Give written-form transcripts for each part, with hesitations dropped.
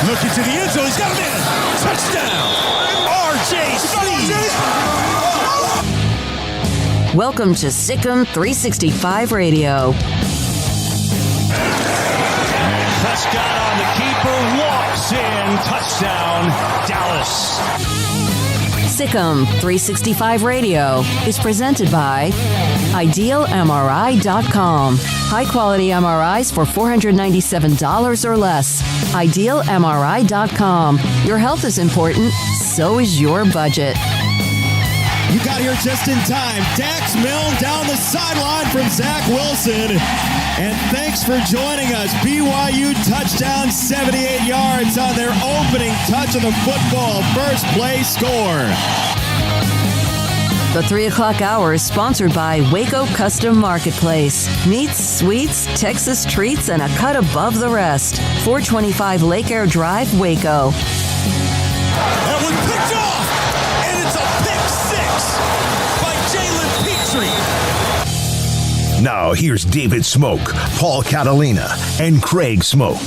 Looking to the end zone. He's got him in. Touchdown. RJ. Welcome to Sikkim 365 Radio. Prescott on the keeper. Walks in. Touchdown. Dallas. Sikkim 365 Radio is presented by IdealMRI.com. High-quality MRIs for $497 or less. IdealMRI.com. Your health is important, so is your budget. You got here just in time. Dax Milne down the sideline from Zach Wilson. And thanks for joining us. BYU touchdown, 78 yards on their opening touch of the football. First play score. The 3 o'clock hour is sponsored by Waco Custom Marketplace. Meats, sweets, Texas treats, and a cut above the rest. 425 Lake Air Drive, Waco. That one picked off, and it's a pick six by Jalen Petrie. Now here's David Smoak, Paul Catalina, and Craig Smoak.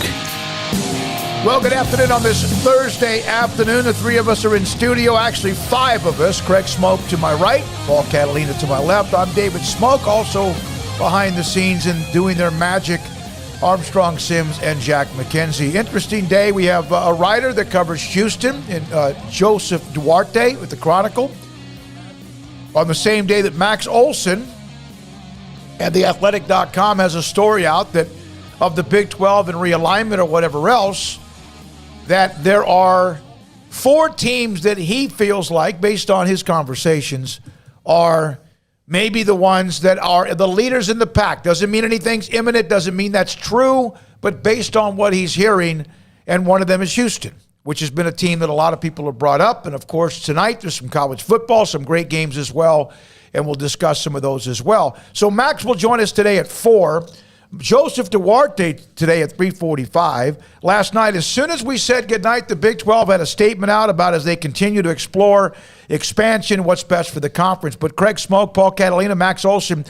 Well, good afternoon on this Thursday afternoon. The three of us are in studio, actually five of us. Craig Smoak to my right, Paul Catalina to my left. I'm David Smoak, also behind the scenes and doing their magic, Armstrong Sims and Jack McKenzie. Interesting day. We have a writer that covers Houston, Joseph Duarte with the Chronicle. On the same day that Max Olson and theathletic.com has a story out that of the Big 12 and realignment or whatever else, that there are 4 teams that he feels like, based on his conversations, are maybe the ones that are the leaders in the pack. Doesn't mean anything's imminent, doesn't mean that's true, but based on what he's hearing, and one of them is Houston, which has been a team that a lot of people have brought up. And, of course, tonight there's some college football, some great games as well, and we'll discuss some of those as well. So Max will join us today at 4. Joseph Duarte today at 3:45. Last night, as soon as we said goodnight, the Big 12 had a statement out about as they continue to explore expansion, what's best for the conference. But Craig Smoak, Paul Catalina, Max Olson,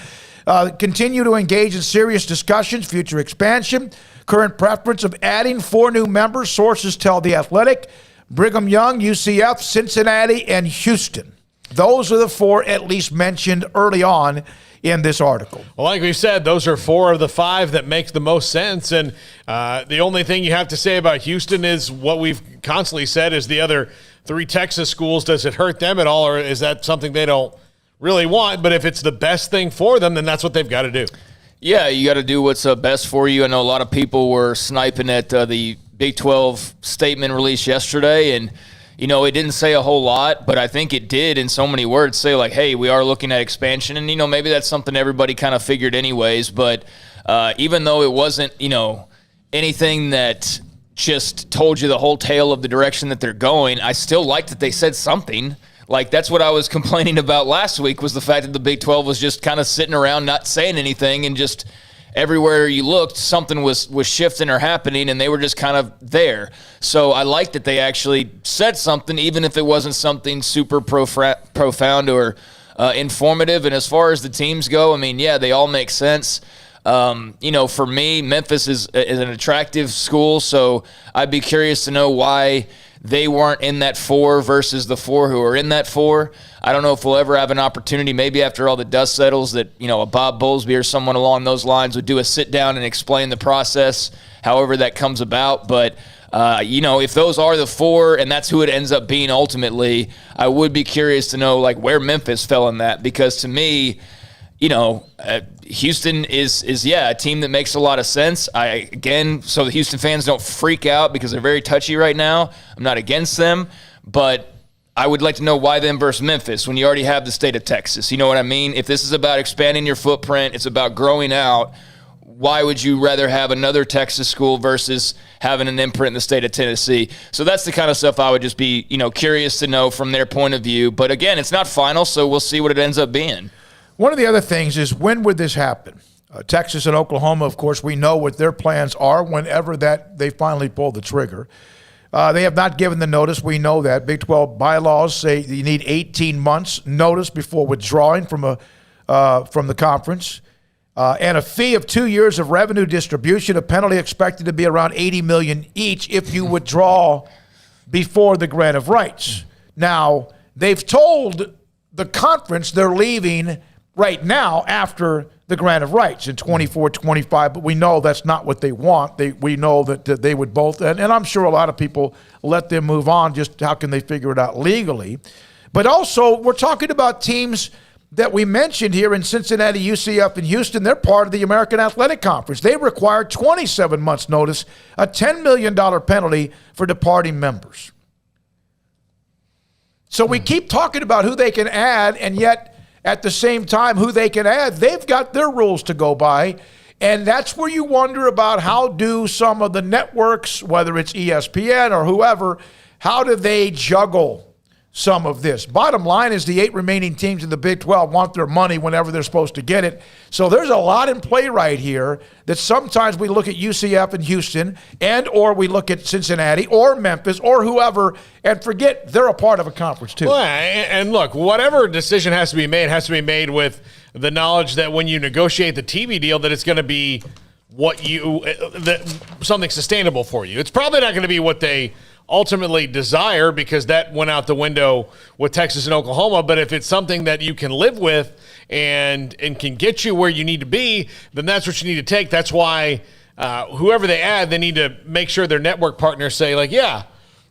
Continue to engage in serious discussions, future expansion, current preference of adding 4 new members. Sources tell The Athletic. Brigham Young, UCF, Cincinnati, and Houston. Those are the 4 at least mentioned early on in this article. Well, like we said, those are 4 of the 5 that make the most sense. And the only thing you have to say about Houston is what we've constantly said is the other 3 Texas schools. Does it hurt them at all, or is that something they don't really want? But if it's the best thing for them, then that's what they've got to do. Yeah, you got to do what's best for you. I know a lot of people were sniping at the Big 12 statement released yesterday, and it didn't say a whole lot, but I think it did in so many words say, like, hey, we are looking at expansion, and maybe that's something everybody kind of figured anyways. But even though it wasn't anything that just told you the whole tale of the direction that they're going, I still like that they said something. Like, that's what I was complaining about last week, was the fact that the Big 12 was just kind of sitting around not saying anything, and just everywhere you looked, something was shifting or happening, and they were just kind of there. So I like that they actually said something, even if it wasn't something super profound or informative. And as far as the teams go, I mean, yeah, they all make sense. For me, Memphis is an attractive school, so I'd be curious to know why they weren't in that 4 versus the 4 who are in that 4. I don't know if we'll ever have an opportunity, maybe after all the dust settles, that a Bob Bowlesby or someone along those lines would do a sit down and explain the process, however that comes about. But if those are the 4 and that's who it ends up being ultimately, I would be curious to know where Memphis fell in that, because to me, Houston is a team that makes a lot of sense. So the Houston fans don't freak out, because they're very touchy right now. I'm not against them, but I would like to know why them versus Memphis when you already have the state of Texas. You know what I mean? If this is about expanding your footprint, it's about growing out, why would you rather have another Texas school versus having an imprint in the state of Tennessee? So that's the kind of stuff I would just be, curious to know from their point of view. But again, it's not final, so we'll see what it ends up being. One of the other things is, when would this happen? Texas and Oklahoma, of course, we know what their plans are whenever that they finally pull the trigger. They have not given the notice. We know that. Big 12 bylaws say you need 18 months notice before withdrawing from the conference. And a fee of 2 years of revenue distribution, a penalty expected to be around $80 million each if you withdraw before the grant of rights. Now, they've told the conference they're leaving right now after the grant of rights in 24-25, but we know that's not what they want. We know that they would both, and I'm sure a lot of people let them move on, just how can they figure it out legally. But also, we're talking about teams that we mentioned here in Cincinnati, UCF, and Houston. They're part of the American Athletic Conference. They require 27 months notice, a $10 million penalty for departing members. So we keep talking about who they can add, and yet at the same time, who they can add, they've got their rules to go by. And that's where you wonder about, how do some of the networks, whether it's ESPN or whoever, how do they juggle some of this? Bottom line is, the 8 remaining teams in the Big 12 want their money whenever they're supposed to get it. So there's a lot in play right here, that sometimes we look at UCF and Houston, and or we look at Cincinnati or Memphis or whoever, and forget they're a part of a conference too. Well, and look, whatever decision has to be made with the knowledge that when you negotiate the TV deal, that it's going to be something sustainable for you. It's probably not going to be what they ultimately desire, because that went out the window with Texas and Oklahoma. But if it's something that you can live with and can get you where you need to be, then that's what you need to take. That's why whoever they add, they need to make sure their network partners say, yeah,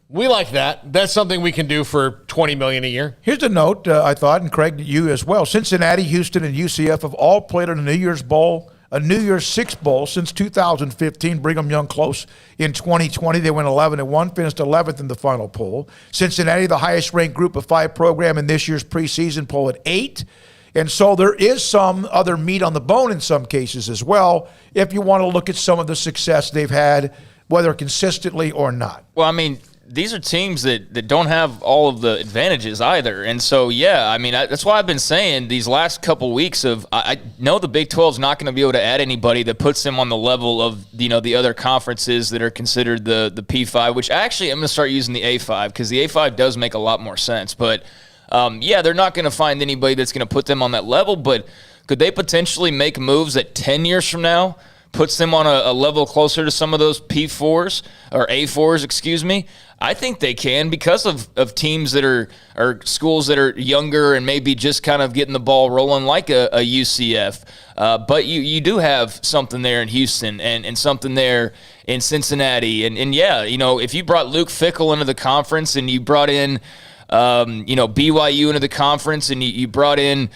we like that. That's something we can do for $20 million a year. Here's a note, I thought, and Craig, you as well. Cincinnati, Houston, and UCF have all played in a New Year's Bowl, a New Year's Six Bowl since 2015. Brigham Young close in 2020. They went 11-1, finished 11th in the final poll. Cincinnati, the highest-ranked Group of 5 program in this year's preseason poll, at 8. And so there is some other meat on the bone in some cases as well, if you want to look at some of the success they've had, whether consistently or not. Well, I mean, these are teams that don't have all of the advantages either. And so, that's why I've been saying these last couple weeks I know the Big 12 is not going to be able to add anybody that puts them on the level of, the other conferences that are considered the P5, which actually I'm going to start using the A5, because the A5 does make a lot more sense. But, they're not going to find anybody that's going to put them on that level. But Could they potentially make moves that 10 years from now puts them on a level closer to some of those P4s or A4s, excuse me? I think they can because of teams that are schools that are younger and maybe just kind of getting the ball rolling like a UCF. But you do have something there in Houston and something there in Cincinnati. And yeah, if you brought Luke Fickell into the conference and you brought in, BYU into the conference and you brought in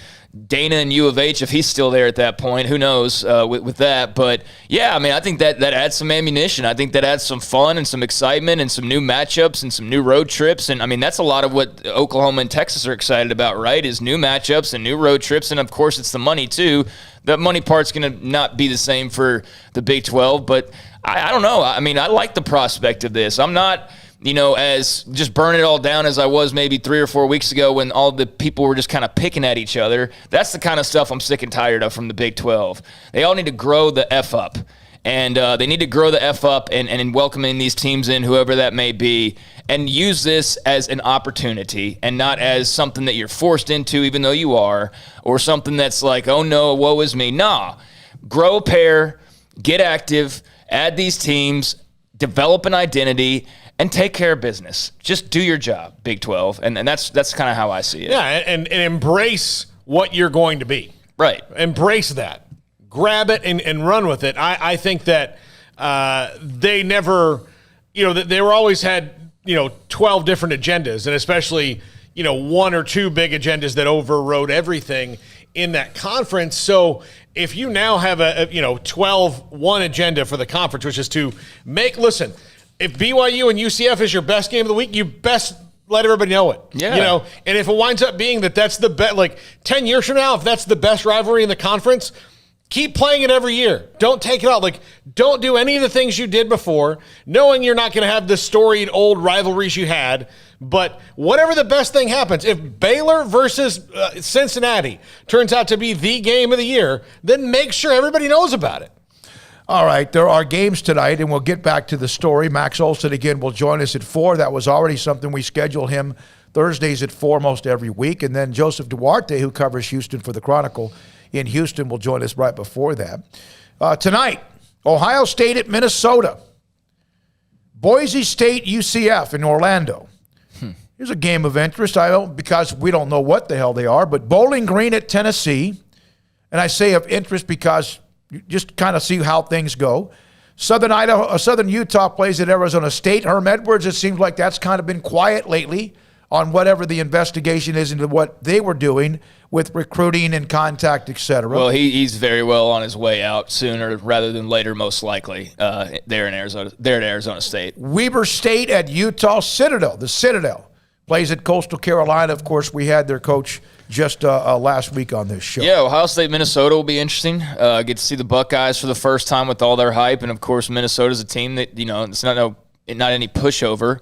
Dana and U of H, if he's still there at that point, who knows with that. But, yeah, I mean, I think that adds some ammunition. I think that adds some fun and some excitement and some new matchups and some new road trips. And, I mean, that's a lot of what Oklahoma and Texas are excited about, right, is new matchups and new road trips. And, of course, it's the money, too. The money part's going to not be the same for the Big 12. But I don't know. I mean, I like the prospect of this. I'm not – as just burn it all down as I was maybe 3 or 4 weeks ago when all the people were just kind of picking at each other. That's the kind of stuff I'm sick and tired of from the Big 12. They all need to grow the F up. And they need to grow the F up and welcoming these teams in, whoever that may be, and use this as an opportunity and not as something that you're forced into, even though you are, or something that's like, oh no, woe is me. Nah, grow a pair, get active, add these teams, develop an identity, and take care of business. Just do your job, Big 12. And that's kind of how I see it. Yeah, and embrace what you're going to be. Right. Embrace that. Grab it and run with it. I think that they never, they were always had, 12 different agendas, and especially, 1 or 2 big agendas that overrode everything in that conference. So if you now have a 12-1 agenda for the conference, which is to listen, if BYU and UCF is your best game of the week, you best let everybody know it. Yeah. And if it winds up being that's the best, 10 years from now, if that's the best rivalry in the conference, keep playing it every year. Don't take it out. Don't do any of the things you did before, knowing you're not going to have the storied old rivalries you had. But whatever the best thing happens, if Baylor versus Cincinnati turns out to be the game of the year, then make sure everybody knows about it. All right, there are games tonight, and we'll get back to the story. Max Olson, again, will join us at 4. That was already something we scheduled him Thursdays at 4 most every week. And then Joseph Duarte, who covers Houston for the Chronicle in Houston, will join us right before that. Tonight, Ohio State at Minnesota. Boise State, UCF in Orlando. Here's a game of interest, because we don't know what the hell they are, but Bowling Green at Tennessee. And I say of interest because you just kind of see how things go. Southern Utah plays at Arizona State. Herm Edwards, it seems like that's kind of been quiet lately on whatever the investigation is into what they were doing with recruiting and contact, et cetera. Well, he's very well on his way out sooner rather than later, most likely, there at Arizona State. Weber State at Utah Citadel. The Citadel plays at Coastal Carolina. Of course, we had their coach just last week on this show. Yeah, Ohio State, Minnesota will be interesting. Get to see the Buckeyes for the first time with all their hype, and of course, Minnesota's a team that it's not any pushover.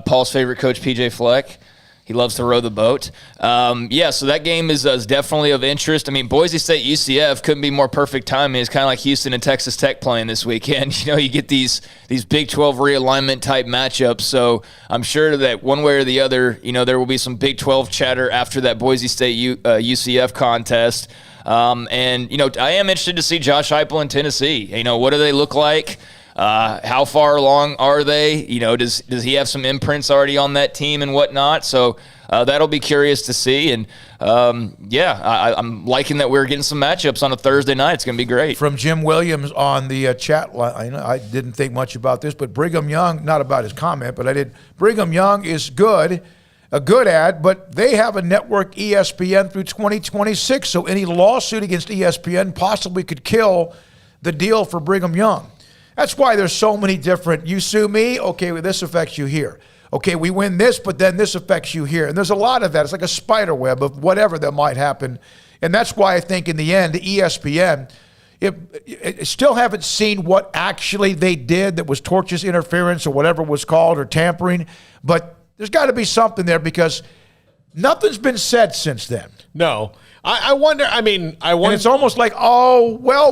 Paul's favorite coach, PJ Fleck. He loves to row the boat. So that game is definitely of interest. I mean, Boise State, UCF couldn't be more perfect timing. It's kind of like Houston and Texas Tech playing this weekend. You get these Big 12 realignment type matchups. So I'm sure that one way or the other, there will be some Big 12 chatter after that Boise State UCF contest. I am interested to see Josh Heupel in Tennessee. What do they look like? How far along are they? Does he have some imprints already on that team and whatnot? So that'll be curious to see. And I'm liking that we're getting some matchups on a Thursday night. It's going to be great. From Jim Williams on the chat line, I didn't think much about this, but Brigham Young, not about his comment, but I did. Brigham Young is good, a good ad, but they have a network, ESPN, through 2026. So any lawsuit against ESPN possibly could kill the deal for Brigham Young. That's why there's so many different, you sue me, okay, well, this affects you here. Okay, we win this, but then this affects you here. And there's a lot of that. It's like a spider web of whatever that might happen. And that's why I think in the end, the ESPN, it still haven't seen what actually they did that was tortious interference or whatever it was called or tampering. But there's got to be something there because nothing's been said since then. No. I wonder. And it's almost like,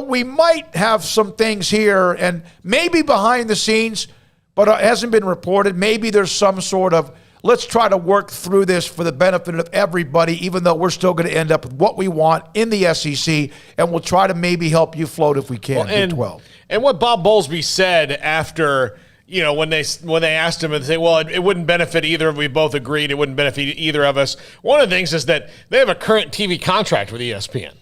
we might have some things here and maybe behind the scenes, but it hasn't been reported. Maybe there's some sort of let's try to work through this for the benefit of everybody, even though we're still going to end up with what we want in the SEC, and we'll try to maybe help you float if we can. Big 12. And what Bob Bowlesby said after, when they asked him and they say, well, it wouldn't benefit either. We both agreed it wouldn't benefit either of us. One of the things is that they have a current TV contract with ESPN.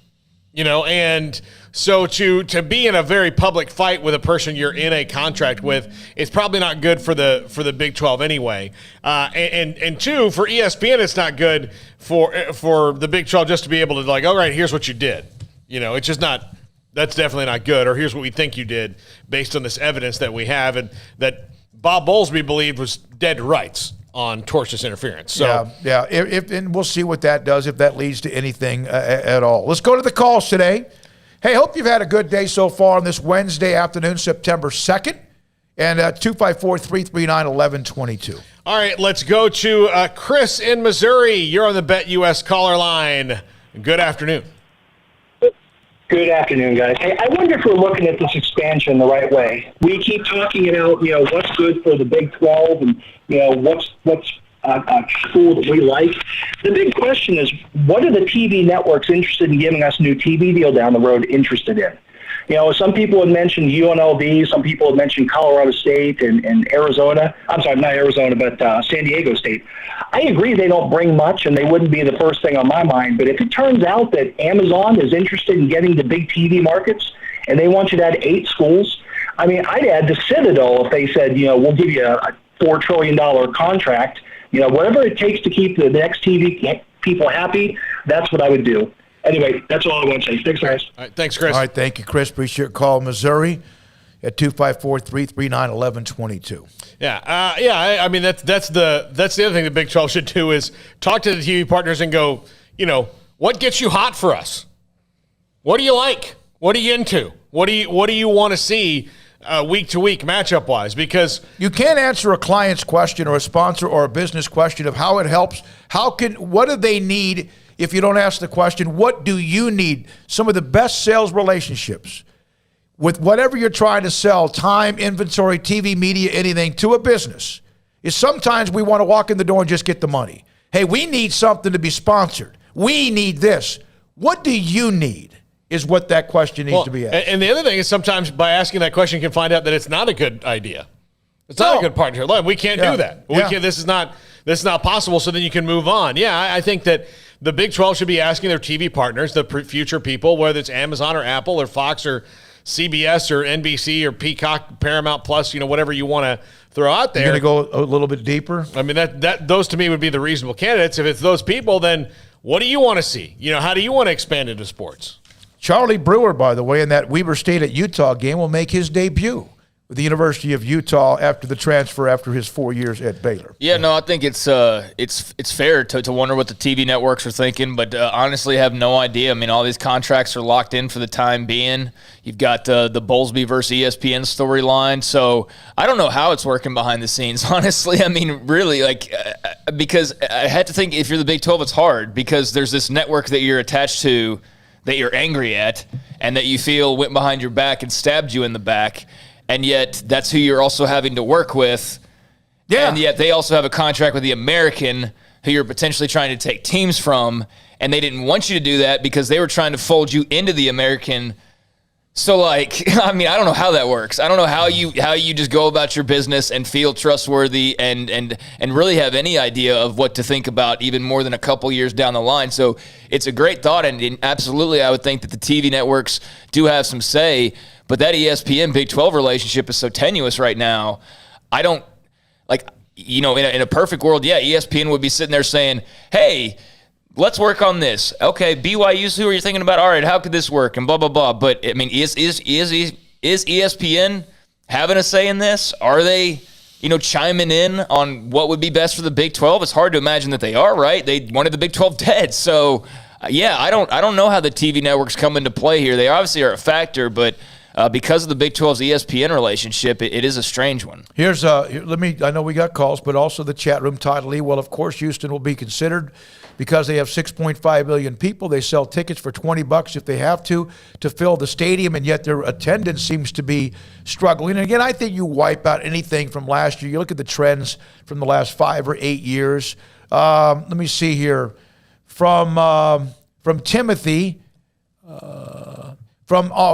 And so to be in a very public fight with a person you're in a contract with is probably not good for the Big 12 anyway. And two, for ESPN, it's not good for the Big 12 just to be able to all right, here's what you did. It's just not. That's definitely not good. Or here's what we think you did based on this evidence that we have and that Bob Bowlesby believed was dead to rights on tortious interference. So yeah. And we'll see what that does, if that leads to anything at all. Let's go to the calls today. Hey, hope you've had a good day so far on this Wednesday afternoon, September 2nd, and 254-339-1122. All right, let's go to Chris in Missouri. You're on the BetUS caller line. Good afternoon. Good afternoon, guys. Hey, I wonder if we're looking at this expansion the right way. We keep talking about, what's good for the Big 12 and, what's a school that we like. The big question is, what are the TV networks interested in giving us a new TV deal down the road interested in? Some people have mentioned UNLV, some people have mentioned Colorado State and Arizona. I'm sorry, not Arizona, but San Diego State. I agree they don't bring much, and they wouldn't be the first thing on my mind. But if it turns out that Amazon is interested in getting the big TV markets, and they want you to add 8 schools, I'd add the Citadel if they said, we'll give you a $4 trillion contract. Whatever it takes to keep the next TV people happy, that's what I would do. Anyway, that's all I want to say. Thanks, guys. All right, thanks, Chris. All right, thank you, Chris. Appreciate your call, Missouri, at 254-339-1122. That's the other thing the Big 12 should do is talk to the TV partners and go, what gets you hot for us? What do you like? What are you into? What do you want to see week to week matchup wise? Because you can't answer a client's question or a sponsor or a business question of how it helps. What do they need? If you don't ask the question, what do you need? Some of the best sales relationships with whatever you're trying to sell, time, inventory, TV, media, anything, to a business, is sometimes we want to walk in the door and just get the money. Hey, we need something to be sponsored. We need this. What do you need is what that question needs to be asked. And the other thing is sometimes by asking that question, you can find out that it's not a good idea. It's not a good partnership. Look, we can't do that. This is not possible, so then you can move on. Yeah, I think that the Big 12 should be asking their TV partners, the future people, whether it's Amazon or Apple or Fox or CBS or NBC or Peacock, Paramount Plus, whatever you want to throw out there. You're going to go a little bit deeper? Those to me would be the reasonable candidates. If it's those people, then what do you want to see? How do you want to expand into sports? Charlie Brewer, by the way, in that Weber State at Utah game, will make his debut with the University of Utah after the transfer after his 4 years at Baylor. Yeah, no, I think it's fair to wonder what the TV networks are thinking, but honestly, I have no idea. All these contracts are locked in for the time being. You've got the Bowlesby versus ESPN storyline, so I don't know how it's working behind the scenes, honestly. Really, because I had to think if you're the Big 12, it's hard because there's this network that you're attached to that you're angry at and that you feel went behind your back and stabbed you in the back. And yet that's who you're also having to work with. Yeah. And yet they also have a contract with the American who you're potentially trying to take teams from. And they didn't want you to do that because they were trying to fold you into the American. So, I don't know how that works. I don't know how you just go about your business and feel trustworthy and really have any idea of what to think about even more than a couple years down the line. So it's a great thought. And absolutely, I would think that the TV networks do have some say. But that ESPN Big 12 relationship is so tenuous right now. I don't in a perfect world, ESPN would be sitting there saying, hey, let's work on this. Okay, BYU, who are you thinking about? All right, how could this work? And blah, blah, blah. But, is ESPN having a say in this? Are they, chiming in on what would be best for the Big 12? It's hard to imagine that they are, right? They wanted the Big 12 dead. So, I don't know how the TV networks come into play here. They obviously are a factor, but because of the Big 12's ESPN relationship, it is a strange one. Here's I know we got calls, but also the chat room. Todd Lee. Well, of course, Houston will be considered because they have 6.5 million people. They sell tickets for $20 if they have to fill the stadium, and yet their attendance seems to be struggling. And again, I think you wipe out anything from last year. You look at the trends from the last 5 or 8 years. Let me see here from Timothy.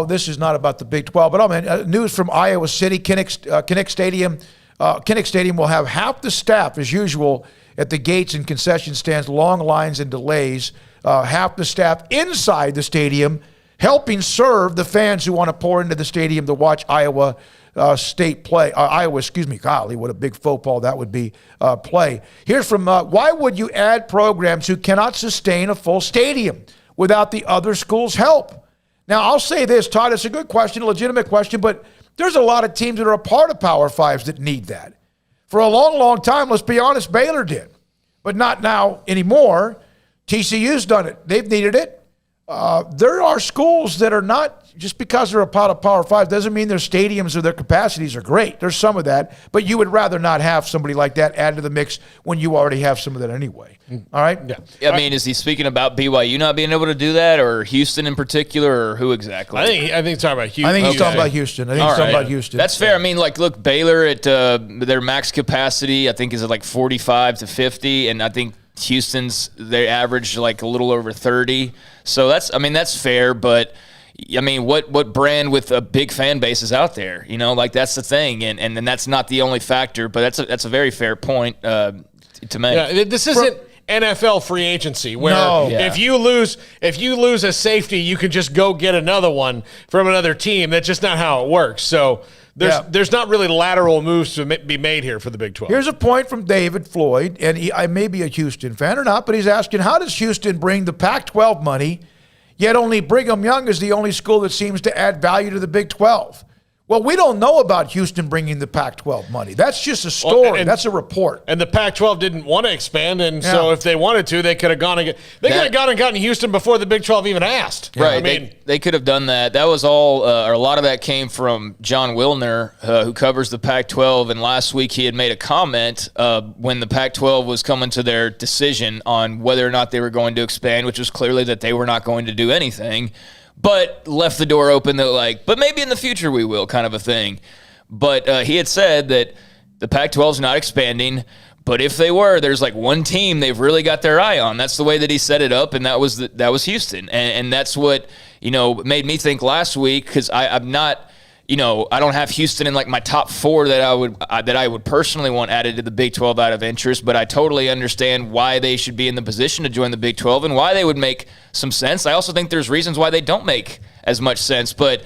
This is not about the Big 12, but news from Iowa City. Kinnick Stadium will have half the staff as usual at the gates and concession stands, long lines and delays. Half the staff inside the stadium, helping serve the fans who want to pour into the stadium to watch Iowa State play. Golly, what a big faux pas that would be. Play. Here's from why would you add programs who cannot sustain a full stadium without the other school's help? Now, I'll say this, Todd, it's a good question, a legitimate question, but there's a lot of teams that are a part of Power Fives that need that. For a long, long time, let's be honest, Baylor did, but not now anymore. TCU's done it. They've needed it. There are schools that are not, just because they're a part of Power Five doesn't mean their stadiums or their capacities are great. There's some of that, but you would rather not have somebody like that add to the mix when you already have some of that anyway. All right? Yeah. I mean, is he speaking about BYU not being able to do that, or Houston in particular, or who exactly? I think he's talking about Houston. I think he's talking about Houston. That's fair. I mean, look, Baylor at their max capacity, I think, is at like 45 to 50, and I think Houston's, they average like a little over 30. So that's fair, but I mean, what brand with a big fan base is out there? That's the thing, and that's not the only factor, but that's a very fair point to make. Yeah, this isn't NFL free agency where if you lose a safety, you can just go get another one from another team. That's just not how it works. So there's not really lateral moves to be made here for the Big 12. Here's a point from David Floyd, and I may be a Houston fan or not, but he's asking, how does Houston bring the Pac-12 money, yet only Brigham Young is the only school that seems to add value to the Big 12? Well, we don't know about Houston bringing the Pac-12 money. That's just a story. That's a report. And the Pac-12 didn't want to expand, and so if they wanted to, they could have gone and gotten Houston before the Big 12 even asked. Right. I mean, they could have done that. That was all, or a lot of that came from John Wilner, who covers the Pac-12, and last week he had made a comment when the Pac-12 was coming to their decision on whether or not they were going to expand, which was clearly that they were not going to do anything. But left the door open that but maybe in the future we will, kind of a thing. But he had said that the Pac-12 is not expanding, but if they were, there's like one team they've really got their eye on. That's the way that he set it up, and that was Houston. And that's what, made me think last week, because I'm not, I don't have Houston in like my top 4 that I would personally want added to the Big 12 out of interest, but I totally understand why they should be in the position to join the Big 12 and why they would make some sense. I also think there's reasons why they don't make as much sense, but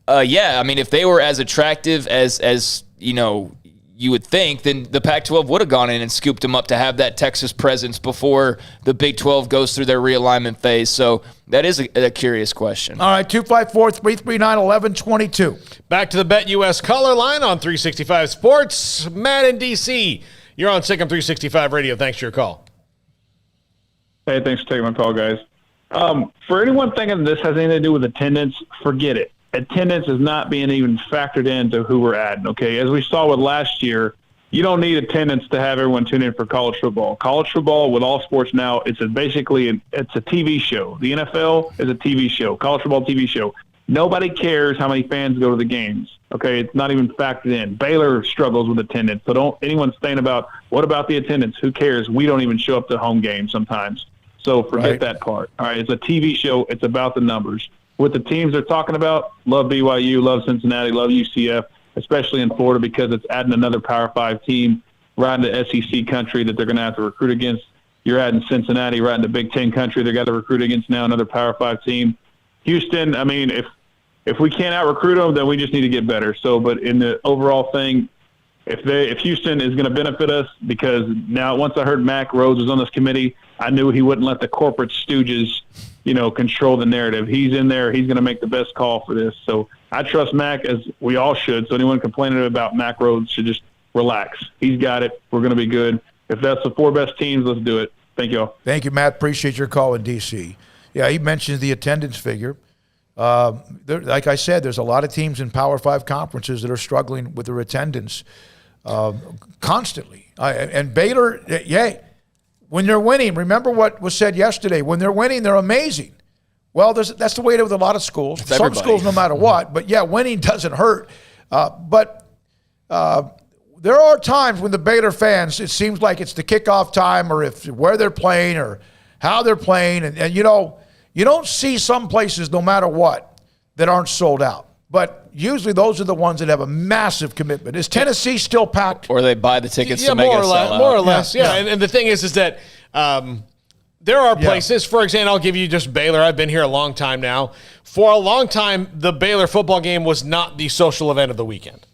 I mean, if they were as attractive as you would think, then the Pac-12 would have gone in and scooped them up to have that Texas presence before the Big 12 goes through their realignment phase. So that is a curious question. All right, 254-339-1122. Back to the BetUS caller line on 365 Sports. Matt in D.C., you're on Sick'em 365 Radio. Thanks for your call. Hey, thanks for taking my call, guys. For anyone thinking this has anything to do with attendance, forget it. Attendance is not being even factored into who we're adding, okay? As we saw with last year, you don't need attendance to have everyone tune in for college football. College football, with all sports now, it's a TV show. The NFL is a TV show, college football TV show. Nobody cares how many fans go to the games, okay? It's not even factored in. Baylor struggles with attendance, so don't anyone saying about, what about the attendance? Who cares? We don't even show up to home games sometimes. So forget that part, all right? It's a TV show. It's about the numbers. With the teams they're talking about, love BYU, love Cincinnati, love UCF, especially in Florida because it's adding another Power 5 team right into SEC country that they're going to have to recruit against. You're adding Cincinnati right into Big Ten country they've got to recruit against now, another Power 5 team. Houston, I mean, if we can't out-recruit them, then we just need to get better. So, but in the overall thing, if Houston is going to benefit us, because now once I heard Mac Rhodes was on this committee, I knew he wouldn't let the corporate stooges control the narrative. He's in there. He's going to make the best call for this. So I trust Mac, as we all should. So anyone complaining about Mac Rhodes should just relax. He's got it. We're going to be good. If that's the 4 best teams, let's do it. Thank you all. Thank you, Matt. Appreciate your call in D.C. Yeah, he mentions the attendance figure. Like I said, there's a lot of teams in Power 5 conferences that are struggling with their attendance constantly. And Baylor, when they're winning, remember what was said yesterday, when they're winning, they're amazing. Well, that's the way it is with a lot of schools. It's Some everybody. schools, no matter what. But, winning doesn't hurt. But there are times when the Baylor fans, it seems like it's the kickoff time or where they're playing or how they're playing. And you don't see some places, no matter what, that aren't sold out. But usually those are the ones that have a massive commitment. Is Tennessee still packed? Or they buy the tickets Yeah, to make more it or sell less. out. More or less, yeah. Yeah. And the thing is that there are places, for example, I'll give you just Baylor. I've been here a long time now. For a long time, the Baylor football game was not the social event of the weekend.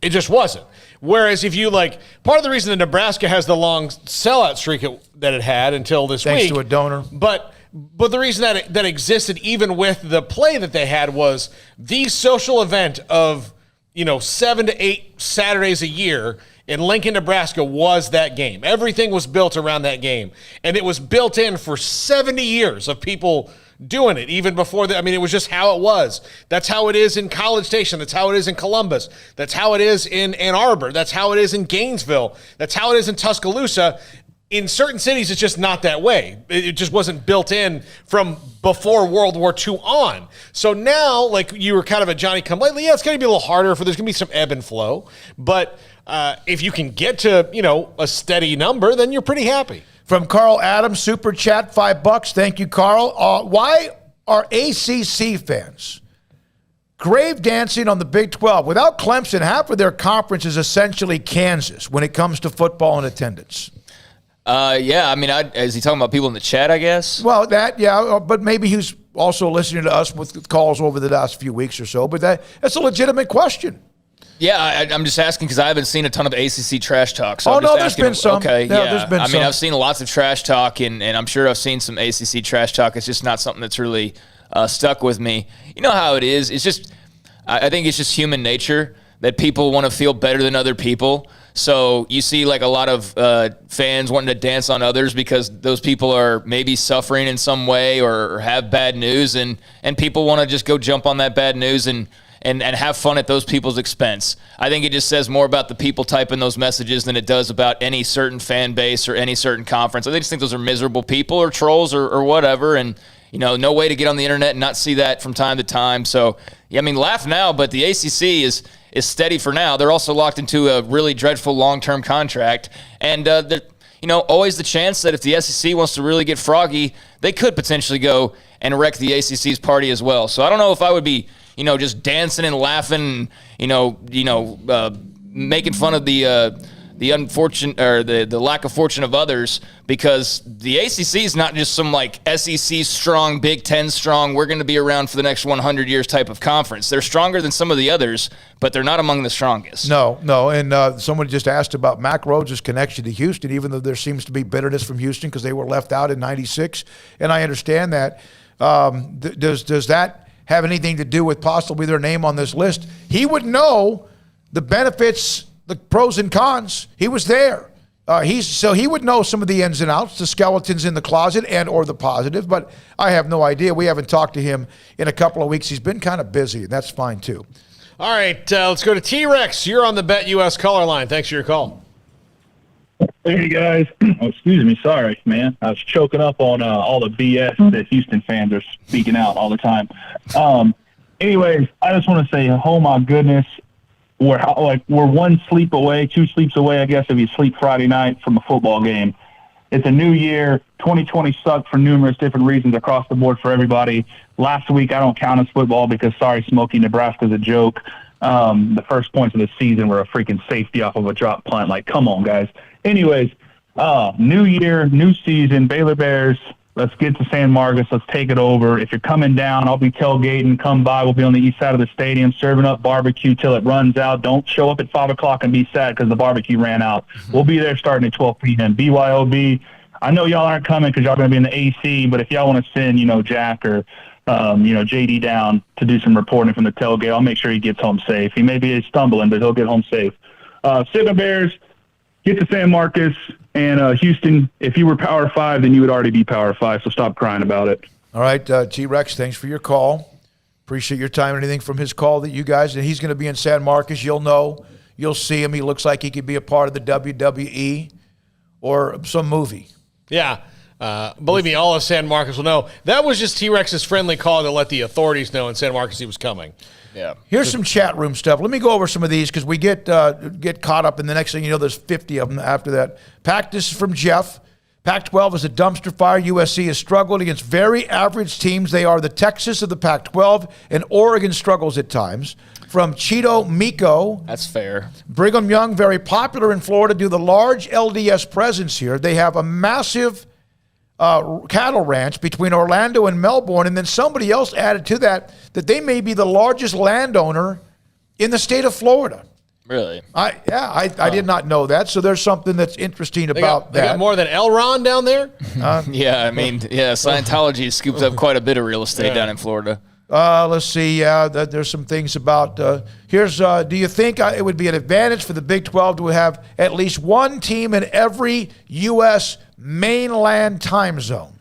It just wasn't. Whereas if you part of the reason that Nebraska has the long sellout streak that it had until this week. Thanks to a donor. But the reason that existed even with the play that they had was the social event of, 7 to 8 Saturdays a year in Lincoln, Nebraska was that game. Everything was built around that game. And it was built in for 70 years of people doing it, even before that. I mean, it was just how it was. That's how it is in College Station. That's how it is in Columbus. That's how it is in Ann Arbor. That's how it is in Gainesville. That's how it is in Tuscaloosa. In certain cities, it's just not that way. It just wasn't built in from before World War II on. So now, you were kind of a Johnny-come-lately, it's going to be a little harder there's going to be some ebb and flow. But if you can get to, a steady number, then you're pretty happy. From Carl Adams, Super Chat, $5. Thank you, Carl. Why are ACC fans grave dancing on the Big 12? Without Clemson, half of their conference is essentially Kansas when it comes to football and attendance. Is he talking about people in the chat, I guess? Well, but maybe he's also listening to us with calls over the last few weeks or so. But that's a legitimate question. Yeah, I'm just asking because I haven't seen a ton of ACC trash talk. So there's been some. Okay, there's been some. I've seen lots of trash talk, and I'm sure I've seen some ACC trash talk. It's just not something that's really stuck with me. You know how it is. It's just, I think it's just human nature that people want to feel better than other people. So you see a lot of fans wanting to dance on others because those people are maybe suffering in some way or have bad news, and people want to just go jump on that bad news and have fun at those people's expense. I think it just says more about the people typing those messages than it does about any certain fan base or any certain conference. I just think those are miserable people or trolls or whatever, and no way to get on the internet and not see that from time to time. So, laugh now, but the ACC is steady for now. They're also locked into a really dreadful long-term contract. And, always the chance that if the SEC wants to really get froggy, they could potentially go and wreck the ACC's party as well. So I don't know if I would be, just dancing and laughing, making fun of the unfortunate or the lack of fortune of others, because the ACC is not just some SEC strong, Big Ten strong, we're going to be around for the next 100 years type of conference. They're stronger than some of the others, but they're not among the strongest. No. And someone just asked about Mac Rhodes' connection to Houston, even though there seems to be bitterness from Houston because they were left out in '96. And I understand that. Does that have anything to do with possibly their name on this list? He would know the benefits, the pros and cons. He was there. So he would know some of the ins and outs, the skeletons in the closet and or the positive, but I have no idea. We haven't talked to him in a couple of weeks. He's been kind of busy, and that's fine too. All right, let's go to T-Rex. You're on the Bet US caller line. Thanks for your call. Hey, guys. Oh, excuse me. Sorry, man. I was choking up on all the BS that Houston fans are speaking out all the time. Anyways, I just want to say, oh, my goodness. We're 1 sleep away, 2 sleeps away, I guess, if you sleep Friday night from a football game. It's a new year. 2020 sucked for numerous different reasons across the board for everybody. Last week, I don't count as football because, sorry, Smokey, Nebraska's a joke. The first points of the season were a freaking safety off of a drop punt. Come on, guys. Anyways, new year, new season, Baylor Bears. Let's get to San Marcos. Let's take it over. If you're coming down, I'll be tailgating. Come by. We'll be on the east side of the stadium serving up barbecue till it runs out. Don't show up at 5 o'clock and be sad because the barbecue ran out. We'll be there starting at 12 p.m. BYOB. I know y'all aren't coming because y'all going to be in the AC, but if y'all want to send, Jack or, JD down to do some reporting from the tailgate, I'll make sure he gets home safe. He may be stumbling, but he'll get home safe. Sigma Bears, get to San Marcos. And Houston, if you were Power 5, then you would already be Power 5, so stop crying about it. All right, T-Rex, thanks for your call. Appreciate your time. Anything from his call that you guys, and he's going to be in San Marcos. You'll know. You'll see him. He looks like he could be a part of the WWE or some movie. Yeah. Believe me, all of San Marcos will know. That was just T-Rex's friendly call to let the authorities know in San Marcos he was coming. Yeah. Here's some chat room stuff. Let me go over some of these because we get caught up, and the next thing you know, there's 50 of them after that. This is from Jeff. Pac-12 is a dumpster fire. USC has struggled against very average teams. They are the Texas of the Pac-12, and Oregon struggles at times. From Cheeto Miko. That's fair. Brigham Young, very popular in Florida, due to the large LDS presence here. They have a massive cattle ranch between Orlando and Melbourne, and then somebody else added to that they may be the largest landowner in the state of Florida. Really? I did not know that. So there's something that's interesting about that. They got more than Elron down there? Scientology scoops up quite a bit of real estate down in Florida. Let's see. There's some things about do you think it would be an advantage for the Big 12 to have at least one team in every U.S. mainland time zone?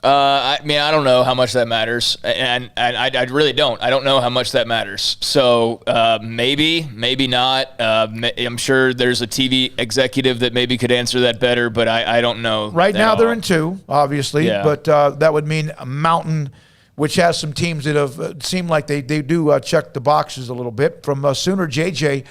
I don't know how much that matters, and I really don't. I don't know how much that matters. So maybe not. I'm sure there's a TV executive that maybe could answer that better, but I don't know. Right now they're in 2, obviously, but that would mean a Mountain, which has some teams that have seemed like they do check the boxes a little bit. From Sooner JJ,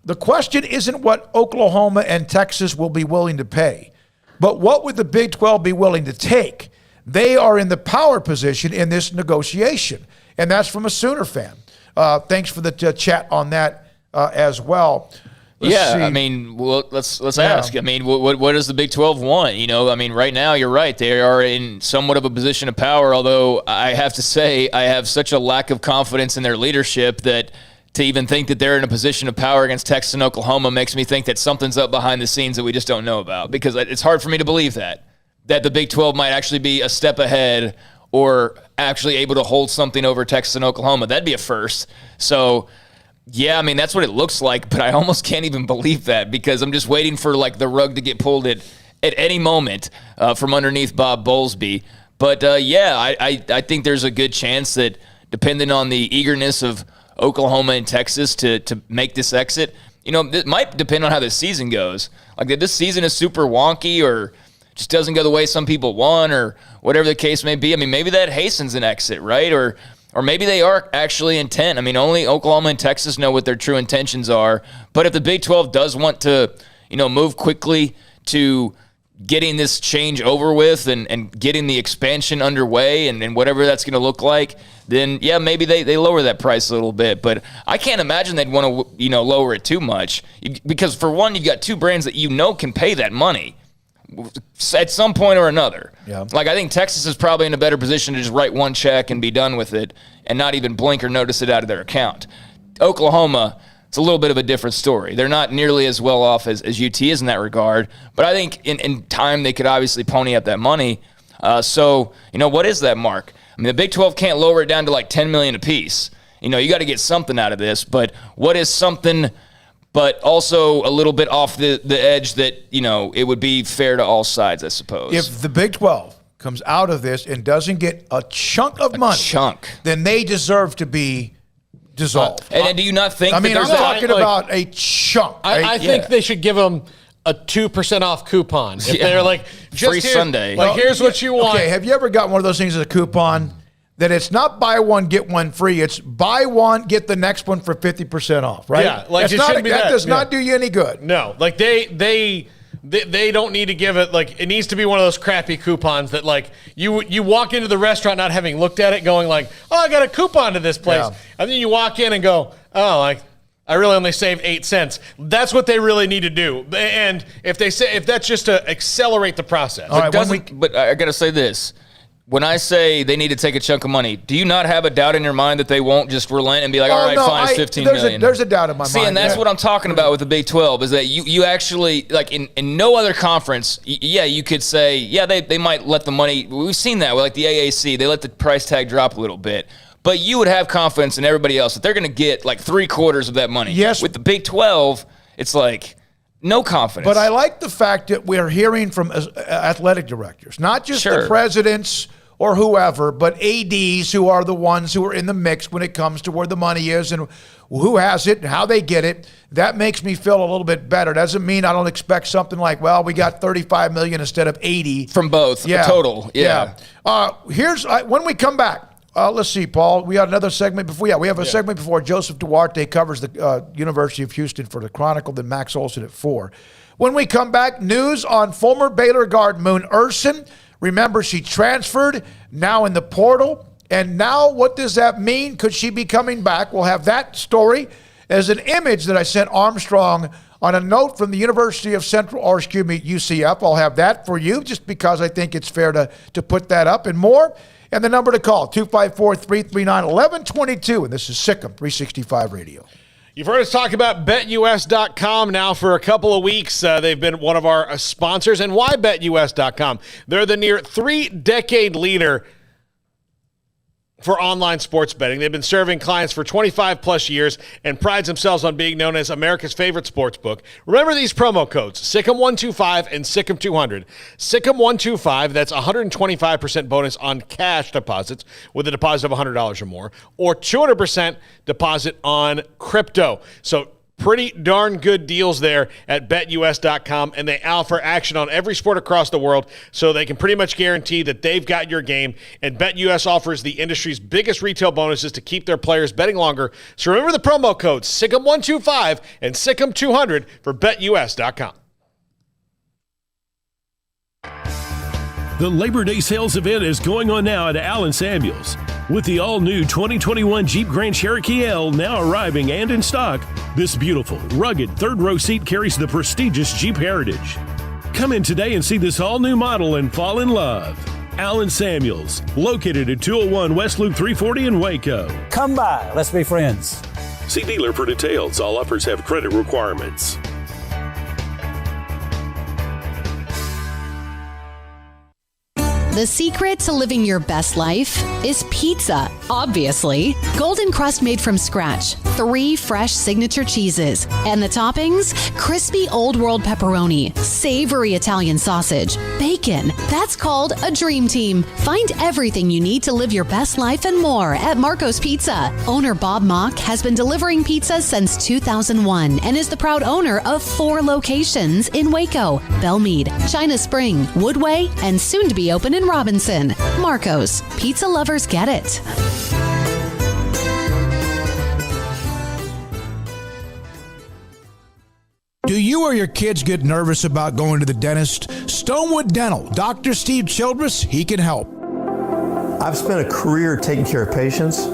the question isn't what Oklahoma and Texas will be willing to pay, but what would the Big 12 be willing to take? They are in the power position in this negotiation, and that's from a Sooner fan. Thanks for the chat on that as well. Let's ask. I mean, what does the Big 12 want? Right now you're right. They are in somewhat of a position of power, although I have to say I have such a lack of confidence in their leadership that to even think that they're in a position of power against Texas and Oklahoma makes me think that something's up behind the scenes that we just don't know about, because it's hard for me to believe that the Big 12 might actually be a step ahead or actually able to hold something over Texas and Oklahoma. That'd be a first. So, that's what it looks like, but I almost can't even believe that because I'm just waiting for the rug to get pulled at any moment from underneath Bob Bowlesby. But, I think there's a good chance that depending on the eagerness of Oklahoma and Texas to make this exit, it might depend on how this season goes. If this season is super wonky or just doesn't go the way some people want or whatever the case may be. Maybe that hastens an exit, right? Or maybe they are actually intent. Only Oklahoma and Texas know what their true intentions are. But if the Big 12 does want to, move quickly to getting this change over with and getting the expansion underway and whatever that's going to look like, then, maybe they lower that price a little bit. But I can't imagine they'd want to, lower it too much. Because, for one, you've got 2 brands that can pay that money at some point or another. Yeah. I think Texas is probably in a better position to just write one check and be done with it and not even blink or notice it out of their account. Oklahoma, it's a little bit of a different story. They're not nearly as well off as UT is in that regard, but I think in time they could obviously pony up that money. So, what is that mark? The Big 12 can't lower it down to $10 million apiece. You got to get something out of this, but what is something but also a little bit off the edge that, it would be fair to all sides, I suppose. If the Big 12 comes out of this and doesn't get a chunk of money, then they deserve to be dissolved. And do you not think I'm talking about a chunk. I think they should give them a 2% off coupon. If they're just free Sunday. Here's what you want. Okay, have you ever got one of those things as a coupon? That it's not buy one, get one free. It's buy one, get the next one for 50% off, right? Yeah, that does not do you any good. No, they don't need to give it, it needs to be one of those crappy coupons that you walk into the restaurant not having looked at it going oh, I got a coupon to this place. Yeah. And then you walk in and go, oh, I really only saved 8 cents. That's what they really need to do. And if that's just to accelerate the process. All right, but I got to say this. When I say they need to take a chunk of money, do you not have a doubt in your mind that they won't just relent and be all right, fine, it's $15 million? There's a doubt in my mind. See, and that's what I'm talking about with the Big 12 is that you actually, in no other conference, you could say, they might let the money. We've seen that with the AAC. They let the price tag drop a little bit. But you would have confidence in everybody else that they're going to get 3/4 of that money. Yes. With the Big 12, it's no confidence. But I like the fact that we're hearing from athletic directors, not just the presidents or whoever, but ADs who are the ones who are in the mix when it comes to where the money is and who has it and how they get it. That makes me feel a little bit better. Doesn't mean I don't expect something like, well, we got $35 million instead of 80 from both. Yeah. Total. Yeah. When we come back. Let's see, Paul. We got another segment before. Yeah, we have a segment before Joseph Duarte covers the University of Houston for the Chronicle, then Max Olson at 4. When we come back, news on former Baylor guard Moon Ursin. Remember, she transferred, now in the portal. And now what does that mean? Could she be coming back? We'll have that story as an image that I sent Armstrong on a note from the University of UCF. I'll have that for you just because I think it's fair to put that up and more. And the number to call, 254-339-1122. And this is Sikkim 365 Radio. You've heard us talk about BetUS.com now for a couple of weeks. They've been one of our sponsors. And why BetUS.com? They're the near 3-decade leader for online sports betting. They've been serving clients for 25 plus years and prides themselves on being known as America's favorite sports book. Remember these promo codes, Sikkim125 and Sikkim200. Sikkim125, that's 125% bonus on cash deposits with a deposit of $100 or more, or 200% deposit on crypto. So pretty darn good deals there at BetUS.com, and they offer action on every sport across the world, so they can pretty much guarantee that they've got your game. And BetUS offers the industry's biggest retail bonuses to keep their players betting longer. So remember the promo codes, Sikkim125 and Sikkim200 for BetUS.com. The Labor Day sales event is going on now at Allen Samuels. With the all-new 2021 Jeep Grand Cherokee L now arriving and in stock, this beautiful, rugged third-row seat carries the prestigious Jeep heritage. Come in today and see this all-new model and fall in love. Allen Samuels, located at 201 West Loop 340 in Waco. Come by, let's be friends. See dealer for details. All offers have credit requirements. The secret to living your best life is pizza, obviously. Golden crust made from scratch, 3 fresh signature cheeses, and the toppings, crispy Old World pepperoni, savory Italian sausage, bacon. That's called a dream team. Find everything you need to live your best life and more at Marco's Pizza. Owner Bob Mock has been delivering pizza since 2001 and is the proud owner of 4 locations in Waco, Belmead, China Spring, Woodway, and soon to be open in Robinson. Marco's. Pizza lovers get it. Do you or your kids get nervous about going to the dentist? Stonewood Dental. Dr. Steve Childress, he can help. I've spent a career taking care of patients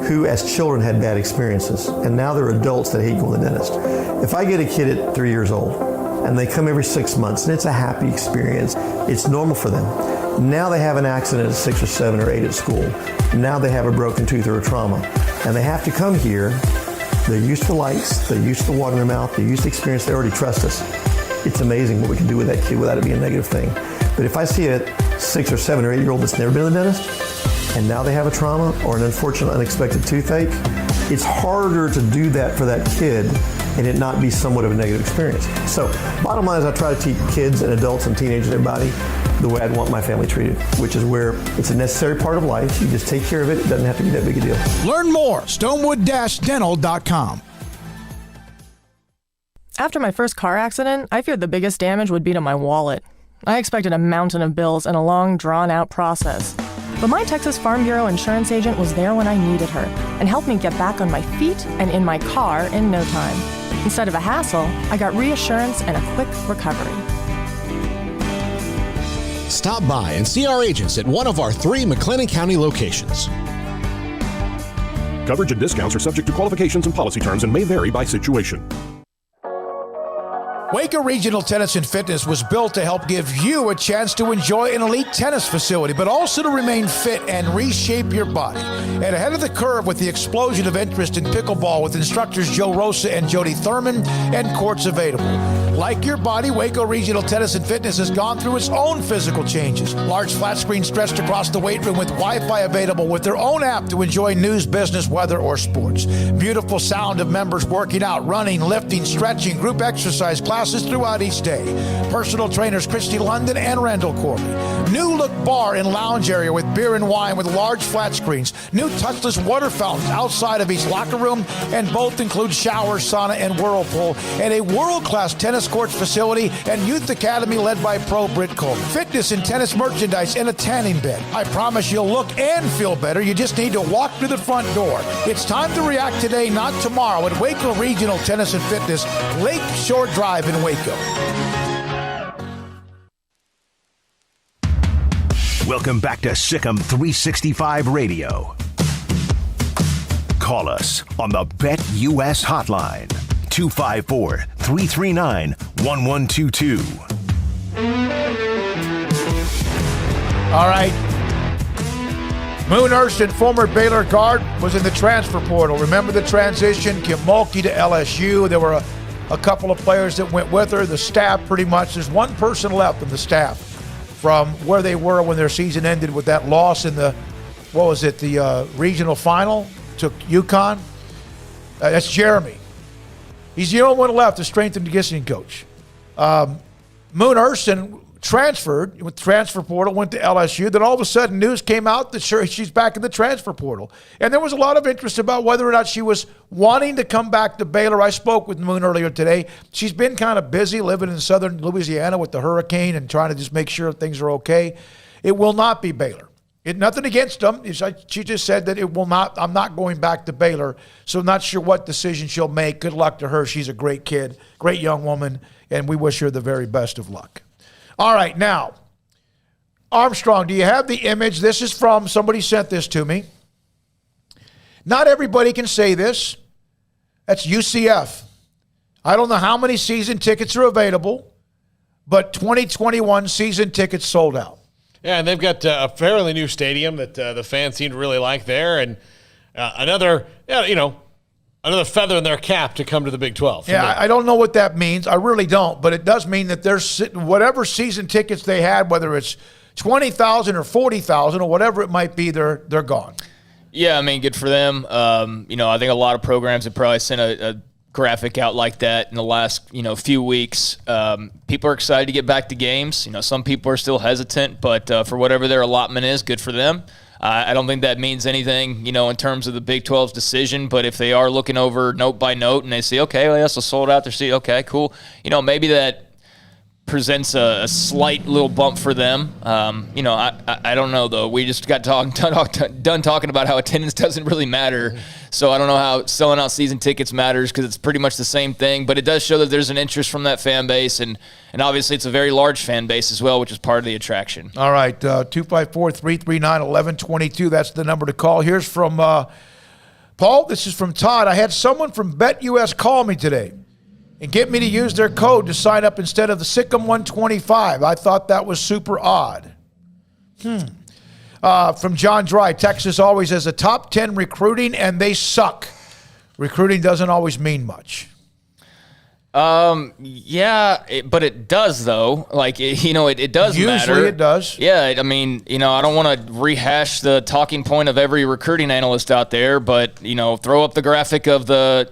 who as children had bad experiences, and now they're adults that hate going to the dentist. If I get a kid at 3 years old and they come every 6 months and it's a happy experience, it's normal for them. Now they have an accident at 6 or 7 or 8 at school. Now they have a broken tooth or a trauma, and they have to come here. They're used to lights, they're used to water in their mouth, they're used to experience, they already trust us. It's amazing what we can do with that kid without it being a negative thing. But if I see a 6 or 7 or 8 year old that's never been to the dentist, and now they have a trauma or an unfortunate unexpected toothache, it's harder to do that for that kid and it not be somewhat of a negative experience. So bottom line is I try to teach kids and adults and teenagers and everybody the way I'd want my family treated, which is where it's a necessary part of life. You just take care of it. It doesn't have to be that big a deal. Learn more, stonewood-dental.com. After my first car accident, I feared the biggest damage would be to my wallet. I expected a mountain of bills and a long, drawn-out process. But my Texas Farm Bureau insurance agent was there when I needed her and helped me get back on my feet and in my car in no time. Instead of a hassle, I got reassurance and a quick recovery. Stop by and see our agents at one of our 3 McLennan County locations. Coverage and discounts are subject to qualifications and policy terms and may vary by situation. Waco Regional Tennis and Fitness was built to help give you a chance to enjoy an elite tennis facility, but also to remain fit and reshape your body. And ahead of the curve with the explosion of interest in pickleball with instructors Joe Rosa and Jody Thurman and courts available. Like your body, Waco Regional Tennis and Fitness has gone through its own physical changes. Large flat screen stretched across the weight room with Wi-Fi available with their own app to enjoy news, business, weather, or sports. Beautiful sound of members working out, running, lifting, stretching, group exercise classes throughout each day. Personal trainers Christy London and Randall Corley. New look bar and lounge area with beer beer and wine with large flat screens, new touchless water fountains outside of each locker room, and both include showers, sauna, and whirlpool, and a world-class tennis courts facility and youth academy led by pro Britt Coleman. Fitness and tennis merchandise and a tanning bed. I promise you'll look and feel better. You just need to walk through the front door. It's time to react today, not tomorrow, at Waco Regional Tennis and Fitness, Lake Shore Drive in Waco. Welcome back to Sikkim 365 Radio. Call us on the BetUS hotline, 254-339-1122. All right. Moon Urson, former Baylor guard, was in the transfer portal. Remember the transition? Kim Mulkey to LSU. There were a couple of players that went with her. The staff pretty much. There's one person left in the staff from where they were when their season ended with that loss in the, the regional final to UConn. That's Jeremy. He's the only one left, the strength and conditioning coach. Moon Urson transferred with transfer portal, went to LSU. Then all of a sudden news came out that she's back in the transfer portal. And there was a lot of interest about whether or not she was wanting to come back to Baylor. I spoke with Moon earlier today. She's been kind of busy living in southern Louisiana with the hurricane and trying to just make sure things are okay. It will not be Baylor. Nothing against them. She just said that it will not. I'm not going back to Baylor, so not sure what decision she'll make. Good luck to her. She's a great kid, great young woman, and we wish her the very best of luck. All right, now, Armstrong, do you have the image? This is from, somebody sent this to me. Not everybody can say this. That's UCF. I don't know how many season tickets are available, but 2021 season tickets sold out. Yeah, and they've got a fairly new stadium that the fans seem to really like there, and another feather in their cap to come to the Big 12. Yeah, I don't know what that means. I really don't, but it does mean that there's whatever season tickets they had, whether it's 20,000 or 40,000 or whatever it might be, they're gone. Yeah, I mean, good for them. I think a lot of programs have probably sent a graphic out like that in the last few weeks. People are excited to get back to games. Some people are still hesitant, but for whatever their allotment is, good for them. I don't think that means anything, in terms of the Big 12's decision. But if they are looking over note by note and they see, okay, well, yes, I sold out their seat. Okay, cool. Maybe that presents a slight little bump for them. I don't know, though. We just got done talking about how attendance doesn't really matter. So I don't know how selling out season tickets matters because it's pretty much the same thing. But it does show that there's an interest from that fan base. And obviously it's a very large fan base as well, which is part of the attraction. All right, 254-339-1122. That's the number to call. Here's from Paul. This is from Todd. I had someone from BetUS call me today and get me to use their code to sign up instead of the Sikkim 125. I thought that was super odd. From John Dry, Texas always has a top 10 recruiting, and they suck. Recruiting doesn't always mean much. But it does, though. It does matter. Usually it does. Yeah, I mean, I don't want to rehash the talking point of every recruiting analyst out there, but, throw up the graphic of the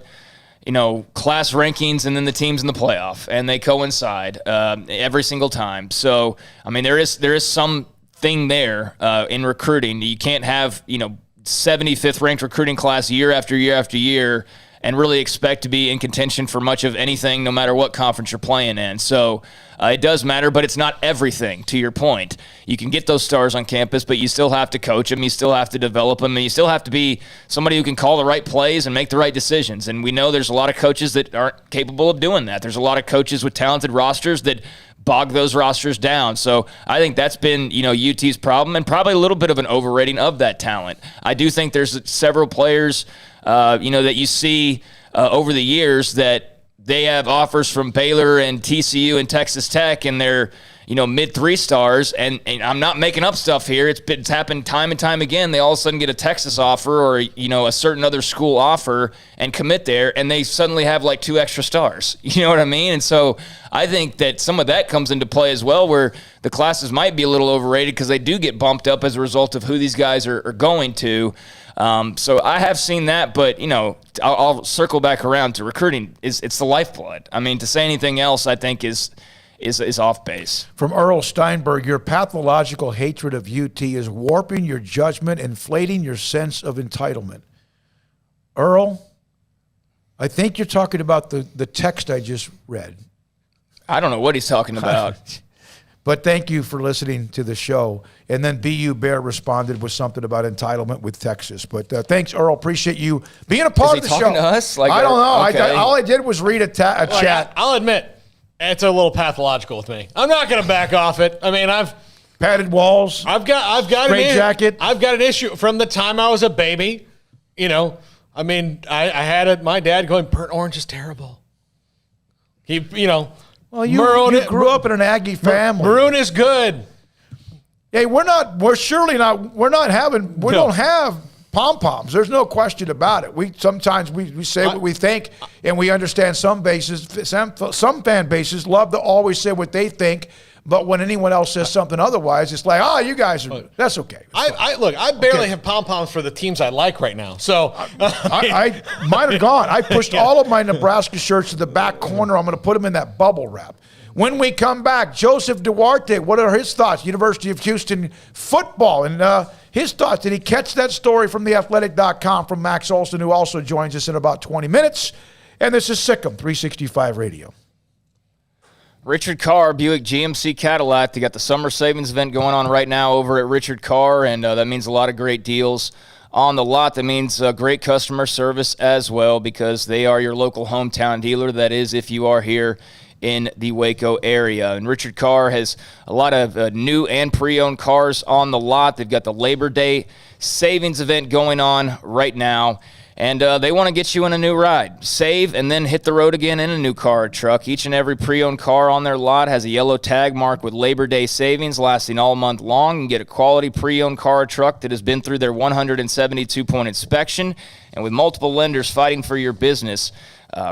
class rankings and then the teams in the playoff, and they coincide every single time. So, I mean, there is some thing there in recruiting. You can't have 75th ranked recruiting class year after year after year and really expect to be in contention for much of anything, no matter what conference you're playing in. So it does matter, but it's not everything, to your point. You can get those stars on campus, but you still have to coach them. You still have to develop them. And you still have to be somebody who can call the right plays and make the right decisions. And we know there's a lot of coaches that aren't capable of doing that. There's a lot of coaches with talented rosters that bog those rosters down. So I think that's been, UT's problem and probably a little bit of an overrating of that talent. I do think there's several players that you see over the years that they have offers from Baylor and TCU and Texas Tech, and they're mid 3-stars. And I'm not making up stuff here. It's happened time and time again. They all of a sudden get a Texas offer or a certain other school offer and commit there, and they suddenly have like 2 extra stars. You know what I mean? And so I think that some of that comes into play as well, where the classes might be a little overrated because they do get bumped up as a result of who these guys are going to. So I have seen that, but I'll circle back around to recruiting. It's the lifeblood. I mean, to say anything else, I think is is off base. From Earl Steinberg, your pathological hatred of UT is warping your judgment, inflating your sense of entitlement. Earl, I think you're talking about the text I just read. I don't know what he's talking about. But thank you for listening to the show. And then BU Bear responded with something about entitlement with Texas. But thanks, Earl. Appreciate you being a part of the show. Talking to us? Like, I don't know. okay. All I did was read a chat. I'll admit, it's a little pathological with me. I'm not going to back off it. I mean, I've padded walls. I've got straight jacket. I've got an issue from the time I was a baby. You know, I mean, I had my dad going, burnt orange is terrible. He, Well, you grew up in an Aggie family. Maroon is good. Hey, we don't have pom-poms. There's no question about it. Sometimes we say what we think, and we understand some fan bases love to always say what they think, but when anyone else says something otherwise, it's like, you guys are, that's okay. I barely have pom-poms for the teams I like right now. So mine are gone. I pushed all of my Nebraska shirts to the back corner. I'm going to put them in that bubble wrap. When we come back, Joseph Duarte, what are his thoughts? University of Houston football, and his thoughts. Did he catch that story from theathletic.com from Max Olson, who also joins us in about 20 minutes? And this is Sikkim 365 Radio. Richard Carr, Buick GMC Cadillac. They got the summer savings event going on right now over at Richard Carr, and that means a lot of great deals on the lot. That means great customer service as well, because they are your local hometown dealer. That is, if you are here in the Waco area. And Richard Carr has a lot of new and pre-owned cars on the lot. They've got the Labor Day savings event going on right now. And they want to get you in a new ride. Save and then hit the road again in a new car or truck. Each and every pre-owned car on their lot has a yellow tag marked with Labor Day savings lasting all month long. You can get a quality pre-owned car or truck that has been through their 172-point inspection. And with multiple lenders fighting for your business,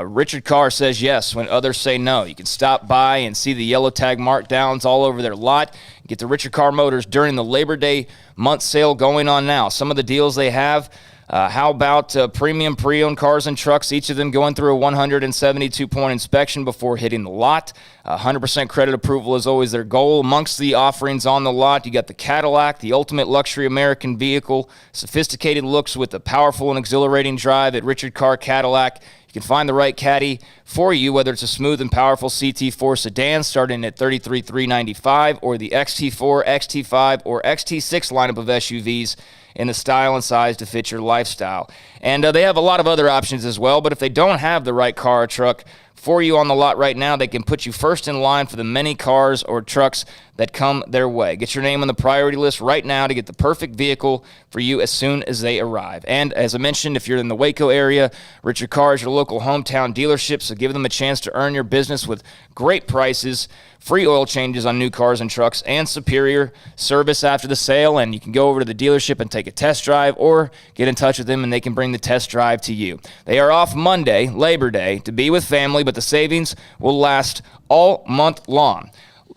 Richard Carr says yes when others say no. You can stop by and see the yellow tag markdowns all over their lot. Get to Richard Carr Motors during the Labor Day month sale going on now. Some of the deals they have, how about premium pre-owned cars and trucks, each of them going through a 172-point inspection before hitting the lot. 100% credit approval is always their goal. Amongst the offerings on the lot, you got the Cadillac, the ultimate luxury American vehicle, sophisticated looks with a powerful and exhilarating drive at Richard Carr Cadillac. You can find the right caddy for you, whether it's a smooth and powerful CT4 sedan starting at $33,395 or the XT4, XT5, or XT6 lineup of SUVs in the style and size to fit your lifestyle. And they have a lot of other options as well, but if they don't have the right car or truck for you on the lot right now, they can put you first in line for the many cars or trucks that come their way. Get your name on the priority list right now to get the perfect vehicle for you as soon as they arrive. And as I mentioned, if you're in the Waco area, Richard Carr is your local hometown dealership, so give them a chance to earn your business with great prices, free oil changes on new cars and trucks, and superior service after the sale. And you can go over to the dealership and take a test drive, or get in touch with them and they can bring the test drive to you. They are off Monday, Labor Day, to be with family, but the savings will last all month long.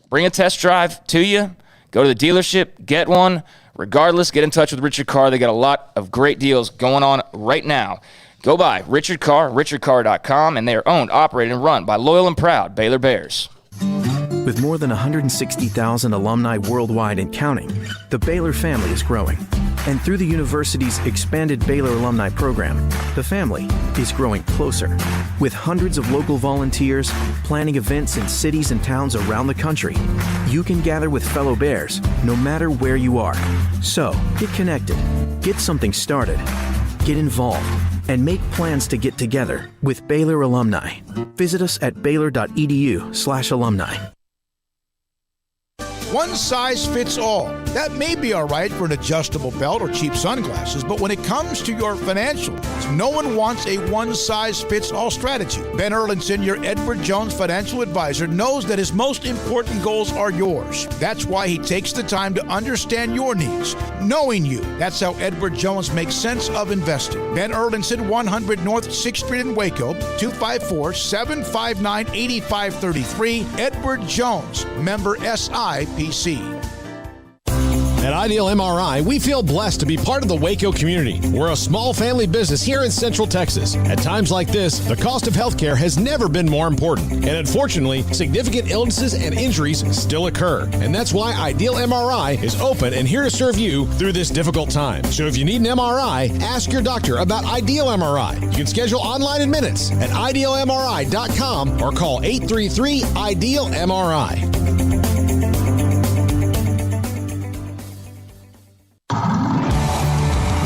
Bring a test drive to you, go to the dealership, get one. Regardless, get in touch with Richard Carr. They got a lot of great deals going on right now. Go by Richard Carr, richardcarr.com, and they are owned, operated, and run by loyal and proud Baylor Bears. With more than 160,000 alumni worldwide and counting, the Baylor family is growing. And through the university's expanded Baylor alumni program, the family is growing closer. With hundreds of local volunteers planning events in cities and towns around the country, you can gather with fellow Bears no matter where you are. So, get connected, get something started, get involved, and make plans to get together with Baylor alumni. Visit us at baylor.edu/alumni. One size fits all. That may be all right for an adjustable belt or cheap sunglasses, but when it comes to your financial needs, no one wants a one-size-fits-all strategy. Ben Erlinson, your Edward Jones financial advisor, knows that his most important goals are yours. That's why he takes the time to understand your needs, knowing you. That's how Edward Jones makes sense of investing. Ben Erlinson, 100 North 6th Street in Waco, 254-759-8533. Edward Jones, member SIPC. At Ideal MRI, we feel blessed to be part of the Waco community. We're a small family business here in Central Texas. At times like this, the cost of healthcare has never been more important. And unfortunately, significant illnesses and injuries still occur. And that's why Ideal MRI is open and here to serve you through this difficult time. So if you need an MRI, ask your doctor about Ideal MRI. You can schedule online in minutes at idealmri.com or call 833-IDEAL-MRI.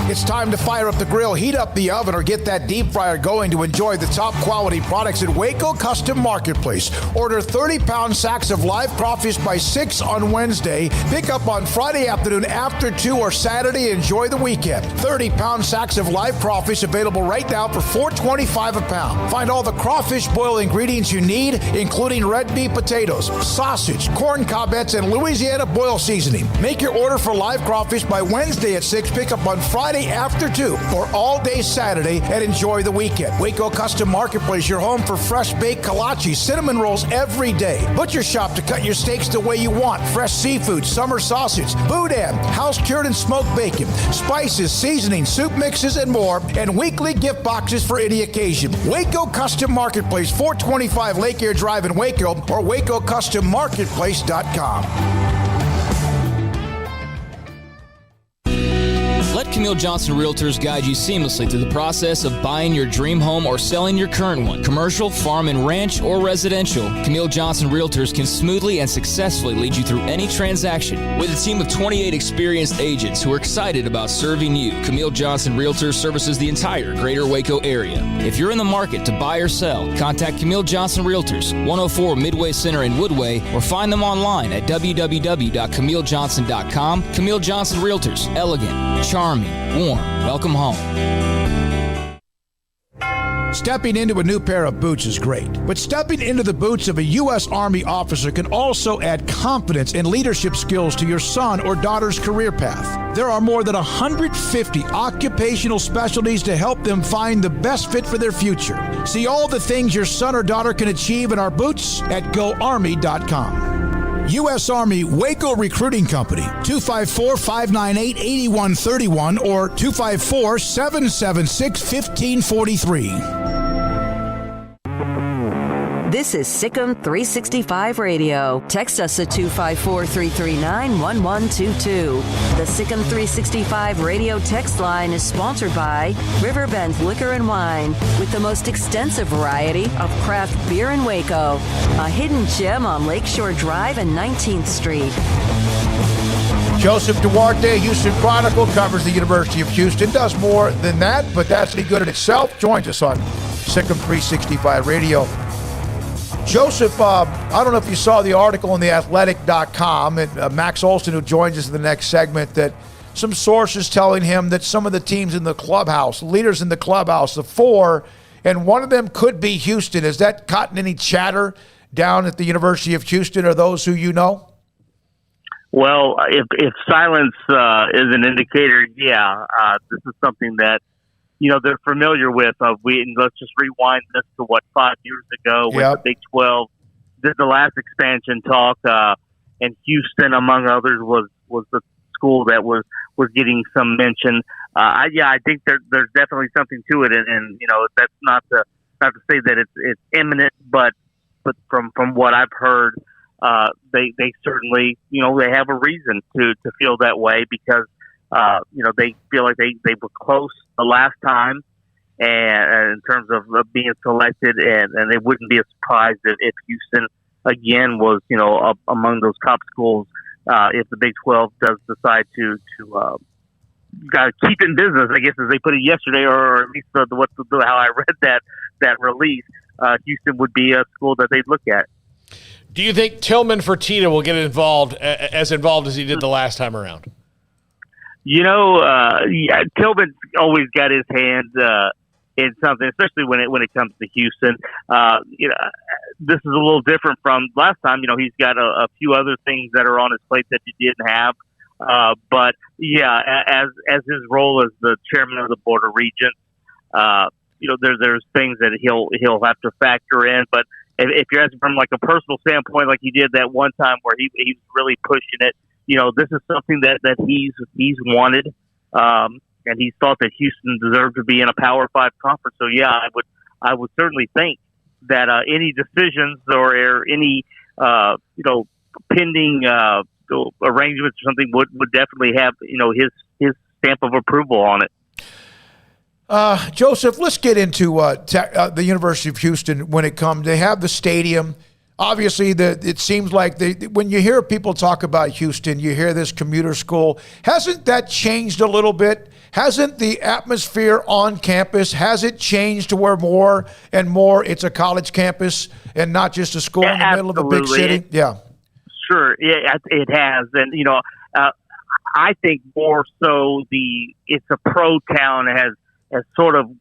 It's time to fire up the grill, heat up the oven, or get that deep fryer going to enjoy the top quality products at Waco Custom Marketplace. Order 30-pound sacks of live crawfish by 6 on Wednesday. Pick up on Friday afternoon after 2 or Saturday. Enjoy the weekend. 30-pound sacks of live crawfish available right now for $4.25 a pound. Find all the crawfish boil ingredients you need, including red beef potatoes, sausage, corn cobbettes, and Louisiana boil seasoning. Make your order for live crawfish by Wednesday at 6. Pick up on Friday after 2 or all day Saturday and enjoy the weekend. Waco Custom Marketplace, your home for fresh baked kolache, cinnamon rolls every day. Butcher shop to cut your steaks the way you want. Fresh seafood, summer sausage, boudin, house cured and smoked bacon, spices, seasoning, soup mixes, and more, and weekly gift boxes for any occasion. Waco Custom Marketplace, 425 Lake Air Drive in Waco, or WacoCustomMarketplace.com. Let Camille Johnson Realtors guide you seamlessly through the process of buying your dream home or selling your current one. Commercial, farm and ranch, or residential, Camille Johnson Realtors can smoothly and successfully lead you through any transaction. With a team of 28 experienced agents who are excited about serving you, Camille Johnson Realtors services the entire greater Waco area. If you're in the market to buy or sell, contact Camille Johnson Realtors, 104 Midway Center in Woodway, or find them online at www.camillejohnson.com. Camille Johnson Realtors, elegant, charming, warm. Welcome home. Stepping into a new pair of boots is great, but stepping into the boots of a U.S. Army officer can also add confidence and leadership skills to your son or daughter's career path. There are more than 150 occupational specialties to help them find the best fit for their future. See all the things your son or daughter can achieve in our boots at GoArmy.com. U.S. Army Waco Recruiting Company, 254-598-8131 or 254-776-1543. This is Sikkim 365 Radio. Text us at 254-339-1122. The Sikkim 365 Radio text line is sponsored by Riverbend Liquor and Wine, with the most extensive variety of craft beer in Waco. A hidden gem on Lakeshore Drive and 19th Street. Joseph Duarte, Houston Chronicle, covers the University of Houston, does more than that, but that's pretty good in itself. Joins us on Sikkim 365 Radio. Joseph, I don't know if you saw the article on theathletic.com, and Max Olson, who joins us in the next segment, that some sources telling him that some of the teams in the clubhouse, leaders in the clubhouse, the 4, and one of them could be Houston. Has that gotten any chatter down at the University of Houston, or those who you know? Well, if silence is an indicator, this is something that they're familiar with. Let's just rewind this to 5 years ago when the Big 12 did the last expansion talk, and Houston, among others, was the school that was getting some mention. I think there's definitely something to it, and that's not to say that it's imminent, but from what I've heard, they certainly they have a reason to feel that way because. They feel like they were close the last time, and in terms of being selected, and it wouldn't be a surprise if Houston again was among those top schools if the Big 12 does decide to keep in business, I guess, as they put it yesterday, or at least how I read that release. Houston would be a school that they'd look at. Do you think Tillman Fertitta will get involved as he did the last time around? Tillman's always got his hand in something, especially when it comes to Houston. This is a little different from last time. He's got a few other things that are on his plate that he didn't have. But as his role as the chairman of the Board of Regents, there's things that he'll have to factor in. But if you're asking from like a personal standpoint, like he did that one time where he was really pushing it, this is something that he's wanted, and he thought that Houston deserved to be in a Power 5 conference. So yeah, I would certainly think that any decisions or any pending arrangements or something would definitely have his stamp of approval on it. Joseph, let's get into the University of Houston when it comes. They have the stadium. Obviously, it seems like when you hear people talk about Houston, you hear this commuter school. Hasn't that changed a little bit? Hasn't the atmosphere on campus, has it changed to where more and more it's a college campus and not just a school in the middle of a big city? Yeah. Sure, it has. And, I think more so it's a pro town has sort of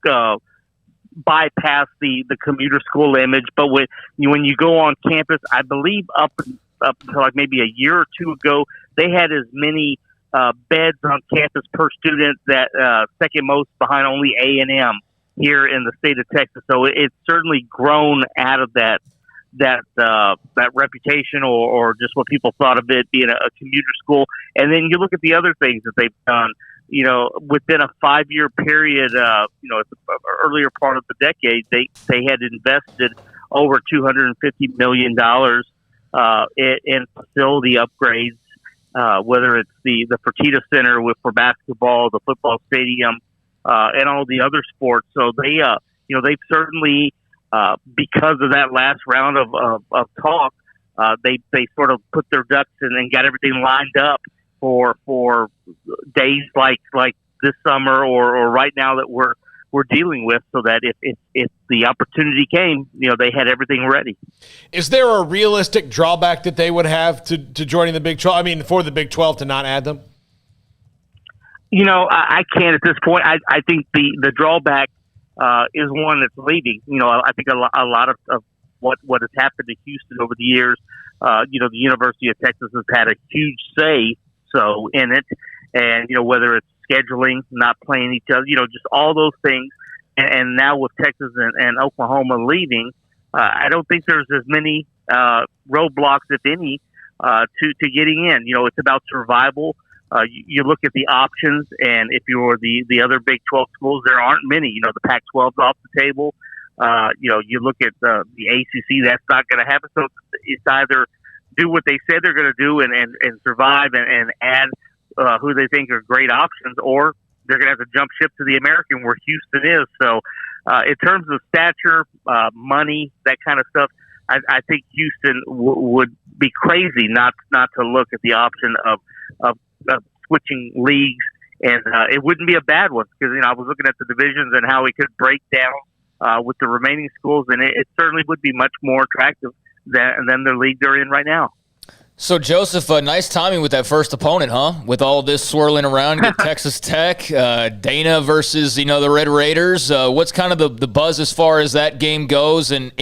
bypass the commuter school image, but when you go on campus, I believe up until like maybe a year or two ago, they had as many beds on campus per student that second most behind only A&M here in the state of Texas. So it's certainly grown out of that reputation or just what people thought of it being a commuter school. And then you look at the other things that they've done. Within a 5-year period, at the earlier part of the decade, they had invested over $250 million in facility upgrades, whether it's the Fertitta Center for basketball, the football stadium, and all the other sports. So they've certainly, because of that last round of talk, they sort of put their ducks in and got everything lined up for days like this summer or right now that we're dealing with, so that if the opportunity came, they had everything ready. Is there a realistic drawback that they would have to joining the Big 12? I mean, for the Big 12 to not add them? I can't at this point. I think the drawback is one that's leaving. I think a lot of what has happened to Houston over the years, the University of Texas has had a huge say in it, and whether it's scheduling, not playing each other, just all those things, and now with Texas and Oklahoma leaving, I don't think there's as many roadblocks, if any, to getting in. It's about survival. You look at the options, and if you're the other Big 12 schools, there aren't many. The Pac-12's off the table. You look at the ACC, that's not going to happen. So it's either do what they said they're going to do and survive and add who they think are great options, or they're going to have to jump ship to the American where Houston is. So in terms of stature, money, that kind of stuff, I think Houston would be crazy not to look at the option of switching leagues, and it wouldn't be a bad one, because I was looking at the divisions and how it could break down with the remaining schools, and it certainly would be much more attractive than the league they're in right now. So, Joseph, nice timing with that first opponent, huh? With all this swirling around, get Texas Tech, Dana versus, the Red Raiders. What's kind of the buzz as far as that game goes? And,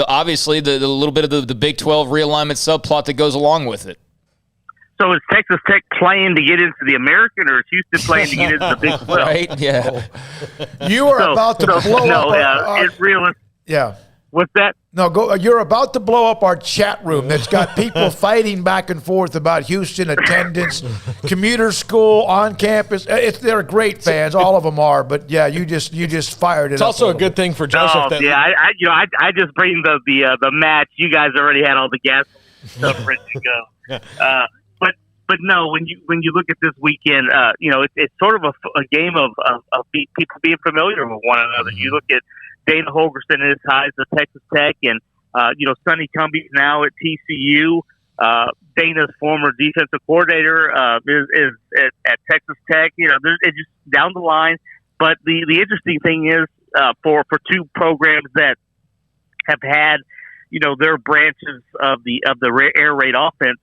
obviously the little bit of the Big 12 realignment subplot that goes along with it. So is Texas Tech playing to get into the American, or is Houston playing to get into the Big 12? Right, yeah. You are about to blow up. It's realistic. Yeah. What's that? No, go. You're about to blow up our chat room that's got people fighting back and forth about Houston attendance, commuter school, on campus. They're great fans, all of them are. But yeah, you just fired it. It's also a good thing for Joseph. I just bring the match. You guys already had all the gas stuff ready to go. But no, when you look at this weekend, it's sort of a game of people being familiar with one another. You look at Dana Holgorsen and his ties to Texas Tech, and Sonny Cumbie's now at TCU. Dana's former defensive coordinator is at Texas Tech. It's just down the line. But the interesting thing is for two programs that have had their branches of the air raid offense.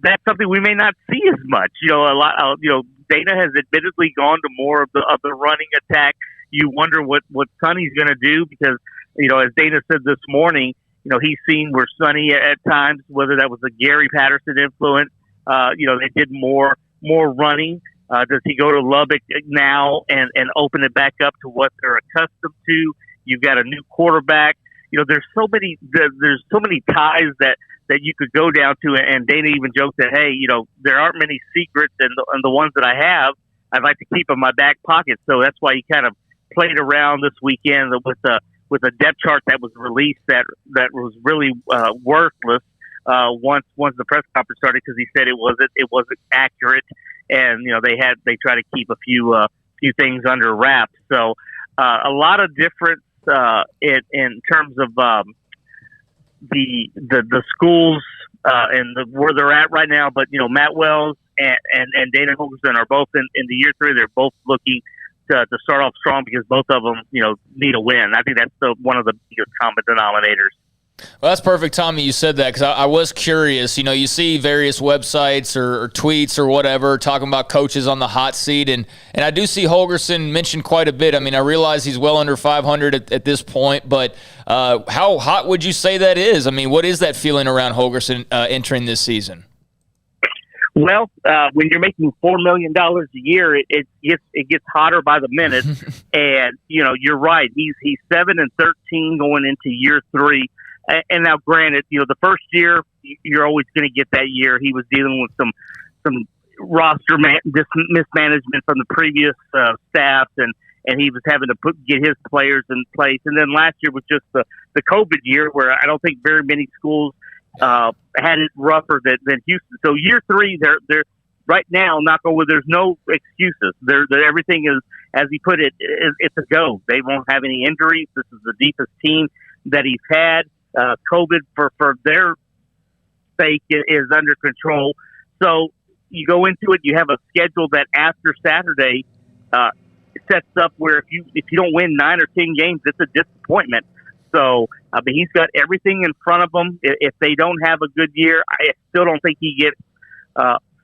That's something we may not see as much. Dana has admittedly gone to more of the running attack. You wonder what Sonny's going to do, because as Dana said this morning, he's seen where Sonny at times, whether that was a Gary Patterson influence, they did more running. Does he go to Lubbock now and open it back up to what they're accustomed to? You've got a new quarterback. There's so many ties that that you could go down to. And Dana even joked that, hey, there aren't many secrets, and the ones that I have, I'd like to keep in my back pocket. So that's why he kind of played around this weekend with a depth chart that was released that was really worthless once the press conference started, because he said it wasn't accurate, and they try to keep a few things under wraps. So a lot of difference in terms of the schools and where they're at right now. But Matt Wells and Dana Holgorsen are both in the year 3. They're both looking to start off strong, because both of them need a win. I think that's one of the biggest common denominators. Well, that's perfect, Tommy. You said that, because I was curious. You see various websites or tweets or whatever talking about coaches on the hot seat, and I do see Holgorsen mentioned quite a bit. I mean, I realize he's well under 500 at this point, but how hot would you say that is? I mean, what is that feeling around Holgorsen entering this season? Well, when you're making $4 million a year, it gets hotter by the minute, and you're right. He's 7-13 going into year 3. And now, granted, the first year you're always going to get that year. He was dealing with some roster mismanagement from the previous staff, and he was having to get his players in place. And then last year was just the COVID year, where I don't think very many schools had it rougher than Houston. So year 3, they're right now, knock on wood, there's no excuses. They're everything is, as he put it, it's a go. They won't have any injuries. This is the deepest team that he's had. COVID for their sake is under control. So you go into it, you have a schedule that after Saturday sets up where if you don't win 9 or 10 games, it's a disappointment. So he's got everything in front of him. If they don't have a good year, I still don't think he gets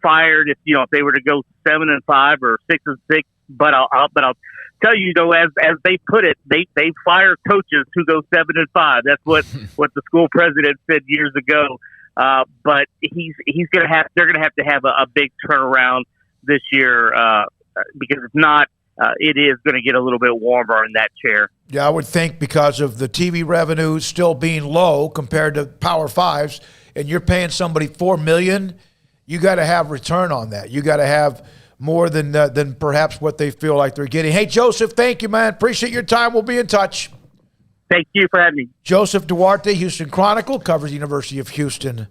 fired. If they were to go 7-5 or 6-6, but I'll tell you, as they put it, they fire coaches who go 7-5. That's what the school president said years ago. But they're gonna have to have a big turnaround this year, because if not, it is going to get a little bit warmer in that chair. Yeah, I would think because of the TV revenue still being low compared to Power Fives, and you're paying somebody $4 million, you got to have return on that. You got to have more than perhaps what they feel like they're getting. Hey, Joseph, thank you, man. Appreciate your time. We'll be in touch. Thank you for having me. Joseph Duarte, Houston Chronicle, covers the University of Houston,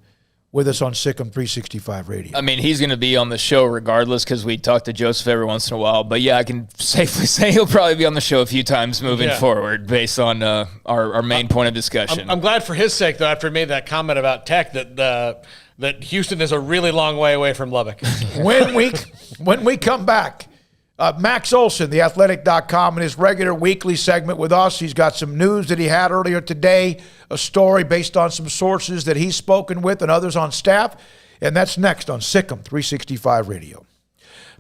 with us on Sikkim 365 Radio. I mean, he's going to be on the show regardless, because we talk to Joseph every once in a while. But, yeah, I can safely say he'll probably be on the show a few times moving forward based on our main point of discussion. I'm glad for his sake, though, after he made that comment about Tech, that Houston is a really long way away from Lubbock. When we come back, Max Olson, theathletic.com, in his regular weekly segment with us. He's got some news that he had earlier today, a story based on some sources that he's spoken with and others on staff, and that's next on Sikkim 365 Radio.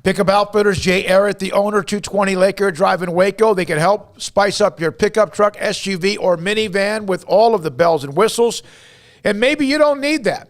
Pickup Outfitters, Jay Errett, the owner, 220 Laker Drive in Waco. They can help spice up your pickup truck, SUV, or minivan with all of the bells and whistles, and maybe you don't need that.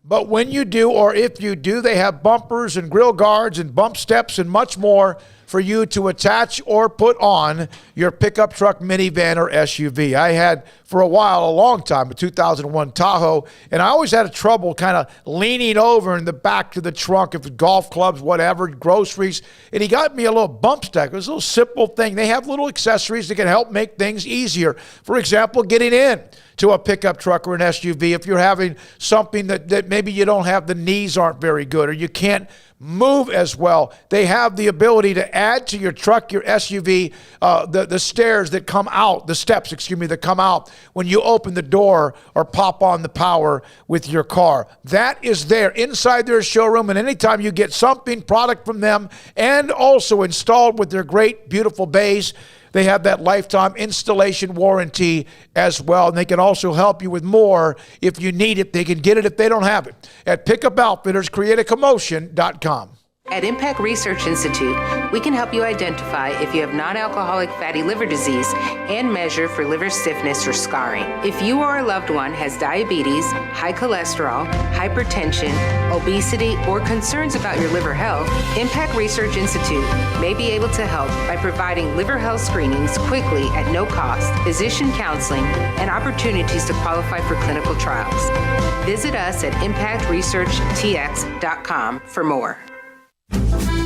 But when you do, or if you do, they have bumpers and grill guards and bump steps and much more for you to attach or put on your pickup truck, minivan, or SUV. I had, for a while, a long time, a 2001 Tahoe, and I always had trouble kind of leaning over in the back to the trunk, if it's golf clubs, whatever, groceries, and he got me a little bump stack. It was a little simple thing. They have little accessories that can help make things easier. For example, getting in to a pickup truck or an SUV if you're having something that maybe you don't have, the knees aren't very good, or you can't move as well. They have the ability to add to your truck, your SUV, the stairs that come out, the steps, that come out when you open the door or pop on the power with your car. That is there inside their showroom, and anytime you get something, product from them, and also installed with their great, beautiful bays, they have that lifetime installation warranty as well, and they can also help you with more if you need it. They can get it if they don't have it at Pickup Outfitters, CreateACommotion.com. At Impact Research Institute, we can help you identify if you have non-alcoholic fatty liver disease and measure for liver stiffness or scarring. If you or a loved one has diabetes, high cholesterol, hypertension, obesity, or concerns about your liver health, Impact Research Institute may be able to help by providing liver health screenings quickly at no cost, physician counseling, and opportunities to qualify for clinical trials. Visit us at impactresearchtx.com for more.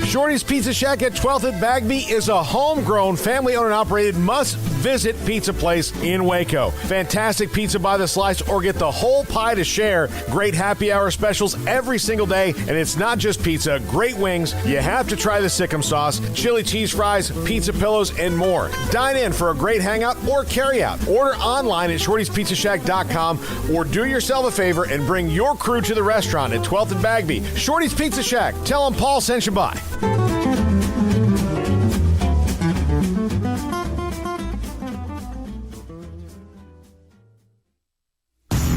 Shorty's Pizza Shack at 12th and Bagby is a homegrown, family-owned and operated must-visit pizza place in Waco. Fantastic pizza by the slice or get the whole pie to share. Great happy hour specials every single day, and it's not just pizza. Great wings. You have to try the Sikkim sauce, chili cheese fries, pizza pillows, and more. Dine in for a great hangout or carry-out. Order online at shortyspizzashack.com or do yourself a favor and bring your crew to the restaurant at 12th and Bagby. Shorty's Pizza Shack. Tell them Paul sent you by.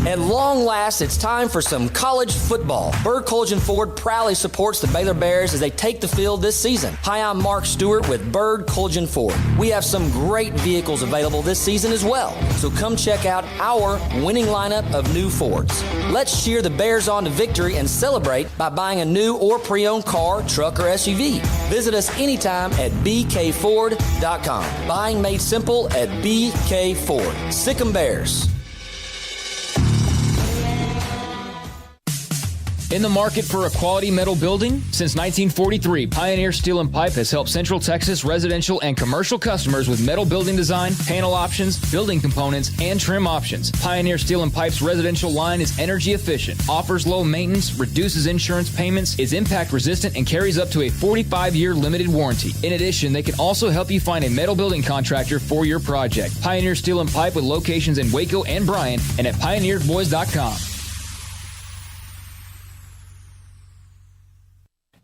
At long last, it's time for some college football. Bird Collision Ford proudly supports the Baylor Bears as they take the field this season. Hi, I'm Mark Stewart with Bird Collision Ford. We have some great vehicles available this season as well, so come check out our winning lineup of new Fords. Let's cheer the Bears on to victory and celebrate by buying a new or pre-owned car, truck, or SUV. Visit us anytime at bkford.com. Buying made simple at BK Ford. Sick 'em Bears. In the market for a quality metal building? Since 1943, Pioneer Steel and Pipe has helped Central Texas residential and commercial customers with metal building design, panel options, building components, and trim options. Pioneer Steel and Pipe's residential line is energy efficient, offers low maintenance, reduces insurance payments, is impact resistant, and carries up to a 45-year limited warranty. In addition, they can also help you find a metal building contractor for your project. Pioneer Steel and Pipe with locations in Waco and Bryan and at pioneerboys.com.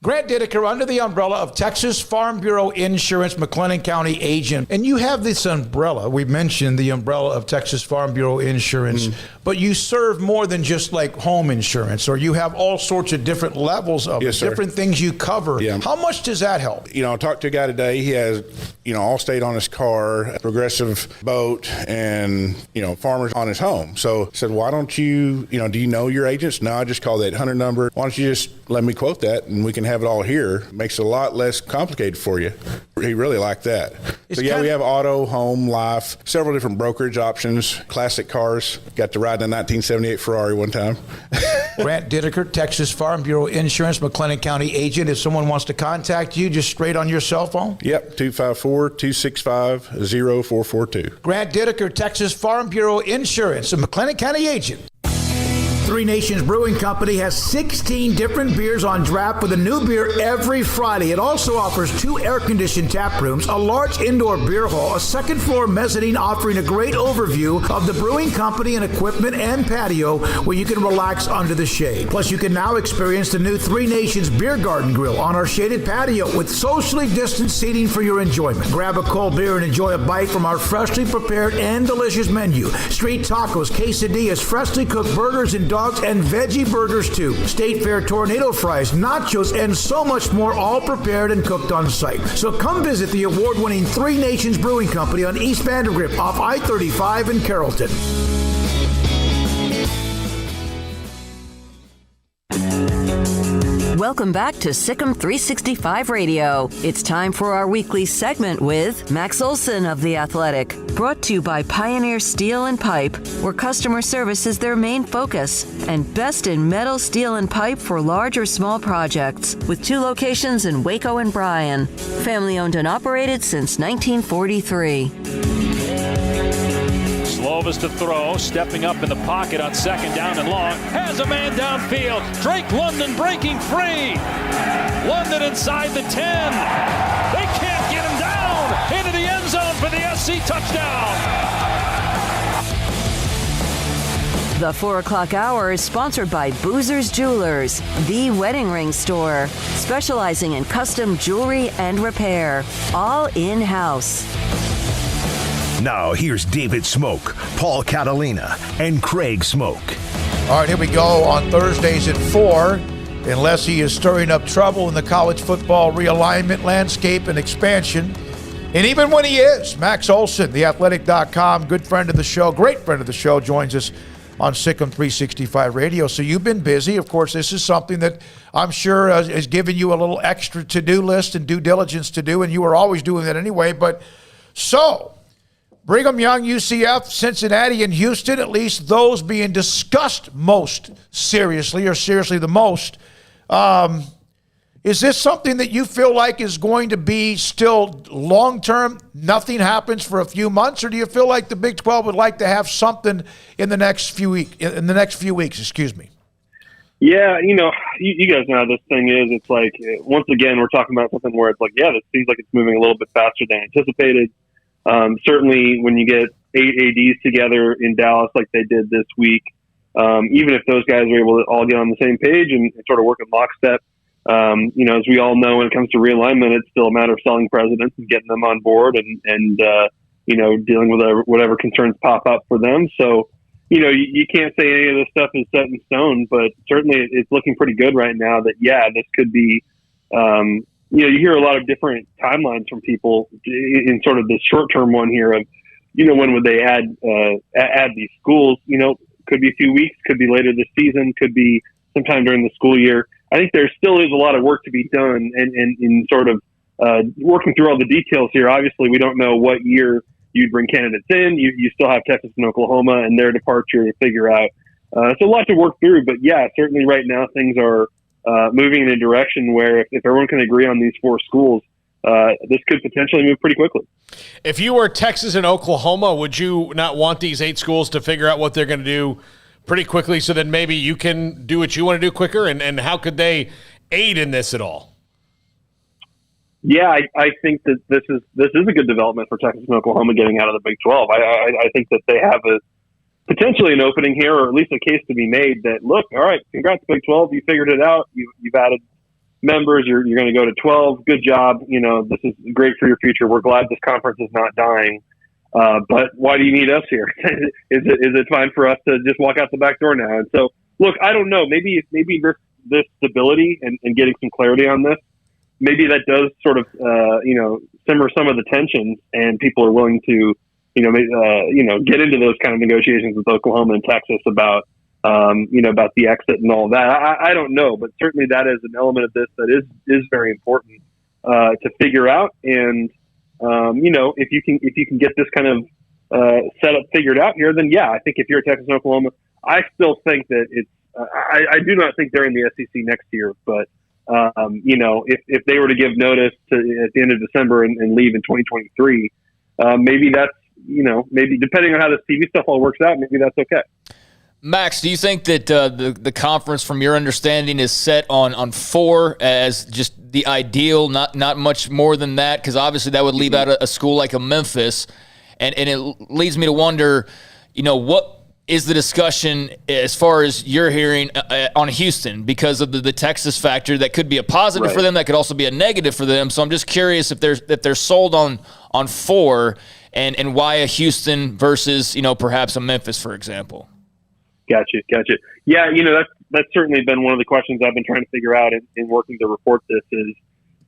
Grant Dideker, under the umbrella of Texas Farm Bureau Insurance, McLennan County agent. And you have this umbrella. We mentioned the umbrella of Texas Farm Bureau Insurance, but you serve more than just like home insurance, or you have all sorts of different levels of different things you cover. Yeah. How much does that help? You know, I talked to a guy today. He has, Allstate on his car, Progressive boat, and, Farmers on his home. So I said, why don't you, do you know your agents? No, I just call that 800 number. Why don't you just let me quote that and we can have it all here. Makes it a lot less complicated for you. He really liked that. So yeah, we have auto, home, life, several different brokerage options, classic cars. Got to ride in a 1978 Ferrari one time. Grant Dideker, Texas Farm Bureau Insurance, McLennan County agent. If someone wants to contact you, just straight on your cell phone? Yep, 254-265-0442. Grant Dideker, Texas Farm Bureau Insurance, a McLennan County agent. Three Nations Brewing Company has 16 different beers on draft with a new beer every Friday. It also offers 2 air-conditioned tap rooms, a large indoor beer hall, a second-floor mezzanine offering a great overview of the brewing company and equipment and patio where you can relax under the shade. Plus, you can now experience the new Three Nations Beer Garden Grill on our shaded patio with socially distanced seating for your enjoyment. Grab a cold beer and enjoy a bite from our freshly prepared and delicious menu. Street tacos, quesadillas, freshly cooked burgers and dogs and veggie burgers too. State Fair tornado fries, nachos, and so much more, all prepared and cooked on site. So come visit the award-winning Three Nations Brewing Company on East Vandergrift off I-35 in Carrollton. Welcome back to Sikkim 365 Radio. It's time for our weekly segment with Max Olson of The Athletic. Brought to you by Pioneer Steel and Pipe, where customer service is their main focus, and best in metal, steel, and pipe for large or small projects, with 2 locations in Waco and Bryan. Family owned and operated since 1943. Slovis to throw, stepping up in the pocket on second down and long. Has a man downfield. Drake London breaking free. London inside the 10. They can't get him down. Into the end zone for the SC touchdown. The 4 o'clock hour is sponsored by Boozer's Jewelers, the wedding ring store, specializing in custom jewelry and repair, all in-house. Now, here's David Smoak, Paul Catalina, and Craig Smoak. All right, here we go on Thursdays at 4. unless he is stirring up trouble in the college football realignment landscape and expansion. And even when he is, Max Olson, theathletic.com, good friend of the show, great friend of the show, joins us on Sikkim 365 Radio. So you've been busy. Of course, this is something that I'm sure has given you a little extra to-do list and due diligence to do, and you were always doing that anyway. But so, Brigham Young, UCF, Cincinnati, and Houston, at least those being discussed most seriously, or seriously the most. Is this something that you feel like is going to be still long-term, nothing happens for a few months, or do you feel like the Big 12 would like to have something in the next few weeks? Yeah, you guys know how this thing is. It's like, once again, we're talking about something where it's like, yeah, this seems like it's moving a little bit faster than anticipated. Certainly when you get 8 ADs together in Dallas like they did this week, even if those guys are able to all get on the same page and sort of work in lockstep, as we all know, when it comes to realignment, it's still a matter of selling presidents and getting them on board and dealing with whatever concerns pop up for them. So, you can't say any of this stuff is set in stone, but certainly it's looking pretty good right now that, yeah, this could be, you hear a lot of different timelines from people in sort of the short-term one here of, when would they add these schools? Could be a few weeks, could be later this season, could be sometime during the school year. I think there still is a lot of work to be done and in sort of working through all the details here. Obviously, we don't know what year you'd bring candidates in. You still have Texas and Oklahoma and their departure to figure out. It's a lot to work through, but yeah, certainly right now things are moving in a direction where if everyone can agree on these 4 schools, this could potentially move pretty quickly. If you were Texas and Oklahoma, would you not want these 8 schools to figure out what they're going to do pretty quickly so that maybe you can do what you want to do quicker? And how could they aid in this at all? Yeah, I think that this is a good development for Texas and Oklahoma getting out of the Big 12. I think that they have potentially an opening here, or at least a case to be made that, look, all right, congrats Big 12, you figured it out. You've added members. You're going to go to 12. Good job. This is great for your future. We're glad this conference is not dying. But why do you need us here? Is it fine for us to just walk out the back door now? And so, look, I don't know. Maybe this stability and getting some clarity on this, maybe that does sort of simmer some of the tensions, and people are willing to get into those kind of negotiations with Oklahoma and Texas about about the exit and all that. I don't know, but certainly that is an element of this that is very important to figure out. And if you can get this kind of setup figured out here, then yeah, I think if you're Texas and Oklahoma, I still think that it's. I do not think they're in the SEC next year, but if they were to give notice at the end of December and leave in 2023, maybe that's maybe depending on how this TV stuff all works out, maybe that's okay. Max, do you think that the conference, from your understanding, is set on 4 as just the ideal, not much more than that? Because obviously that would leave out a school like a Memphis, and it leads me to wonder, what is the discussion as far as you're hearing on Houston because of the Texas factor that could be a positive for them, that could also be a negative for them. So I'm just curious if they're sold on 4 and why a Houston versus perhaps a Memphis, for example. Gotcha. Yeah, that's certainly been one of the questions I've been trying to figure out in working to report this is,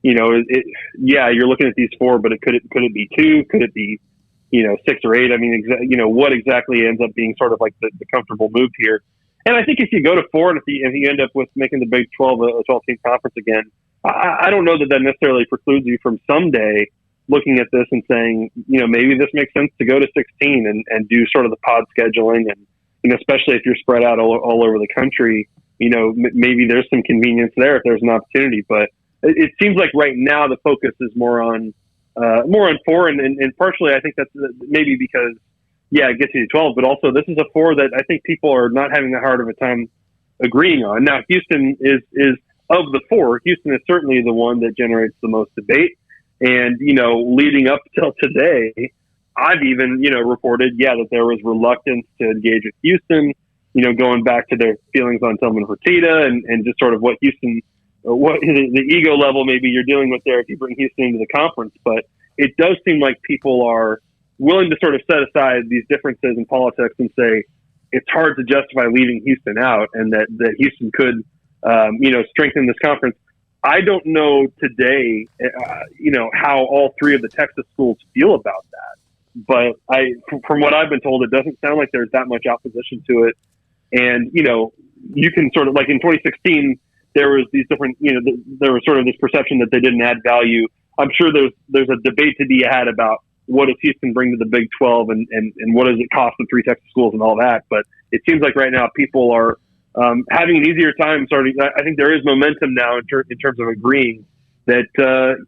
you're looking at these 4, but could it be 2? Could it be, 6 or 8? I mean, what exactly ends up being sort of like the comfortable move here? And I think if you go to 4 and if you end up with making the Big 12 a 12-team conference again, I don't know that necessarily precludes you from someday looking at this and saying, maybe this makes sense to go to 16 and do sort of the pod scheduling and, especially if you're spread out all over the country, maybe there's some convenience there if there's an opportunity. But it seems like right now the focus is more on 4, and partially I think that's maybe because, it gets you to 12, but also this is a 4 that I think people are not having that hard of a time agreeing on. Now, Houston is of the 4, Houston is certainly the one that generates the most debate. And, leading up till today, I've even, reported, that there was reluctance to engage with Houston, going back to their feelings on Tillman Fertitta and just sort of what Houston, what the ego level maybe you're dealing with there if you bring Houston into the conference. But it does seem like people are willing to sort of set aside these differences in politics and say it's hard to justify leaving Houston out, and that Houston could strengthen this conference. I don't know today, how all three of the Texas schools feel about that. But from what I've been told, it doesn't sound like there's that much opposition to it. And, you can sort of, like in 2016, there was these different, there was sort of this perception that they didn't add value. I'm sure there's a debate to be had about what does Houston bring to the Big 12 and what does it cost the three Texas schools and all that. But it seems like right now people are having an easier time. I think there is momentum now in terms of agreeing that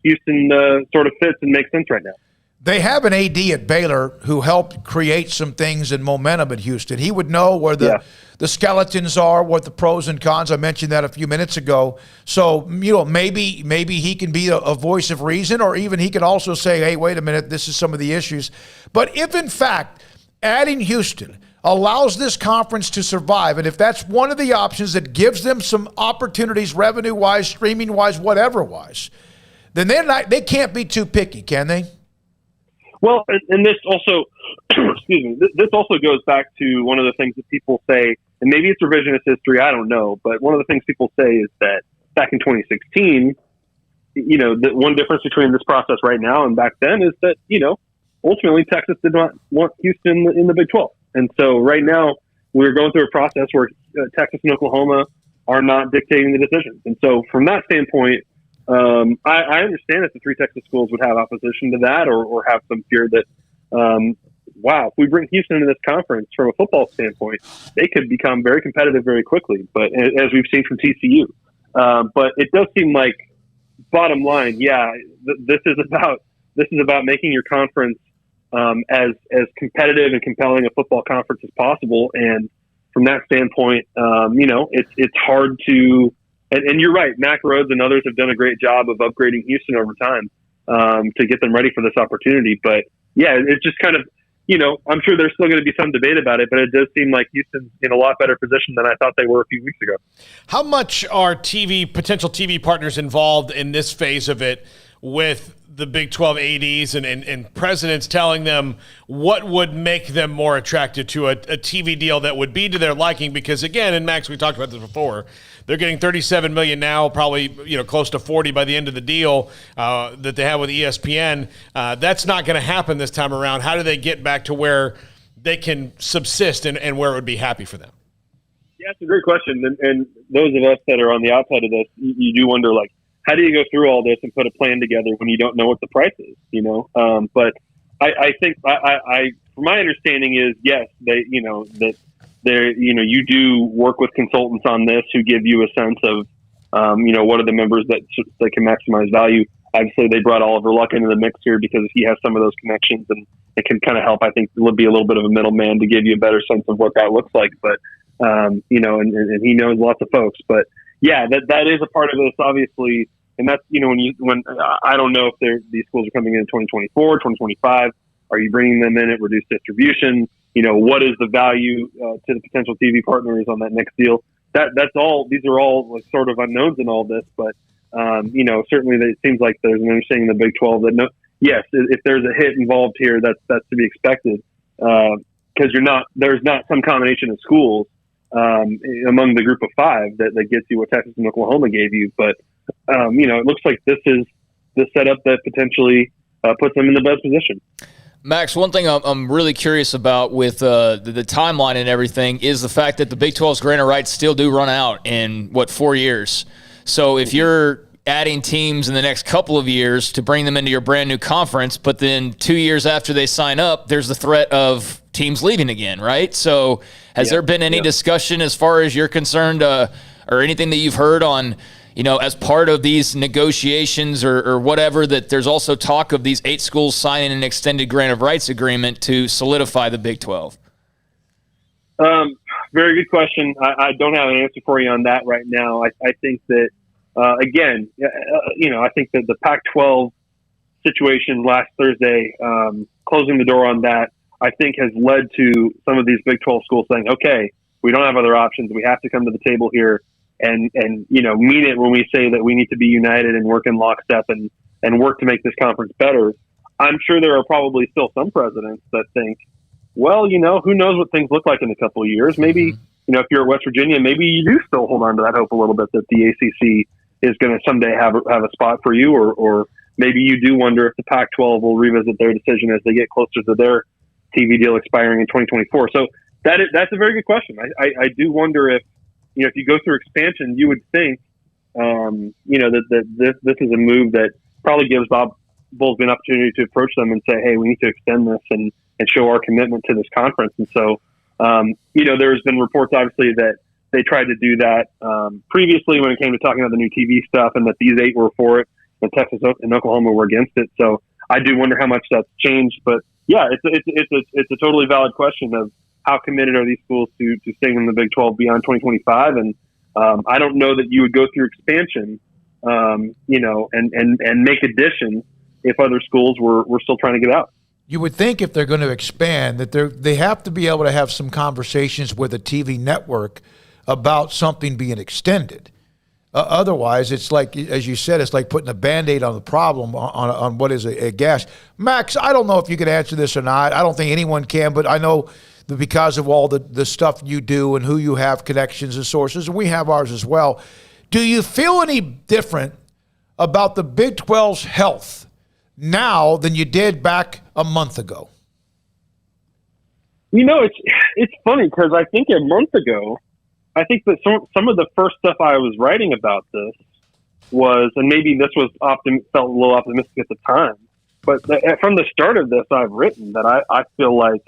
Houston sort of fits and makes sense right now. They have an AD at Baylor who helped create some things and momentum at Houston. He would know where the skeletons are, what the pros and cons. I mentioned that a few minutes ago. So, maybe he can be a voice of reason, or even he could also say, hey, wait a minute, this is some of the issues. But if, in fact, adding Houston allows this conference to survive, and if that's one of the options that gives them some opportunities revenue-wise, streaming-wise, whatever-wise, then they can't be too picky, can they? Well, and this also, this also goes back to one of the things that people say, and maybe it's revisionist history, I don't know, but one of the things people say is that back in 2016, the one difference between this process right now and back then is that, ultimately Texas did not want Houston in the Big 12. And so right now we're going through a process where Texas and Oklahoma are not dictating the decisions. And so from that standpoint, I understand that the three Texas schools would have opposition to that or have some fear that, if we bring Houston into this conference from a football standpoint, they could become very competitive very quickly. But as we've seen from TCU, but it does seem like, bottom line, this is about making your conference as competitive and compelling a football conference as possible. And from that standpoint, it's hard to. And you're right, Mack Rhodes and others have done a great job of upgrading Houston over time to get them ready for this opportunity. But, it's just kind of, I'm sure there's still going to be some debate about it, but it does seem like Houston's in a lot better position than I thought they were a few weeks ago. How much are potential TV partners involved in this phase of it with the Big 12 ADs and presidents telling them what would make them more attracted to a TV deal that would be to their liking? Because, again, and Max, we talked about this before, they're getting $37 million now, probably close to $40 by the end of the deal that they have with ESPN. That's not going to happen this time around. How do they get back to where they can subsist and where it would be happy for them? Yeah, it's a great question. And those of us that are on the outside of this, you do wonder, like, how do you go through all this and put a plan together when you don't know what the price is, But I think from my understanding is, yes, you do work with consultants on this who give you a sense of, what are the members that can maximize value. Obviously, they brought Oliver Luck into the mix here because he has some of those connections, and it can kind of help, I think, be a little bit of a middleman to give you a better sense of what that looks like. But, and he knows lots of folks. But, yeah, that is a part of this, obviously. And that's, when I don't know if these schools are coming in 2024, 2025. Are you bringing them in at reduced distribution? What is the value to the potential TV partners on that next deal? That's all. These are all sort of unknowns in all this. But, certainly it seems like there's an understanding in the Big 12 that, yes, if there's a hit involved here, that's to be expected. Because there's not some combination of schools among the group of five that gets you what Texas and Oklahoma gave you. But, it looks like this is the setup that potentially puts them in the best position. Max, one thing I'm really curious about with the timeline and everything is the fact that the Big 12's grant of rights still do run out in, 4 years? So if you're adding teams in the next couple of years to bring them into your brand new conference, but then 2 years after they sign up, there's the threat of teams leaving again, right? So has there been any discussion as far as you're concerned or anything that you've heard on, as part of these negotiations or whatever, that there's also talk of these 8 schools signing an extended grant of rights agreement to solidify the Big 12? Very good question. I don't have an answer for you on that right now. I think that, again, I think that the Pac-12 situation last Thursday, closing the door on that, I think has led to some of these Big 12 schools saying, okay, we don't have other options. We have to come to the table here and mean it when we say that we need to be united and work in lockstep and work to make this conference better. I'm sure there are probably still some presidents that think, well, who knows what things look like in a couple of years. Maybe if you're at West Virginia, maybe you do still hold on to that hope a little bit that the ACC is going to someday have a spot for you, or maybe you do wonder if the Pac-12 will revisit their decision as they get closer to their TV deal expiring in 2024. So that's a very good question. I do wonder if you go through expansion, you would think that this is a move that probably gives Bob Bowlesby an opportunity to approach them and say, hey, we need to extend this and show our commitment to this conference. And so, there's been reports, obviously, that they tried to do that previously when it came to talking about the new TV stuff, and that these 8 were for it, and Texas and Oklahoma were against it. So I do wonder how much that's changed. But yeah, it's a totally valid question of how committed are these schools to staying in the Big 12 beyond 2025. And I don't know that you would go through expansion, and make additions if other schools were still trying to get out. You would think if they're going to expand that they have to be able to have some conversations with a TV network about something being extended. Otherwise, it's like, as you said, it's like putting a Band-Aid on the problem on what is a gash. Max, I don't know if you can answer this or not. I don't think anyone can, but I know that because of all the stuff you do and who you have connections and sources, and we have ours as well, do you feel any different about the Big 12's health now than you did back a month ago? It's funny because I think a month ago, I think that some of the first stuff I was writing about this was, and maybe this was felt a little optimistic at the time, but from the start of this, I've written that I feel like,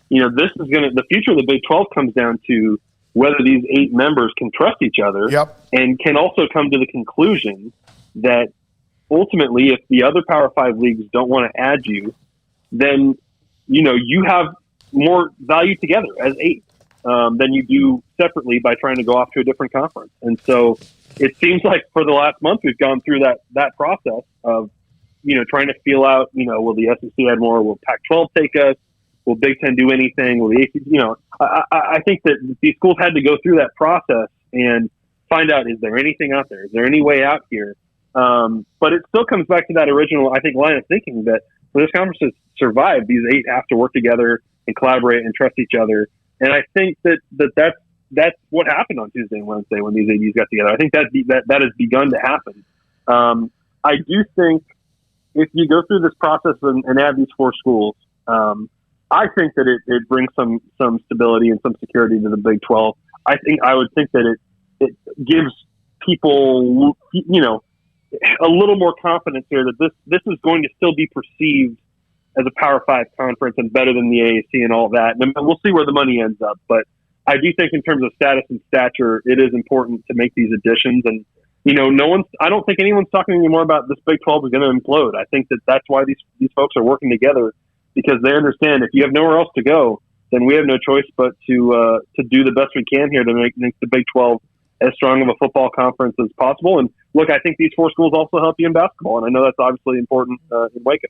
this is the future of the Big 12 comes down to whether these 8 members can trust each other, and can also come to the conclusion that ultimately, if the other Power 5 leagues don't want to add you, then, you have more value together as 8 than you do separately by trying to go off to a different conference. And so it seems like for the last month, we've gone through that process of, trying to feel out, will the SEC add more? Will Pac-12 take us? Will Big Ten do anything? Will the ACC, I think that these schools had to go through that process and find out, is there anything out there? Is there any way out here? But it still comes back to that original, I think, line of thinking that for this conference to survive, these 8 have to work together and collaborate and trust each other. And I think that's what happened on Tuesday and Wednesday when these ADs got together. I think that has begun to happen. I do think if you go through this process and add these 4 schools, I think that it brings some stability and some security to the Big 12. I would think that it gives people, a little more confidence here that this is going to still be perceived as a Power 5 conference and better than the AAC and all that. And we'll see where the money ends up. But I do think in terms of status and stature, it is important to make these additions. And, I don't think anyone's talking anymore about this Big 12 is going to implode. I think that's why these folks are working together, because they understand if you have nowhere else to go, then we have no choice but to do the best we can here to make the Big 12 as strong of a football conference as possible. And look, I think these 4 schools also help you in basketball, and I know that's obviously important in Waco.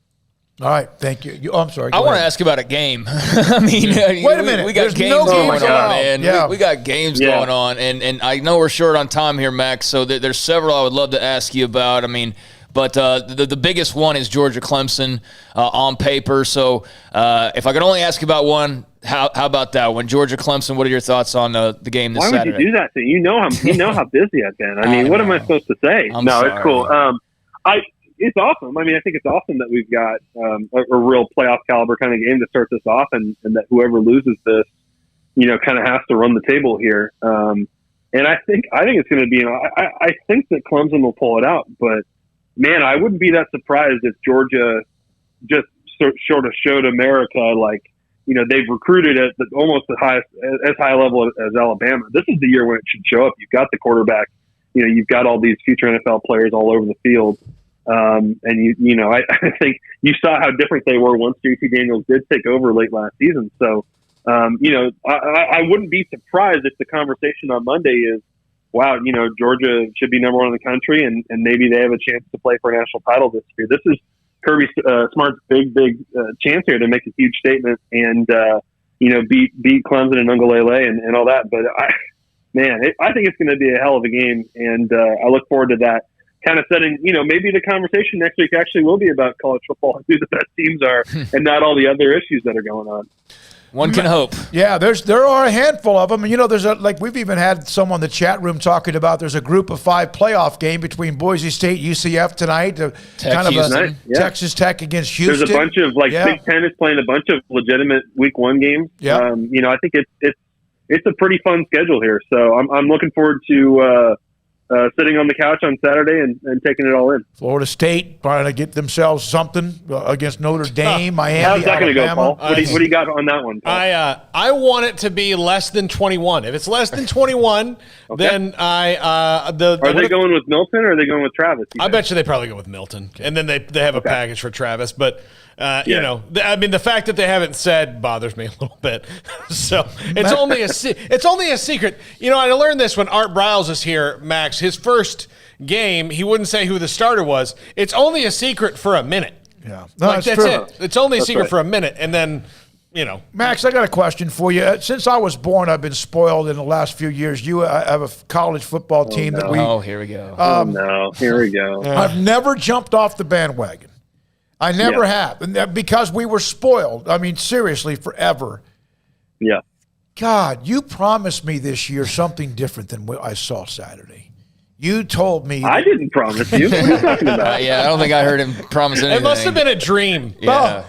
All right, thank you. I'm sorry. I want to ask about a game. I mean, wait a minute. We got games going on, man. Yeah. We got games going on, and I know we're short on time here, Max. So there's several I would love to ask you about. I mean, but the biggest one is Georgia-Clemson on paper. So if I could only ask you about one, how about that one? Georgia-Clemson, what are your thoughts on the game this Saturday? Why would you do that to me? You know how busy I've been. I mean, what am I supposed to say? Sorry. It's cool. It's awesome. I mean, I think it's awesome that we've got a real playoff caliber kind of game to start this off, and that whoever loses this, kind of has to run the table here. And I think it's going to be. I think that Clemson will pull it out, but man, I wouldn't be that surprised if Georgia just sort of showed America they've recruited at almost as high level as Alabama. This is the year when it should show up. You've got the quarterback. You've got all these future NFL players all over the field. And I think you saw how different they were once JT Daniels did take over late last season. So, I wouldn't be surprised if the conversation on Monday is, wow, Georgia should be number 1 in the country, and maybe they have a chance to play for a national title this year. This is Kirby Smart's big chance here to make a huge statement and, beat Clemson and Ungulele and all that. But I think it's going to be a hell of a game, and I look forward to that. Kind of setting, maybe the conversation next week actually will be about college football and who the best teams are and not all the other issues that are going on. One can hope. Yeah, there are a handful of them. And, there's we've even had someone in the chat room talking about there's a group of 5 playoff game between Boise State, UCF tonight. Texas Tech against Houston. There's a bunch of, Big Ten is playing a bunch of legitimate Week 1 games. Yeah. I think it's a pretty fun schedule here. So I'm looking forward to sitting on the couch on Saturday and taking it all in. Florida State trying to get themselves something against Notre Dame, Miami, How's that going to go, Paul? What do you got on that one, Paul? I want it to be less than 21. If it's less than 21, then Are they going with Milton or are they going with Travis? I bet you they probably go with Milton, and then they have a package for Travis. But the fact that they haven't said bothers me a little bit. So it's only a secret. I learned this when Art Briles is here, Max. His first game, he wouldn't say who the starter was. It's only a secret for a minute. Yeah, that's true. It. It's only a secret for a minute, and then. Max, I got a question for you. Since I was born, I've been spoiled in the last few years. You have a college football team that we. Oh, here we go. Here we go. I've never jumped off the bandwagon. I never have, and because we were spoiled. I mean, seriously, forever. Yeah. God, you promised me this year something different than what I saw Saturday. You told me. I didn't promise you. What are you talking about? I don't think I heard him promise anything. It must have been a dream. Yeah.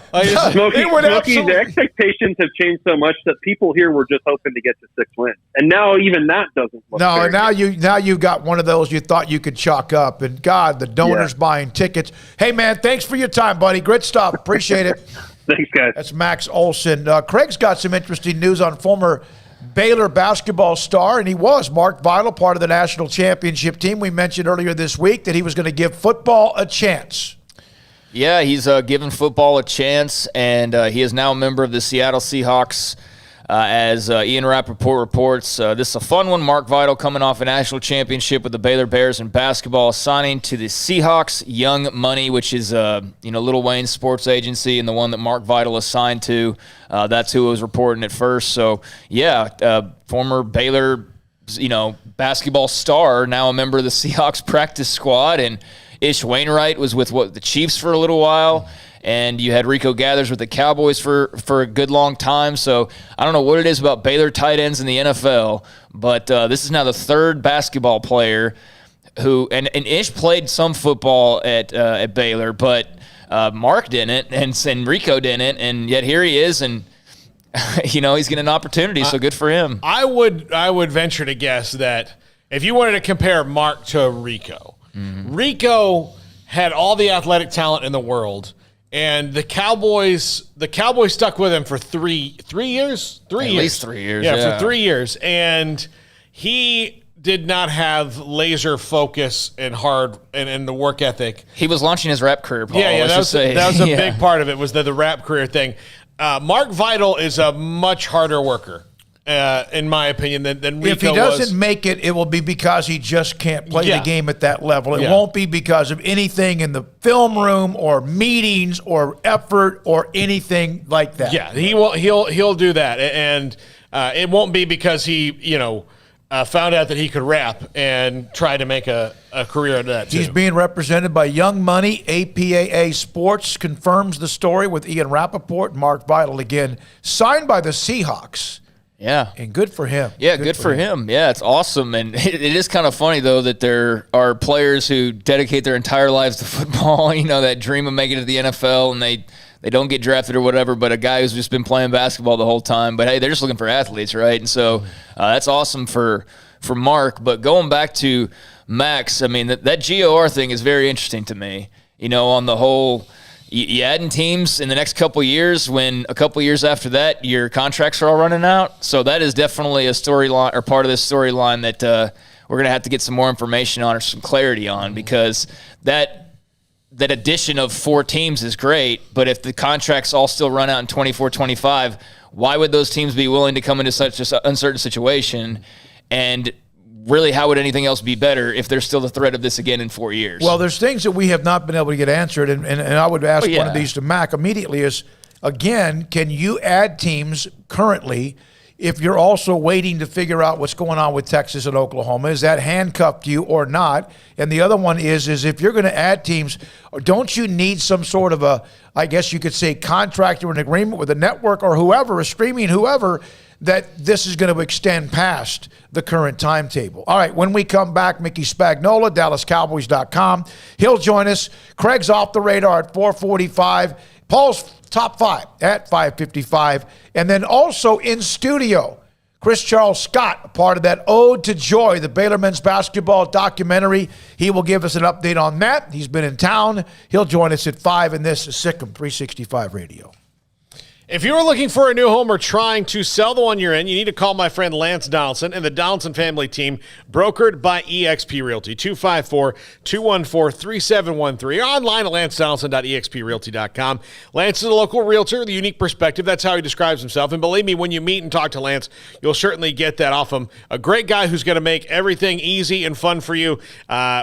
Smokey, the expectations have changed so much that people here were just hoping to get to 6 wins. And now even that doesn't look No, very and now you got one of those you thought you could chalk up. And, God, the donors buying tickets. Hey, man, thanks for your time, buddy. Great stuff. Appreciate it. Thanks, guys. That's Max Olson. Craig's got some interesting news on former Baylor basketball star, and he was Mark Vital, part of the national championship team. We mentioned earlier this week that he was going to give football a chance. Yeah, he's given football a chance, and he is now a member of the Seattle Seahawks. As Ian Rappaport reports, this is a fun one. Mark Vital coming off a national championship with the Baylor Bears in basketball, signing to the Seahawks Young Money, which is Lil Wayne's sports agency, and the one that Mark Vital is signed to. That's who was reporting at first. So, former Baylor, basketball star, now a member of the Seahawks practice squad, and Ish Wainwright was with the Chiefs for a little while. And you had Rico Gathers with the Cowboys for a good long time. So I don't know what it is about Baylor tight ends in the NFL, but this is now the third basketball player who – and Ish played some football at Baylor, but Mark didn't and Rico didn't, and yet here he is, and he's getting an opportunity, so good for him. I would venture to guess that if you wanted to compare Mark to Rico, Rico had all the athletic talent in the world. And the Cowboys stuck with him for 3 years. At least 3 years. Yeah, for 3 years. And he did not have laser focus and and the work ethic. He was launching his rap career, Paul. Yeah, that was a big part of it, was the rap career thing. Mark Vital is a much harder worker. In my opinion, than Rico was. If he doesn't make it, it will be because he just can't play the game at that level. It won't be because of anything in the film room or meetings or effort or anything like that. Yeah, he'll do that, and it won't be because he found out that he could rap and try to make a career out of that too. He's being represented by Young Money. APAA Sports confirms the story with Ian Rappaport. Mark Vital again signed by the Seahawks. Yeah. And good for him. Yeah, good for him. Yeah, it's awesome. And it is kind of funny, though, that there are players who dedicate their entire lives to football, that dream of making it to the NFL, and they don't get drafted or whatever, but a guy who's just been playing basketball the whole time. But, hey, they're just looking for athletes, right? And so that's awesome for Mark. But going back to Max, I mean, that GOR thing is very interesting to me, on the whole – you adding teams in the next couple of years when a couple of years after that your contracts are all running out. So that is definitely a storyline or part of this storyline that we're going to have to get some more information on or some clarity on, because that addition of 4 teams is great, but if the contracts all still run out in 24-25, why would those teams be willing to come into such an uncertain situation? And really, how would anything else be better if there's still the threat of this again in 4 years? Well, there's things that we have not been able to get answered, and I would ask one of these to Mac immediately is, again, can you add teams currently if you're also waiting to figure out what's going on with Texas and Oklahoma. Is that handcuffed you or not? And the other one is if you're going to add teams, don't you need some sort of a, I guess you could say, contract or an agreement with a network or whoever, a streaming whoever, that this is going to extend past the current timetable. All right, when we come back, Mickey Spagnola, DallasCowboys.com. He'll join us. Craig's off the radar at 4:45. Paul's top 5 at 5:55. And then also in studio, Chris Charles Scott, a part of that Ode to Joy, the Baylor men's basketball documentary. He will give us an update on that. He's been in town. He'll join us at 5, and this is Sikkim 365 Radio. If you're looking for a new home or trying to sell the one you're in, you need to call my friend Lance Donaldson and the Donaldson family team, brokered by eXp Realty, 254-214-3713, or online at lancedonaldson.exprealty.com. Lance is a local realtor, the unique perspective. That's how he describes himself. And believe me, when you meet and talk to Lance, you'll certainly get that off him. A great guy who's going to make everything easy and fun for you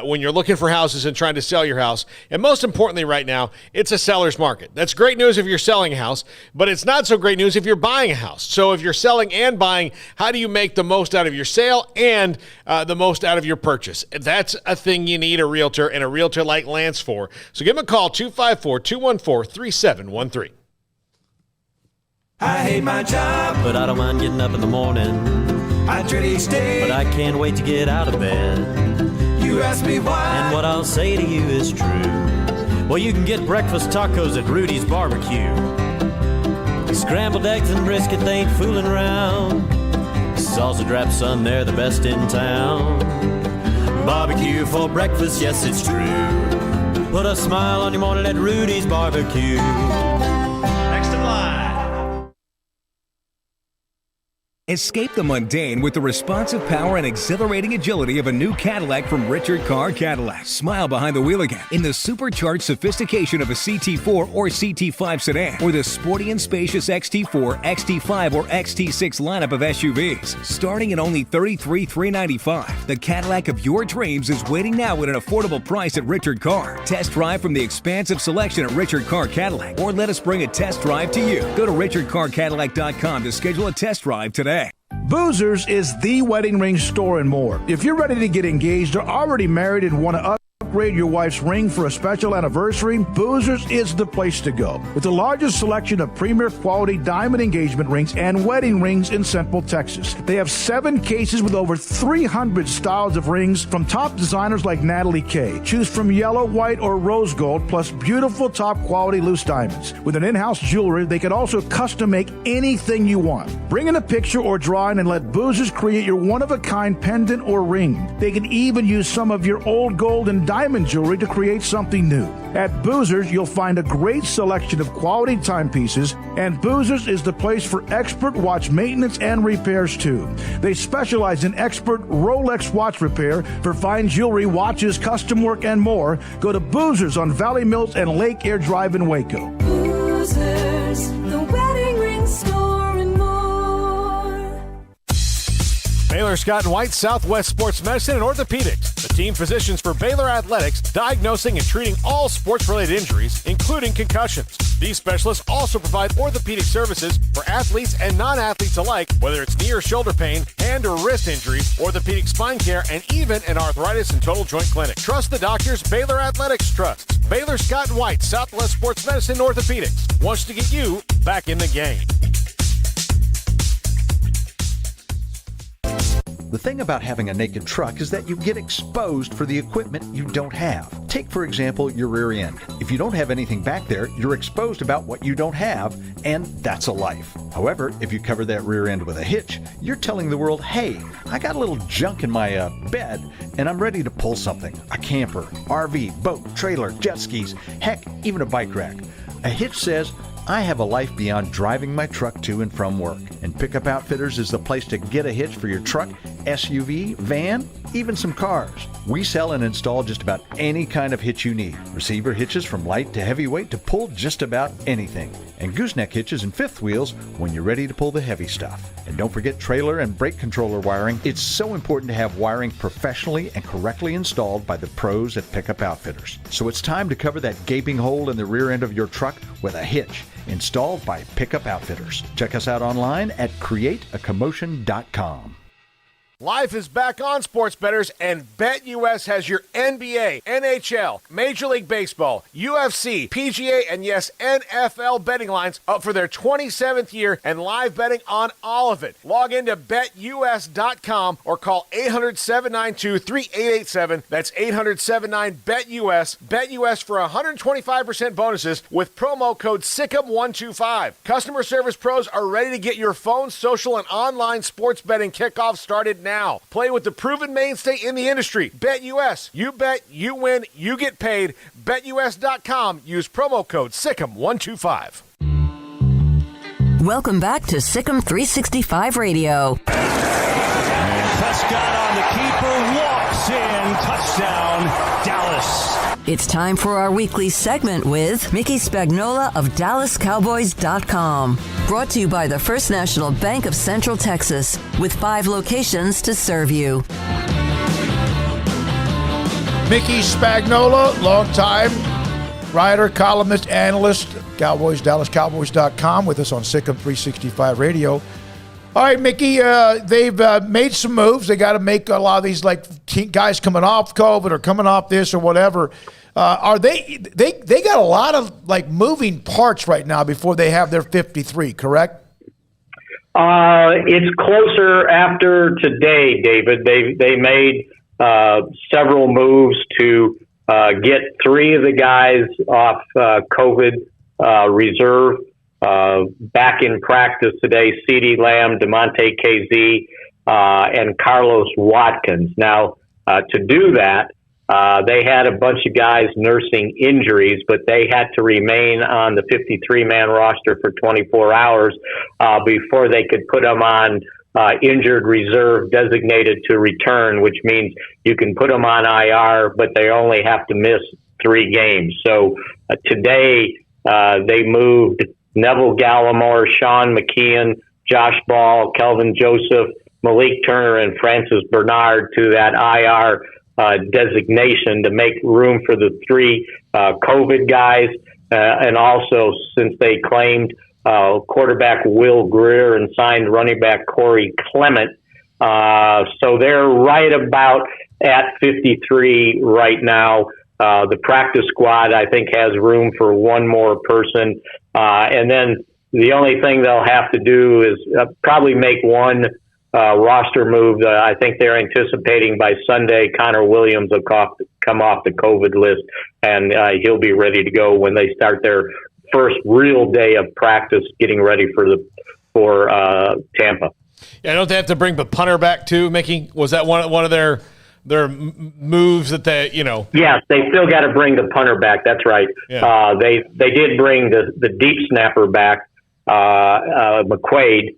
when you're looking for houses and trying to sell your house. And most importantly right now, it's a seller's market. That's great news if you're selling a house, but it's not so great news if you're buying a house. So if you're selling and buying, how do you make the most out of your sale and the most out of your purchase? That's a thing you need a realtor and a realtor like Lance for. So give him a call, 254-214-3713. I hate my job, but I don't mind getting up in the morning. I dread each day, but I can't wait to get out of bed. You ask me why, and what I'll say to you is true. Well, you can get breakfast tacos at Rudy's Barbecue. Scrambled eggs and brisket, they ain't fooling around. Salsa drap, son, they're the best in town. Barbecue for breakfast, yes, it's true. Put a smile on your morning at Rudy's Barbecue. Next in line. Escape the mundane with the responsive power and exhilarating agility of a new Cadillac from Richard Carr Cadillac. Smile behind the wheel again in the supercharged sophistication of a CT4 or CT5 sedan, or the sporty and spacious XT4, XT5, or XT6 lineup of SUVs. Starting at only $33,395, the Cadillac of your dreams is waiting now at an affordable price at Richard Carr. Test drive from the expansive selection at Richard Carr Cadillac, or let us bring a test drive to you. Go to richardcarcadillac.com to schedule a test drive today. Boozers is the wedding ring store and more. If you're ready to get engaged or already married and want to upgrade your wife's ring for a special anniversary, Boozers is the place to go. With the largest selection of premier quality diamond engagement rings and wedding rings in Central Texas. They have 7 cases with over 300 styles of rings from top designers like Natalie Kay. Choose from yellow, white, or rose gold, plus beautiful top quality loose diamonds. With an in-house jeweler, they can also custom make anything you want. Bring in a picture or drawing and let Boozers create your one-of-a-kind pendant or ring. They can even use some of your old gold and diamond jewelry to create something new. At Boozers, you'll find a great selection of quality timepieces, and Boozers is the place for expert watch maintenance and repairs too. They specialize in expert Rolex watch repair for fine jewelry, watches, custom work, and more. Go to Boozers on Valley Mills and Lake Air Drive in Waco. Boozers, the wedding ring store and more. Baylor Scott and White, Southwest Sports Medicine and Orthopedics. The team physicians for Baylor Athletics, diagnosing and treating all sports-related injuries, including concussions. These specialists also provide orthopedic services for athletes and non-athletes alike, whether it's knee or shoulder pain, hand or wrist injuries, orthopedic spine care, and even an arthritis and total joint clinic. Trust the doctors Baylor Athletics trusts. Baylor Scott and White, Southwest Sports Medicine and Orthopedics wants to get you back in the game. The thing about having a naked truck is that you get exposed for the equipment you don't have. Take, for example, your rear end. If you don't have anything back there, you're exposed about what you don't have, and that's a life. However, if you cover that rear end with a hitch, you're telling the world, hey, I got a little junk in my bed, and I'm ready to pull something. A camper, RV, boat, trailer, jet skis, heck, even a bike rack. A hitch says, I have a life beyond driving my truck to and from work. And Pickup Outfitters is the place to get a hitch for your truck, SUV, van, even some cars. We sell and install just about any kind of hitch you need. Receiver hitches from light to heavyweight to pull just about anything. And gooseneck hitches and fifth wheels when you're ready to pull the heavy stuff. And don't forget trailer and brake controller wiring. It's so important to have wiring professionally and correctly installed by the pros at Pickup Outfitters. So it's time to cover that gaping hole in the rear end of your truck with a hitch. Installed by Pickup Outfitters. Check us out online at createacommotion.com. Life is back on, sports bettors, and BetUS has your NBA, NHL, Major League Baseball, UFC, PGA, and yes, NFL betting lines up for their 27th year and live betting on all of it. Log into BetUS.com or call 800-792-3887. That's 800-79-BET-US. BetUS for 125% bonuses with promo code SICK'EM125. Customer service pros are ready to get your phone, social, and online sports betting kickoff started now. Play with the proven mainstay in the industry. BetUS. You bet, you win, you get paid. BetUS.com. Use promo code SICK'EM125. Welcome back to Sick'em 365 Radio. And Prescott on the keeper, walks in, touchdown, Dallas. It's time for our weekly segment with Mickey Spagnola of DallasCowboys.com. Brought to you by the First National Bank of Central Texas, with 5 locations to serve you. Mickey Spagnola, longtime writer, columnist, analyst, Cowboys, DallasCowboys.com, with us on Sick'em 365 Radio. All right, Mickey, they've made some moves. They got to make a lot of these, like, guys coming off COVID or coming off this or whatever. Are they got a lot of, like, moving parts right now before they have their 53, correct? It's closer after today, David. They made several moves to get 3 of the guys off COVID reserve back in practice today: CeeDee Lamb, DeMonte KZ, and Carlos Watkins. Now, to do that, they had a bunch of guys nursing injuries, but they had to remain on the 53-man roster for 24 hours before they could put them on injured reserve designated to return, which means you can put them on IR, but they only have to miss 3 games. So today they moved Neville Gallimore, Sean McKeon, Josh Ball, Kelvin Joseph, Malik Turner, and Francis Bernard to that IR designation to make room for the 3 COVID guys. And also, since they claimed quarterback Will Greer and signed running back Corey Clement. So they're right about at 53 right now. The practice squad, I think, has room for 1 more person. And then the only thing they'll have to do is probably make 1 roster move. I think they're anticipating by Sunday Connor Williams will come off the COVID list, and he'll be ready to go when they start their first real day of practice getting ready for Tampa. Yeah, don't they have to bring the punter back too, Mickey? Was that one of their moves that they, Yes, they still got to bring the punter back. That's right. Yeah. They did bring the deep snapper back, McQuaid.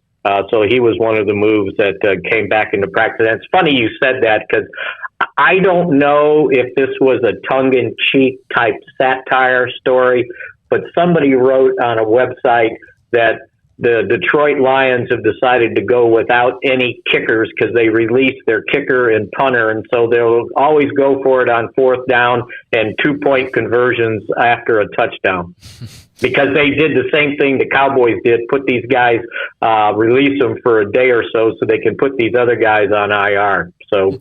So he was one of the moves that came back into practice. And it's funny you said that, because I don't know if this was a tongue-in-cheek type satire story, but somebody wrote on a website that the Detroit Lions have decided to go without any kickers because they released their kicker and punter, and so they'll always go for it on 4th down and 2-point conversions after a touchdown. Because they did the same thing the Cowboys did, put these guys, release them for a day or so they can put these other guys on IR. So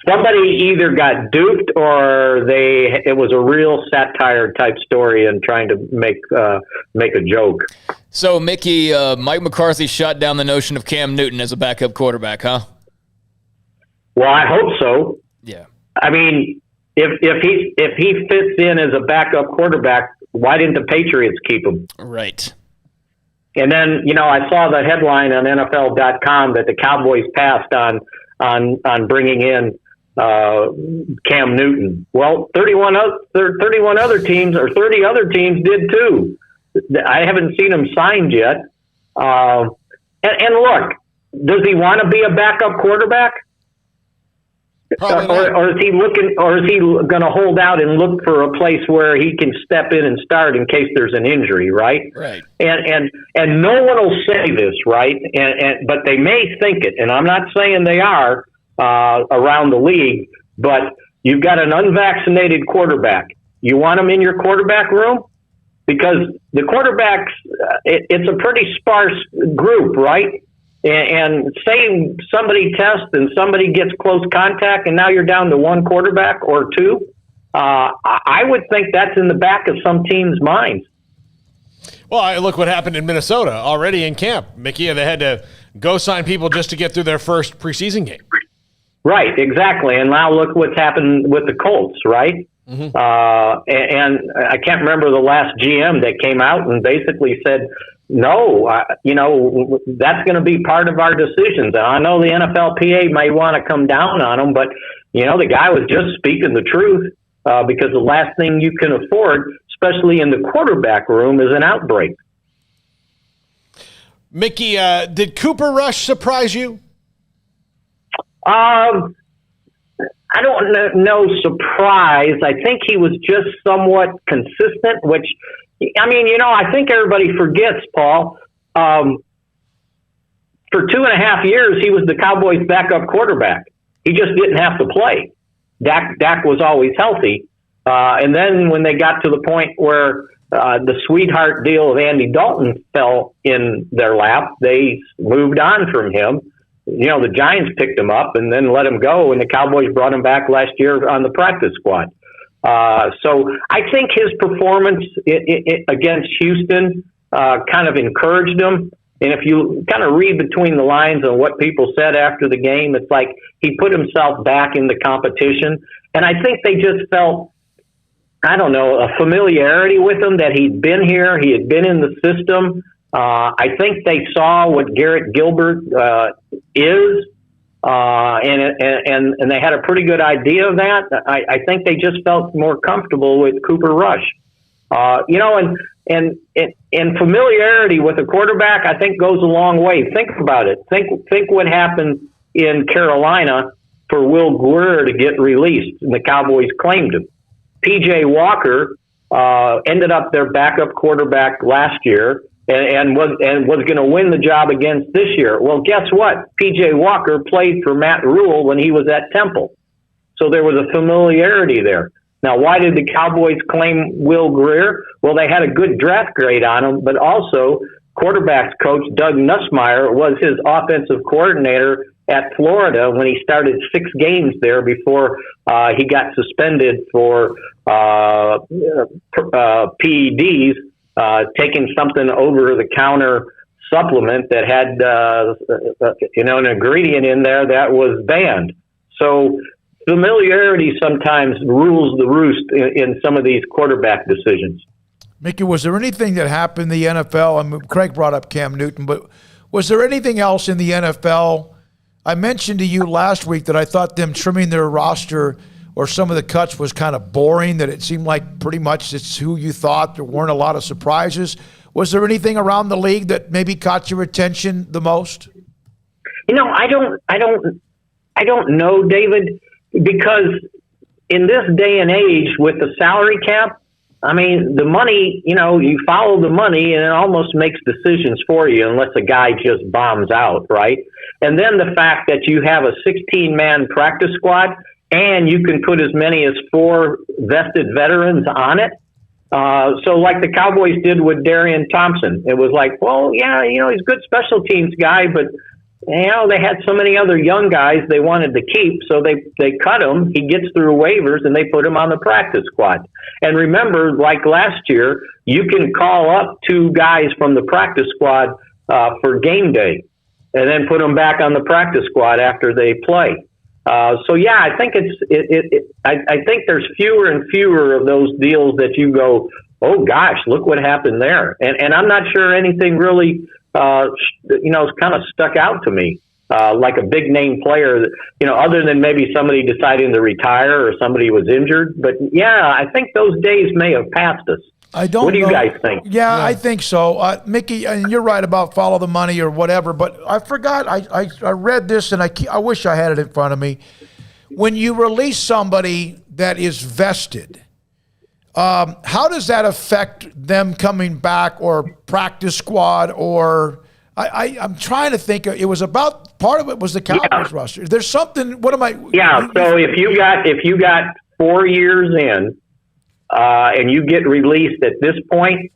somebody either got duped or it was a real satire type story and trying to make a joke. So, Mickey, Mike McCarthy shot down the notion of Cam Newton as a backup quarterback, huh? Well, I hope so. Yeah. I mean, if he fits in as a backup quarterback, why didn't the Patriots keep him? Right. And then, I saw the headline on NFL.com that the Cowboys passed on bringing in Cam Newton. Well, 31 other teams or 30 other teams did too. I haven't seen him signed yet. And look, does he want to be a backup quarterback? Or is he going to hold out and look for a place where he can step in and start in case there's an injury, right? Right. And no one will say this, right? But they may think it, and I'm not saying they are around the league. But you've got an unvaccinated quarterback. You want him in your quarterback room? because the quarterbacks, it's a pretty sparse group, right? And say somebody tests and somebody gets close contact and now you're down to one quarterback or two, I would think that's in the back of some teams' minds. Well, look what happened in Minnesota already in camp. Mickey, they had to go sign people just to get through their first preseason game. Right, exactly. And now look what's happened with the Colts, right? Mm-hmm. And I can't remember the last GM that came out and basically said, no, that's going to be part of our decisions. And I know the NFLPA may want to come down on them, but, the guy was just speaking the truth because the last thing you can afford, especially in the quarterback room, is an outbreak. Mickey, did Cooper Rush surprise you? I don't know surprise. I think he was just somewhat consistent, which, I think everybody forgets, Paul. For 2.5 years, he was the Cowboys' backup quarterback. He just didn't have to play. Dak was always healthy. And then when they got to the point where the sweetheart deal of Andy Dalton fell in their lap, they moved on from him. The Giants picked him up and then let him go, and the Cowboys brought him back last year on the practice squad. So I think his performance against Houston kind of encouraged him. And if you kind of read between the lines on what people said after the game, it's like he put himself back in the competition. And I think they just felt, a familiarity with him, that he'd been here, he had been in the system. I think they saw what Garrett Gilbert is, and they had a pretty good idea of that. I think they just felt more comfortable with Cooper Rush. And familiarity with a quarterback, I think, goes a long way. Think about it. Think what happened in Carolina for Will Greer to get released, and the Cowboys claimed him. P.J. Walker ended up their backup quarterback last year and was going to win the job against this year. Well, guess what? P.J. Walker played for Matt Rule when he was at Temple. So there was a familiarity there. Now, why did the Cowboys claim Will Greer? Well, they had a good draft grade on him, but also quarterbacks coach Doug Nussmeier was his offensive coordinator at Florida when he started 6 games there before he got suspended for PEDs, taking something over-the-counter supplement that had an ingredient in there that was banned. So familiarity sometimes rules the roost in some of these quarterback decisions. Mickey, was there anything that happened in the NFL? Craig brought up Cam Newton, but was there anything else in the NFL? I mentioned to you last week that I thought them trimming their roster or some of the cuts was kind of boring, that it seemed like pretty much it's who you thought. There weren't a lot of surprises. Was there anything around the league that maybe caught your attention the most? I don't know, David, because in this day and age with the salary cap, the money, you follow the money and it almost makes decisions for you unless a guy just bombs out, right? And then the fact that you have a 16-man practice squad and you can put as many as 4 vested veterans on it. So like the Cowboys did with Darian Thompson, it was like, well, yeah, he's a good special teams guy, but they had so many other young guys they wanted to keep, so they cut him. He gets through waivers, and they put him on the practice squad. And remember, like last year, you can call up 2 guys from the practice squad for game day, and then put them back on the practice squad after they play. So yeah, I think I think there's fewer and fewer of those deals that you go, oh gosh, look what happened there. And I'm not sure anything really. Kind of stuck out to me, like a big name player that, other than maybe somebody deciding to retire or somebody was injured. But yeah, I think those days may have passed us. What do you guys think? Yeah, I think so. Mickey, and you're right about follow the money or whatever, but I forgot, I read this and I wish I had it in front of me. When you release somebody that is vested, how does that affect them coming back or practice squad? Or I'm trying to think. It was about, part of it was the Cowboys roster. There's something. What am I? Yeah. So if you got 4 years in, and you get released at this point,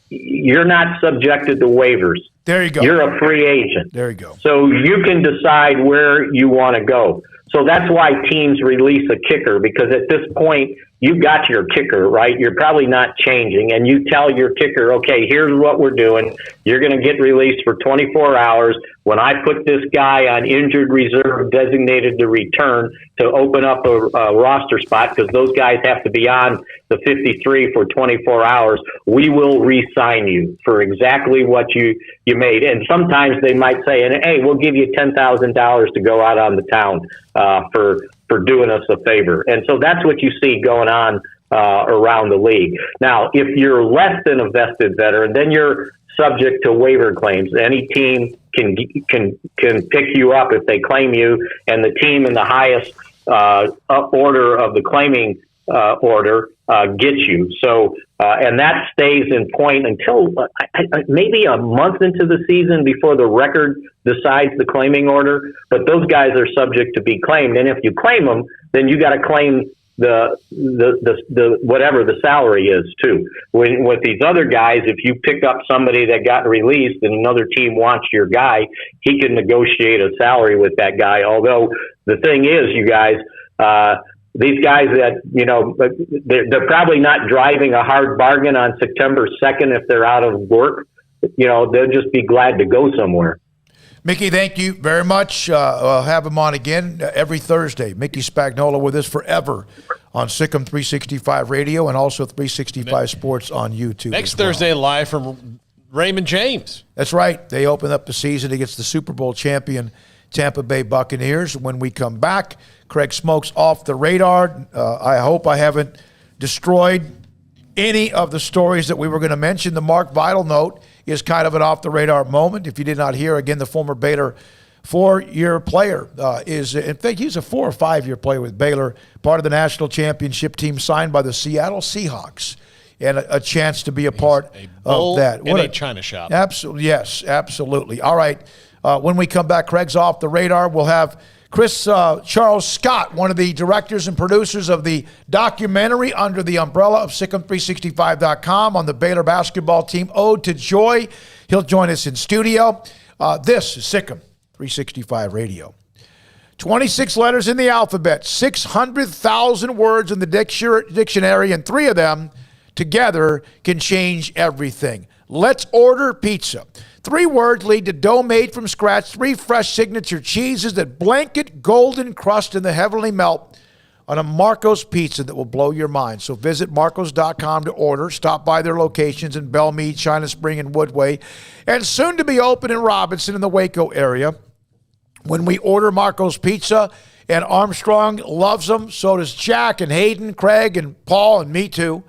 you're not subjected to waivers. There you go. You're a free agent. There you go. So you can decide where you want to go. So that's why teams release a kicker, because at this point, you've got your kicker, right? You're probably not changing, and you tell your kicker, okay, here's what we're doing. You're going to get released for 24 hours. When I put this guy on injured reserve designated to return to open up a roster spot, because those guys have to be on the 53 for 24 hours, we will re-sign you for exactly what you made. And sometimes they might say, hey, we'll give you $10,000 to go out on the town for doing us a favor. And so that's what you see going on around the league. Now, if you're less than a vested veteran, then you're subject to waiver claims. Any team can pick you up if they claim you, and the team in the highest order of the claiming order gets you. So, and that stays in point until maybe a month into the season before the record decides the claiming order. But those guys are subject to be claimed, and if you claim them, then you got to claim the whatever the salary is too. With these other guys, if you pick up somebody that got released and another team wants your guy, he can negotiate a salary with that guy. Although the thing is, you guys, these guys that, they're probably not driving a hard bargain on September 2nd if they're out of work. They'll just be glad to go somewhere. Mickey, thank you very much. I'll have him on again every Thursday. Mickey Spagnola with us forever on Sikkim 365 Radio and also 365 Sports on YouTube. Next Thursday, live from Raymond James. That's right. They open up the season against the Super Bowl champion Tampa Bay Buccaneers. When we come back, Craig Smoak's off the radar. I hope I haven't destroyed any of the stories that we were going to mention. The Mark Vital note is kind of an off-the-radar moment. If you did not hear, again, the former Baylor 4-year player is, in fact, he's a 4 or 5-year player with Baylor, part of the national championship team signed by the Seattle Seahawks, and a chance to be a part of that. What a China shop. Absolutely, yes, absolutely. All right, when we come back, Craig's off the radar. We'll have Chris Charles Scott, one of the directors and producers of the documentary under the umbrella of Sikkim365.com on the Baylor basketball team, Ode to Joy. He'll join us in studio. This is Sikkim 365 Radio. 26 letters in the alphabet, 600,000 words in the dictionary, and 3 of them together can change everything. Let's order pizza. 3 words lead to dough made from scratch, 3 fresh signature cheeses that blanket golden crust in the heavenly melt on a Marco's pizza that will blow your mind. So visit marcos.com to order. Stop by their locations in Belmead, China Spring, and Woodway, and soon to be open in Robinson in the Waco area. When we order Marco's Pizza, and Armstrong loves them, so does Jack and Hayden, Craig and Paul, and me too.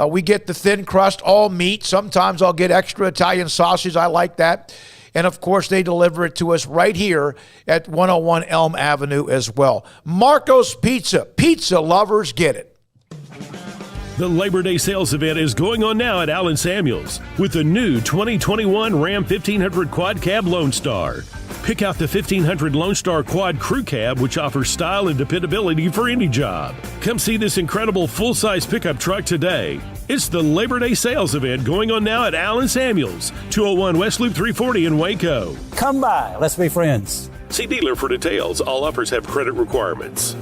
We get the thin crust, all meat. Sometimes I'll get extra Italian sausage. I like that. And, of course, they deliver it to us right here at 101 Elm Avenue as well. Marco's Pizza. Pizza lovers get it. The Labor Day sales event is going on now at Allen Samuels with the new 2021 Ram 1500 Quad Cab Lone Star. Pick out the 1500 Lone Star Quad Crew Cab, which offers style and dependability for any job. Come see this incredible full-size pickup truck today. It's the Labor Day sales event going on now at Allen Samuels, 201 West Loop 340 in Waco. Come by. Let's be friends. See dealer for details. All offers have credit requirements.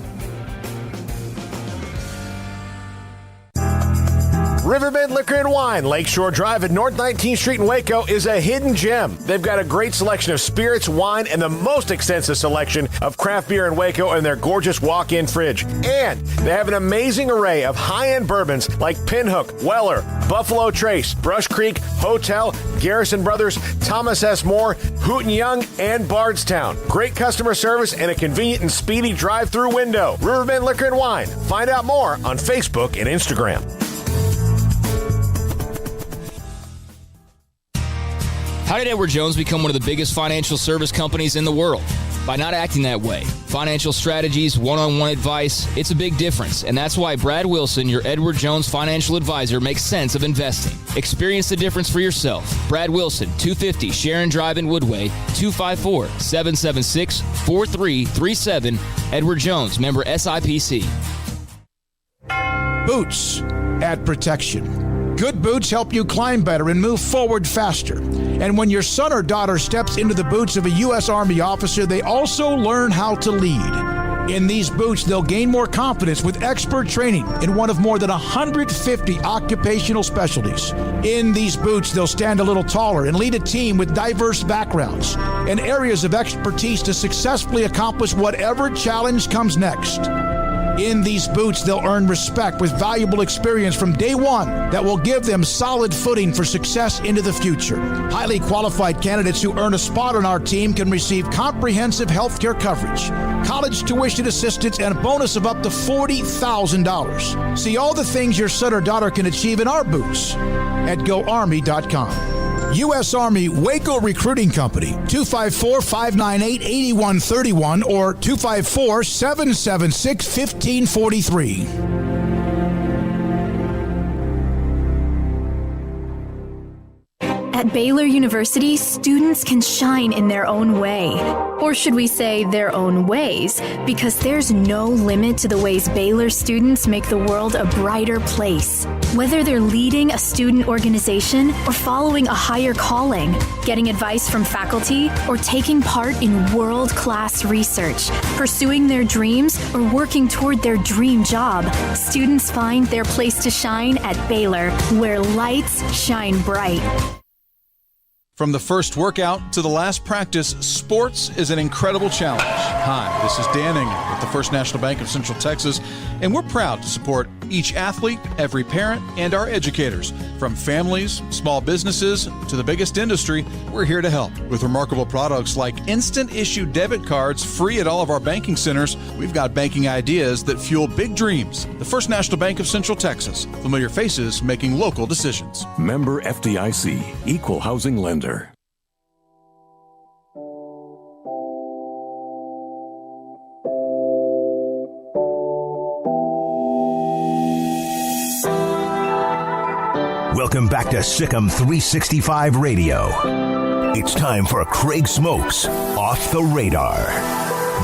Riverbend Liquor and Wine, Lakeshore Drive at North 19th Street in Waco is a hidden gem. They've got a great selection of spirits, wine, and the most extensive selection of craft beer in Waco in their gorgeous walk-in fridge. And they have an amazing array of high-end bourbons like Pinhook, Weller, Buffalo Trace, Brush Creek, Hotel, Garrison Brothers, Thomas S. Moore, Hooten Young, and Bardstown. Great customer service and a convenient and speedy drive-through window. Riverbend Liquor and Wine. Find out more on Facebook and Instagram. How did Edward Jones become one of the biggest financial service companies in the world? By not acting that way. Financial strategies, one-on-one advice, it's a big difference. And that's why Brad Wilson, your Edward Jones financial advisor, makes sense of investing. Experience the difference for yourself. Brad Wilson, 250 Sharon Drive in Woodway, 254-776-4337. Edward Jones, member SIPC. Boots add protection. Good boots help you climb better and move forward faster. And when your son or daughter steps into the boots of a U.S. Army officer, they also learn how to lead. In these boots, they'll gain more confidence with expert training in one of more than 150 occupational specialties. In these boots, they'll stand a little taller and lead a team with diverse backgrounds and areas of expertise to successfully accomplish whatever challenge comes next. In these boots, they'll earn respect with valuable experience from day one that will give them solid footing for success into the future. Highly qualified candidates who earn a spot on our team can receive comprehensive health care coverage, college tuition assistance, and a bonus of up to $40,000. See all the things your son or daughter can achieve in our boots at GoArmy.com. U.S. Army Waco Recruiting Company, 254-598-8131 or 254-776-1543. At Baylor University, students can shine in their own way. Or should we say their own ways? Because there's no limit to the ways Baylor students make the world a brighter place. Whether they're leading a student organization or following a higher calling, getting advice from faculty, or taking part in world-class research, pursuing their dreams, or working toward their dream job, students find their place to shine at Baylor, where lights shine bright. From the first workout to the last practice, sports is an incredible challenge. Hi, this is Dan Engel with the First National Bank of Central Texas, and we're proud to support each athlete, every parent, and our educators. From families, small businesses, to the biggest industry, we're here to help. With remarkable products like instant issue debit cards free at all of our banking centers, we've got banking ideas that fuel big dreams. The First National Bank of Central Texas. Familiar faces making local decisions. Member FDIC, Equal Housing Lender. Welcome back to Sikkim 365 Radio. It's time for Craig Smoak's Off the Radar.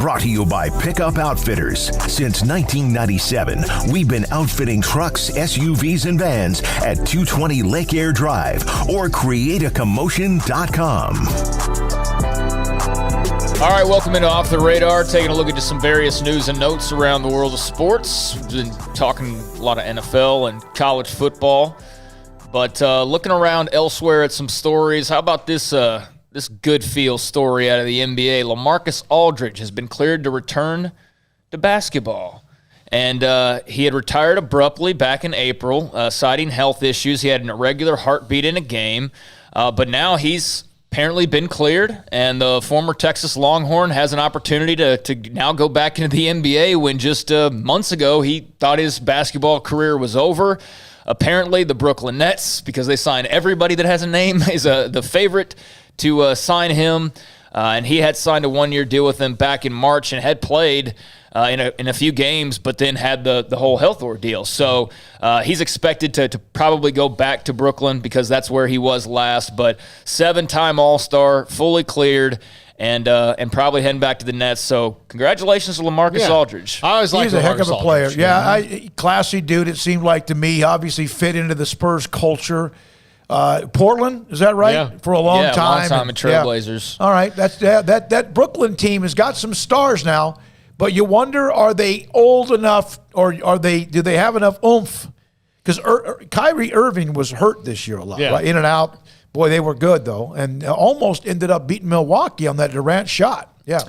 Brought to you by Pickup Outfitters. Since 1997, we've been outfitting trucks, SUVs, and vans at 220 Lake Air Drive or createacommotion.com. All right, welcome into Off the Radar, taking a look at just some various news and notes around the world of sports. We've been talking a lot of NFL and college football. But looking around elsewhere at some stories, how about this good feel story out of the NBA? LaMarcus Aldridge has been cleared to return to basketball. And he had retired abruptly back in April, citing health issues. He had an irregular heartbeat in a game. But now he's apparently been cleared, and the former Texas Longhorn has an opportunity to now go back into the NBA when just months ago he thought his basketball career was over. Apparently, the Brooklyn Nets, because they sign everybody that has a name, is the favorite to sign him. And he had signed a one-year deal with them back in March and had played in a few games, but then had the whole health ordeal. So he's expected to probably go back to Brooklyn because that's where he was last. But 7-time All-Star, fully cleared, and probably heading back to the Nets. So congratulations to LaMarcus Aldridge. I always liked He's a heck of a player. Aldridge. Yeah, classy dude, it seemed like to me. Obviously fit into the Spurs culture. Portland, is that right? Yeah. For a long time. Yeah, long time in Trailblazers. Yeah. All right, that Brooklyn team has got some stars now, but you wonder, are they old enough, or do they have enough oomph? Because Kyrie Irving was hurt this year a lot, right? In and out. Boy, they were good, though, and almost ended up beating Milwaukee on that Durant shot. Yeah.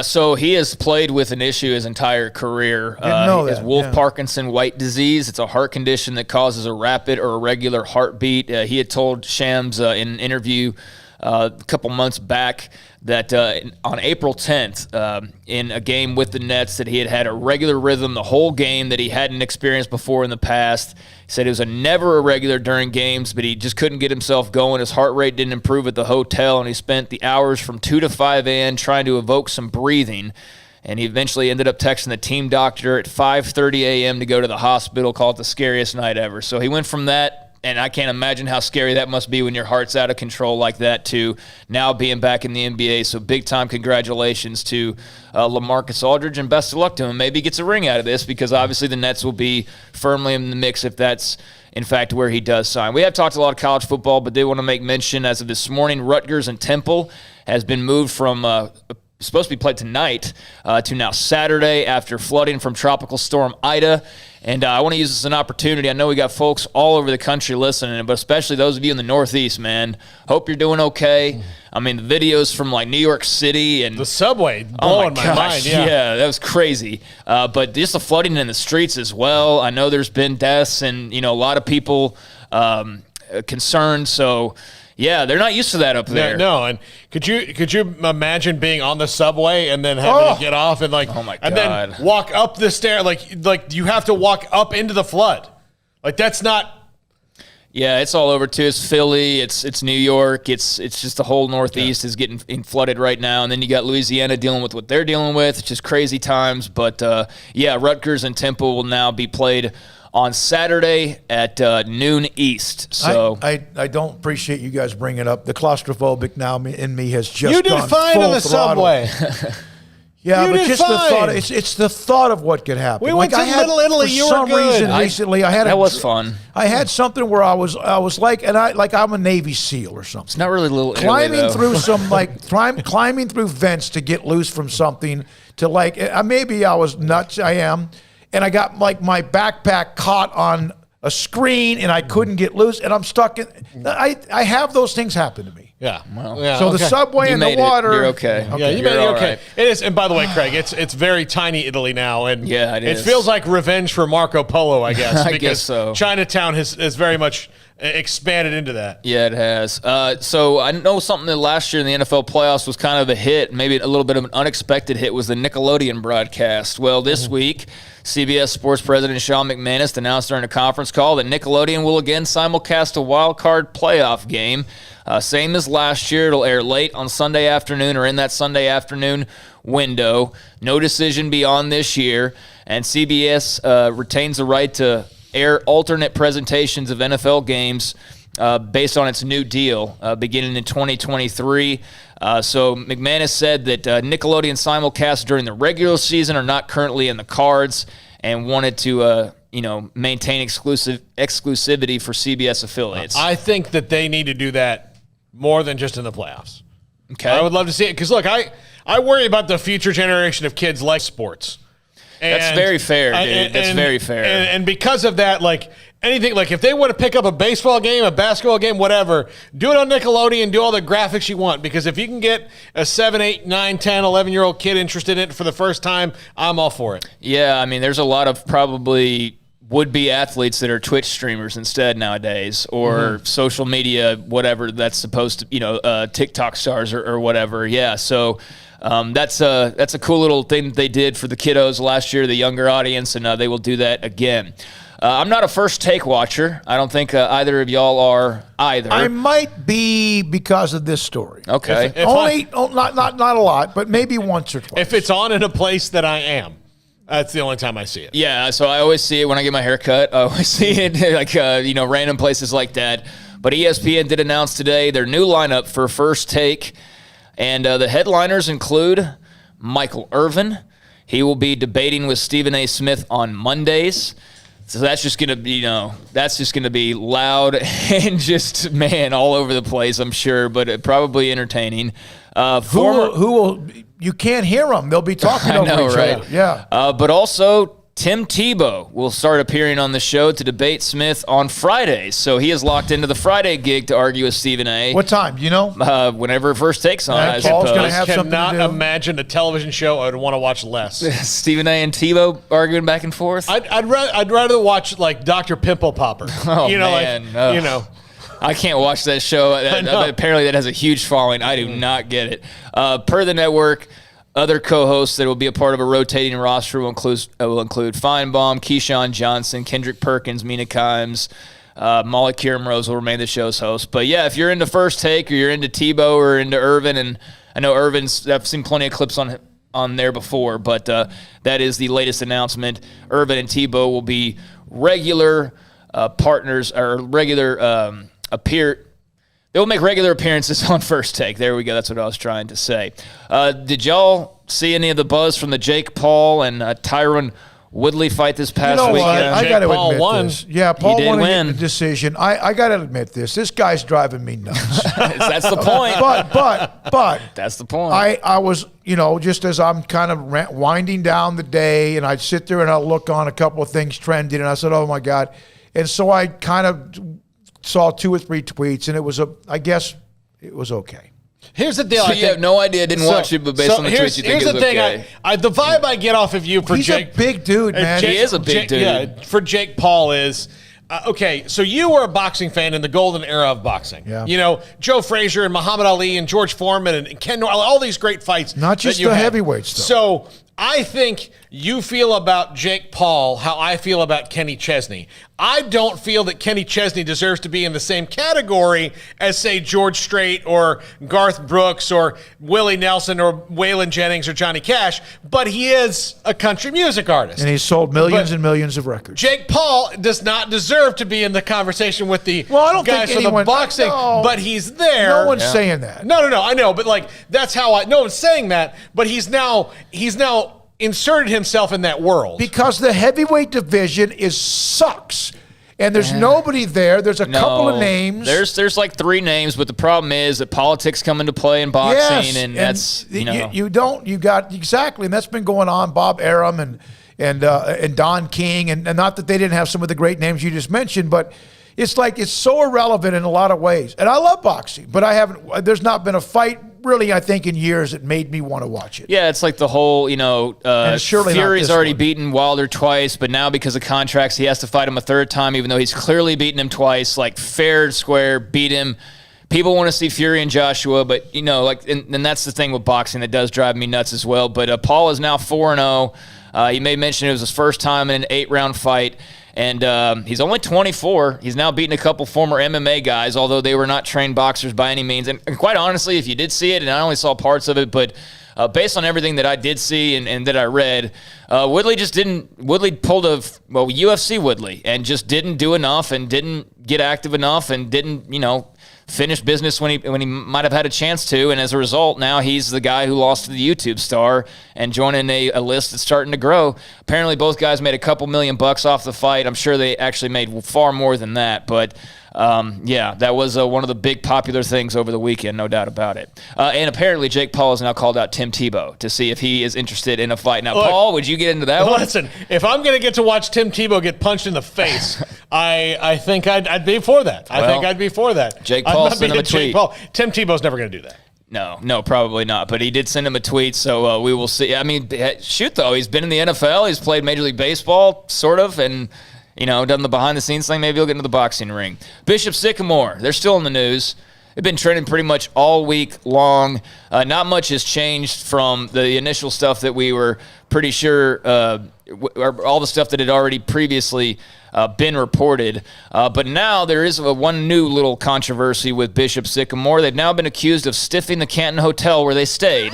So he has played with an issue his entire career. Didn't know that. He has Wolff-Parkinson-White disease. It's a heart condition that causes a rapid or irregular heartbeat. He had told Shams in an interview a couple months back that on April 10th, in a game with the Nets, that he had a regular rhythm the whole game that he hadn't experienced before in the past. He said it was never irregular during games, but he just couldn't get himself going. His heart rate didn't improve at the hotel, and he spent the hours from 2 to 5 a.m. trying to evoke some breathing. And he eventually ended up texting the team doctor at 5:30 a.m. to go to the hospital, called it the scariest night ever. So he went from that And I can't imagine how scary that must be when your heart's out of control like that, too. Now being back in the NBA, so big-time congratulations to LaMarcus Aldridge, and best of luck to him. Maybe he gets a ring out of this because obviously the Nets will be firmly in the mix if that's, in fact, where he does sign. We have talked a lot of college football, but they want to make mention as of this morning, Rutgers and Temple has been moved from supposed to be played tonight to now Saturday after flooding from Tropical Storm Ida. And I want to use this as an opportunity. I know we got folks all over the country listening, but especially those of you in the Northeast, man. Hope you're doing okay. I mean, the videos from like New York City and the subway blowing my mind. Yeah, that was crazy. But just the flooding in the streets as well. I know there's been deaths and a lot of people concerned. So. Yeah, they're not used to that up there. No, and could you imagine being on the subway and then having to get off and oh my God, and then walk up the stair like you have to walk up into the flood, like that's not. Yeah, it's all over too. It's Philly, it's New York, it's just the whole Northeast is getting flooded right now, and then you got Louisiana dealing with what they're dealing with. It's just crazy times, but Rutgers and Temple will now be played on Saturday at noon East. So I don't appreciate you guys bringing it up. The claustrophobic now in me has just you did fine on the subway. Yeah, you but just fine. the thought. It's the thought of what could happen. We went to Little Italy. For You were some good. reason recently, that was fun. I had something where I was like, I'm a Navy SEAL or something. It's not really Little Italy, climbing through some climbing through vents to get loose from something. To maybe I was nuts. I am. And I got my backpack caught on a screen and I couldn't get loose and I'm stuck in. I have those things happen to me. Yeah. So the subway and the water. You're okay. Yeah, you made it okay. Right. It is. And by the way, Craig, it's very tiny Italy now, and it feels like revenge for Marco Polo, I guess. I guess so. Chinatown has very much expanded into that. Yeah, it has. So I know something that last year in the NFL playoffs was kind of a hit, maybe a little bit of an unexpected hit, was the Nickelodeon broadcast. Well, this week, CBS Sports President Sean McManus announced during a conference call that Nickelodeon will again simulcast a wild card playoff game. Same as last year. It'll air late on Sunday afternoon or in that Sunday afternoon window. No decision beyond this year. And CBS retains the right to air alternate presentations of NFL games based on its new deal beginning in 2023. So McManus said that Nickelodeon simulcasts during the regular season are not currently in the cards and wanted to maintain exclusivity for CBS affiliates. I think that they need to do that more than just in the playoffs. Okay. I would love to see it because, look, I worry about the future generation of kids like sports. That's very fair, dude. That's very fair. And because of that, anything, if they want to pick up a baseball game, a basketball game, whatever, do it on Nickelodeon, do all the graphics you want. Because if you can get a 7, 8, 9, 10, 11-year-old kid interested in it for the first time, I'm all for it. Yeah, I mean, there's a lot of probably would-be athletes that are Twitch streamers instead nowadays, or social media, whatever that's supposed to, TikTok stars or whatever. Yeah, so that's a cool little thing that they did for the kiddos last year, the younger audience, and they will do that again. I'm not a first take watcher. I don't think either of y'all are either. I might be because of this story. Okay. Not a lot, but maybe once or twice. If it's on in a place that I am. That's the only time I see it. Yeah, so I always see it when I get my hair cut. I always see it random places like that. But ESPN did announce today their new lineup for First Take. And the headliners include Michael Irvin. He will be debating with Stephen A. Smith on Mondays. So that's just going to be loud and just, all over the place, I'm sure, but probably entertaining. Who will you can't hear them. They'll be talking over each other. Yeah. But also, Tim Tebow will start appearing on the show to debate Smith on Fridays. So he is locked into the Friday gig to argue with Stephen A. What time? Do you know? Whenever First Takes on, I Paul's going to I have something cannot to do. imagine a television show I'd want to watch less. Stephen A. and Tebow arguing back and forth? I'd rather watch, Dr. Pimple Popper. Oh, man. I can't watch that show. Apparently that has a huge following. I do not get it. Per the network, other co-hosts that will be a part of a rotating roster will include Feinbaum, Keyshawn Johnson, Kendrick Perkins, Mina Kimes, Molly Kieran-Rose will remain the show's host. But yeah, if you're into First Take or you're into Tebow or into Irvin, and I know I've seen plenty of clips on there before, but that is the latest announcement. Irvin and Tebow will be regular partners or regular They will make regular appearances on First Take. There we go. That's what I was trying to say. Did y'all see any of the buzz from the Jake Paul and Tyron Woodley fight this past weekend? I got to admit this. Yeah, Paul won the decision. I got to admit this. This guy's driving me nuts. That's the point. But that's the point. I was, just as I'm kind of winding down the day, and I'd sit there and I'll look on a couple of things trending, and I said, oh my God. And so I kind of saw 2 or 3 tweets, and I guess it was okay. Here's the deal. So you have no idea, didn't watch it, but based on the tweets, you think it was okay. Here's the thing. The vibe I get off of you for Jake. He's a big dude, man. He is a big dude. Yeah, for Jake Paul is, okay, so you were a boxing fan in the golden era of boxing. Yeah. Joe Frazier and Muhammad Ali and George Foreman and Ken Norton, all these great fights. Not just the heavyweights, though. So I think you feel about Jake Paul how I feel about Kenny Chesney. I don't feel that Kenny Chesney deserves to be in the same category as, say, George Strait or Garth Brooks or Willie Nelson or Waylon Jennings or Johnny Cash, but he is a country music artist. And he's sold millions and millions of records. Jake Paul does not deserve to be in the conversation with the guys from the boxing, but he's there. No one's saying that. No, I know, but that's how no one's saying that, but he's now inserted himself in that world. Because the heavyweight division sucks. And there's nobody there. There's a couple of names. There's like 3 names, but the problem is that politics come into play in boxing, and that's you got exactly, and that's been going on. Bob Arum and Don King, and not that they didn't have some of the great names you just mentioned, but it's so irrelevant in a lot of ways. And I love boxing, but there's not been a fight really, I think, in years that made me want to watch it. Yeah, it's like the whole, Fury's already beaten Wilder twice, but now because of contracts, he has to fight him a 3rd time, even though he's clearly beaten him twice, fair and square, beat him. People want to see Fury and Joshua, but, and that's the thing with boxing that does drive me nuts as well. But Paul is now 4-0. He may mention it was his first time in an 8-round fight. And he's only 24. He's now beaten a couple former MMA guys, although they were not trained boxers by any means. And quite honestly, if you did see it, and I only saw parts of it, but based on everything that I did see and that I read, Woodley pulled UFC Woodley and just didn't do enough and didn't get active enough and didn't, finish business when he might have had a chance to, and as a result, now he's the guy who lost to the YouTube star and joining a list that's starting to grow. Apparently, both guys made a couple $1 million off the fight. I'm sure they actually made far more than that, but that was one of the big popular things over the weekend, no doubt about it. And apparently, Jake Paul has now called out Tim Tebow to see if he is interested in a fight. Now, Paul, would you get into that one? Listen, if I'm going to get to watch Tim Tebow get punched in the face, I think I'd be for that. I think I'd be for that. Jake Paul sent him a tweet. Tim Tebow's never going to do that. No, probably not. But he did send him a tweet, so we will see. I mean, shoot, though. He's been in the NFL. He's played Major League Baseball, sort of, and done the behind-the-scenes thing. Maybe he'll get into the boxing ring. Bishop Sycamore, they're still in the news. They've been trending pretty much all week long. Not much has changed from the initial stuff that we were pretty sure, all the stuff that had already previously been reported. But now there is one new little controversy with Bishop Sycamore. They've now been accused of stiffing the Canton Hotel where they stayed.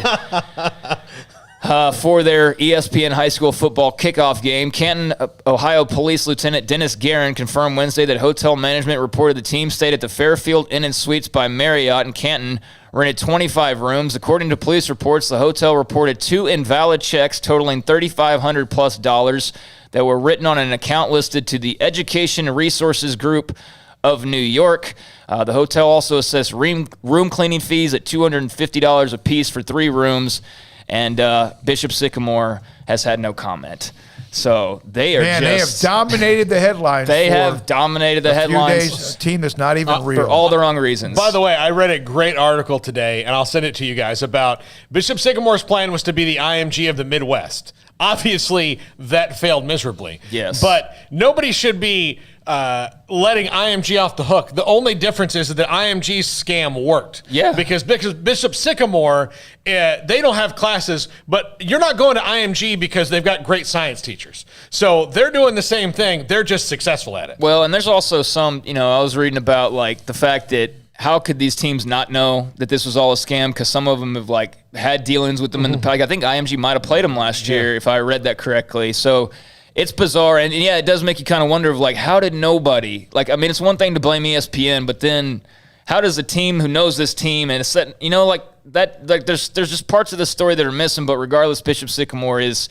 For their ESPN high school football kickoff game. Canton, Ohio Police Lieutenant Dennis Guerin confirmed Wednesday that hotel management reported the team stayed at the Fairfield Inn and Suites by Marriott in Canton, rented 25 rooms. According to police reports, the hotel reported 2 invalid checks totaling $3,500+ that were written on an account listed to the Education Resources Group of New York. The hotel also assessed room cleaning fees at $250 apiece for 3 rooms. And Bishop Sycamore has had no comment. So they have dominated the headlines. They have dominated the headlines. Days, a team that's not even real. For all the wrong reasons. By the way, I read a great article today, and I'll send it to you guys, about Bishop Sycamore's plan was to be the IMG of the Midwest. Obviously, that failed miserably. Yes. But nobody should be letting IMG off the hook. The only difference is that the IMG scam worked. Yeah. Because Bishop Sycamore, they don't have classes, but you're not going to IMG because they've got great science teachers. So they're doing the same thing. They're just successful at it. Well, and there's also some, I was reading about the fact that how could these teams not know that this was all a scam? Because some of them have had dealings with them in the past. I think IMG might have played them last year, if I read that correctly. So It's bizarre, and yeah, it does make you kind of wonder of like, how did nobody like? I mean, it's one thing to blame ESPN, but then how does a team who knows this team and it's set, like that? Like there's just parts of the story that are missing. But regardless, Bishop Sycamore is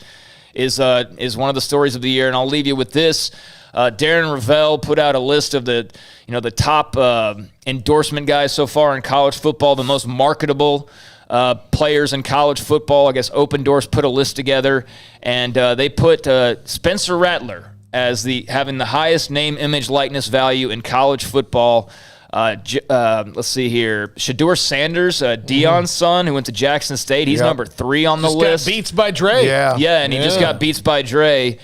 one of the stories of the year, and I'll leave you with this. Darren Ravel put out a list of the top endorsement guys so far in college football, the most marketable players in college football. I guess Open Doors put a list together, and they put Spencer Rattler as having the highest name, image, likeness value in college football. Let's see here. Shedeur Sanders, Deion's son, who went to Jackson State. He's number 3 on the list. Got Beats by Dre. Yeah, and he just got Beats by Dre,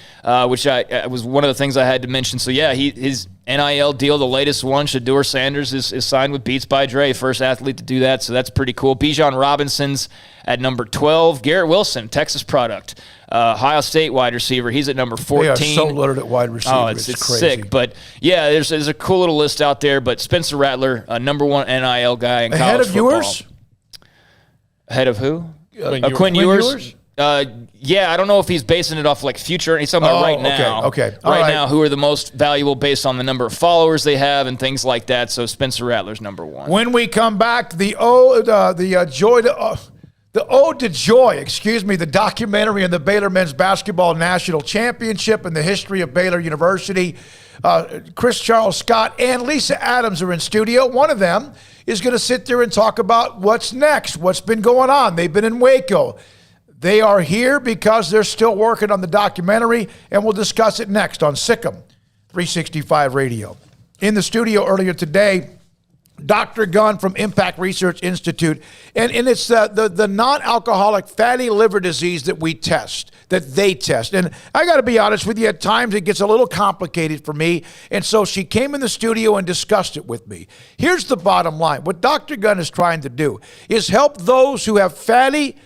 which was one of the things I had to mention. So, yeah, his NIL deal, the latest one, Shedeur Sanders is signed with Beats by Dre, first athlete to do that, so that's pretty cool. Bijan Robinson's at number 12. Garrett Wilson, Texas product. Ohio State wide receiver. He's at number 14. They are so loaded at wide receiver. Oh, it's crazy. Sick. But, yeah, there's a cool little list out there. But Spencer Rattler, number 1 NIL guy in college football. Ahead of yours? Ahead of who? Quinn Ewers? Yeah, I don't know if he's basing it off like future. He's talking about right now. Okay. Right now, who are the most valuable based on the number of followers they have and things like that. So Spencer Rattler's number 1. When we come back, the Ode to Joy, the documentary on the Baylor Men's Basketball National Championship and the history of Baylor University. Chris Charles Scott and Lisa Adams are in studio. One of them is going to sit there and talk about what's next, what's been going on. They've been in Waco. They are here because they're still working on the documentary, and we'll discuss it next on SICM 365 Radio. In the studio earlier today, Dr. Gunn from Impact Research Institute, and it's the non-alcoholic fatty liver disease that they test. And I got to be honest with you, at times it gets a little complicated for me, and so she came in the studio and discussed it with me. Here's the bottom line. What Dr. Gunn is trying to do is help those who have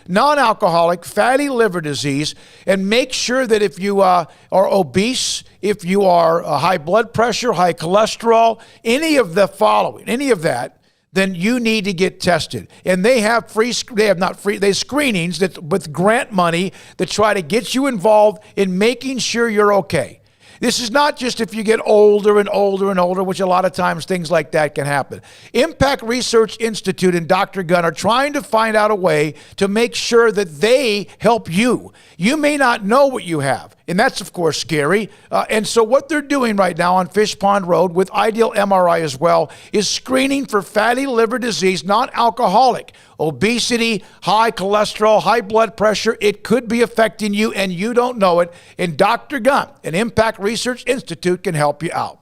non-alcoholic fatty liver disease and make sure that if you are obese, if you are high blood pressure, high cholesterol, any of that, then you need to get tested. And they have screenings that with grant money that try to get you involved in making sure you're okay. This is not just if you get older and older and older, which a lot of times things like that can happen. Impact Research Institute and Dr. Gunn are trying to find out a way to make sure that they help you. You may not know what you have, and that's, of course, scary. And so what they're doing right now on Fish Pond Road with Ideal MRI as well is screening for fatty liver disease, non-alcoholic. Obesity, high cholesterol, high blood pressure, it could be affecting you and you don't know it. And Dr. Gunn and Impact Research Institute can help you out.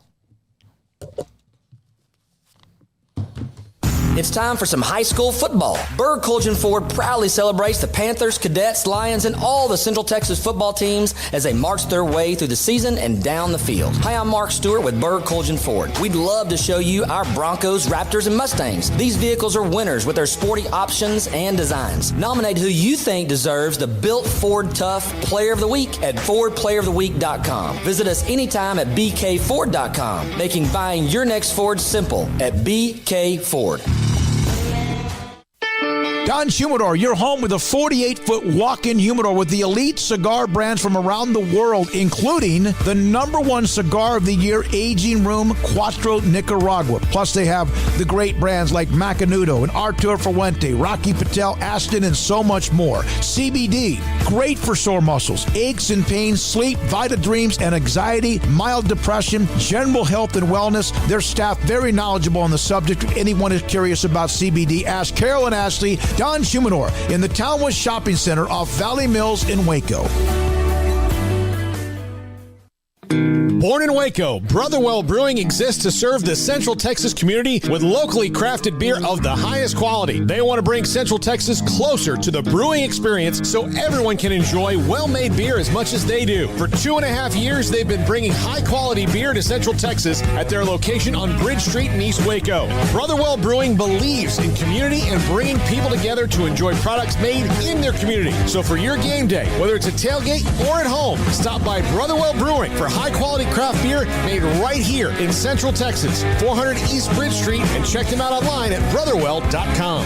It's time for some high school football. Berg Colgan Ford proudly celebrates the Panthers, Cadets, Lions, and all the Central Texas football teams as they march their way through the season and down the field. Hi, I'm Mark Stewart with Berg Colgan Ford. We'd love to show you our Broncos, Raptors, and Mustangs. These vehicles are winners with their sporty options and designs. Nominate who you think deserves the Built Ford Tough Player of the Week at FordPlayerOfTheWeek.com. Visit us anytime at BKFord.com, making buying your next Ford simple at BK Ford. Don Humidor, your home with a 48-foot walk-in humidor with the elite cigar brands from around the world, including the #1 cigar of the year, Aging Room Cuatro Nicaragua. Plus, they have the great brands like Macanudo and Artur Fuente, Rocky Patel, Aston, and so much more. CBD, great for sore muscles, aches and pains, sleep, Vita Dreams, and anxiety, mild depression, general health and wellness. Their staff very knowledgeable on the subject. If anyone is curious about CBD, ask Carol and Ashley. Don Humidor in the Townwest Shopping Center off Valley Mills in Waco. Born in Waco, Brotherwell Brewing exists to serve the Central Texas community with locally crafted beer of the highest quality. They want to bring Central Texas closer to the brewing experience so everyone can enjoy well-made beer as much as they do. For 2.5 years, they've been bringing high-quality beer to Central Texas at their location on Bridge Street in East Waco. Brotherwell Brewing believes in community and bringing people together to enjoy products made in their community. So for your game day, whether it's a tailgate or at home, stop by Brotherwell Brewing for high-quality craft beer made right here in Central Texas, 400 East Bridge Street, and check them out online at brotherwell.com.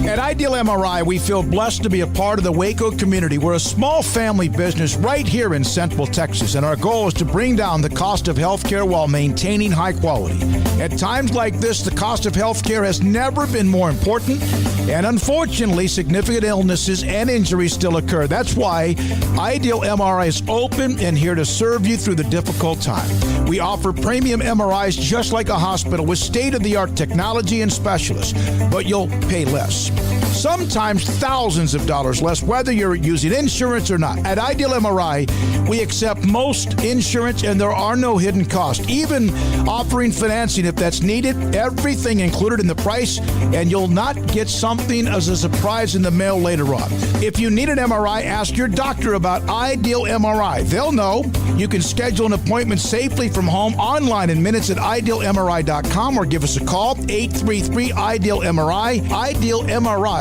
At Ideal MRI, we feel blessed to be a part of the Waco community. We're a small family business right here in Central Texas, and our goal is to bring down the cost of healthcare while maintaining high quality. At times like this, the cost of healthcare has never been more important, and unfortunately, significant illnesses and injuries still occur. That's why Ideal MRI is open and here to serve you through the difficult time. We offer premium MRIs just like a hospital with state-of-the-art technology and specialists, but you'll pay less. Sometimes thousands of dollars less, whether you're using insurance or not. At Ideal MRI, we accept most insurance and there are no hidden costs, even offering financing if that's needed. Everything included in the price, and you'll not get something as a surprise in the mail later on. If you need an MRI, ask your doctor about Ideal MRI. They'll know. You can schedule an appointment safely from home online in minutes at idealmri.com or give us a call, 833-IDEAL-MRI, idealmri.com.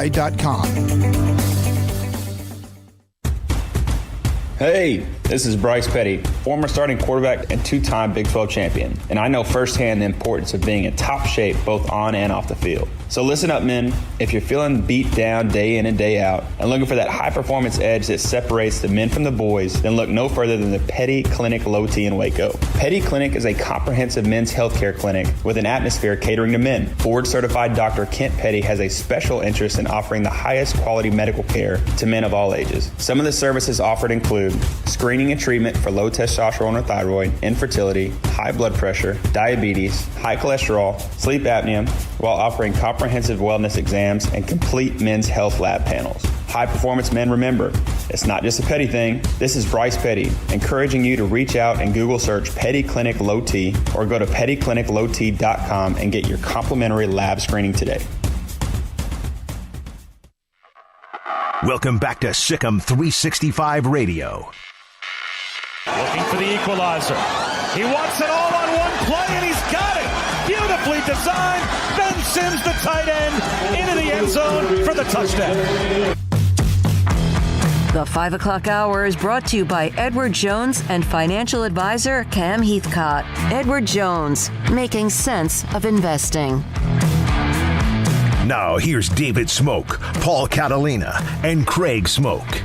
Hey, this is Bryce Petty, former starting quarterback and two-time Big 12 champion, and I know firsthand the importance of being in top shape both on and off the field. So listen up, men. If you're feeling beat down day in and day out and looking for that high-performance edge that separates the men from the boys, then look no further than the Petty Clinic Low T in Waco. Petty Clinic is a comprehensive men's healthcare clinic with an atmosphere catering to men. Board-certified Dr. Kent Petty has a special interest in offering the highest quality medical care to men of all ages. Some of the services offered include screening and treatment for low testosterone or thyroid, infertility, high blood pressure, diabetes, high cholesterol, sleep apnea, while offering comprehensive wellness exams and complete men's health lab panels. High performance men, remember, it's not just a Petty thing. This is Bryce Petty, encouraging you to reach out and Google search Petty Clinic Low T or go to pettycliniclowt.com and get your complimentary lab screening today. Welcome back to Sikkim 365 Radio. Looking for the equalizer. He wants it all on one play, and he's got it. Beautifully designed. Ben Sims, the tight end, into the end zone for the touchdown. The 5 o'clock hour is brought to you by Edward Jones and financial advisor Cam Heathcott. Edward Jones, making sense of investing. Now here's David Smoak, Paul Catalina, and Craig Smoak.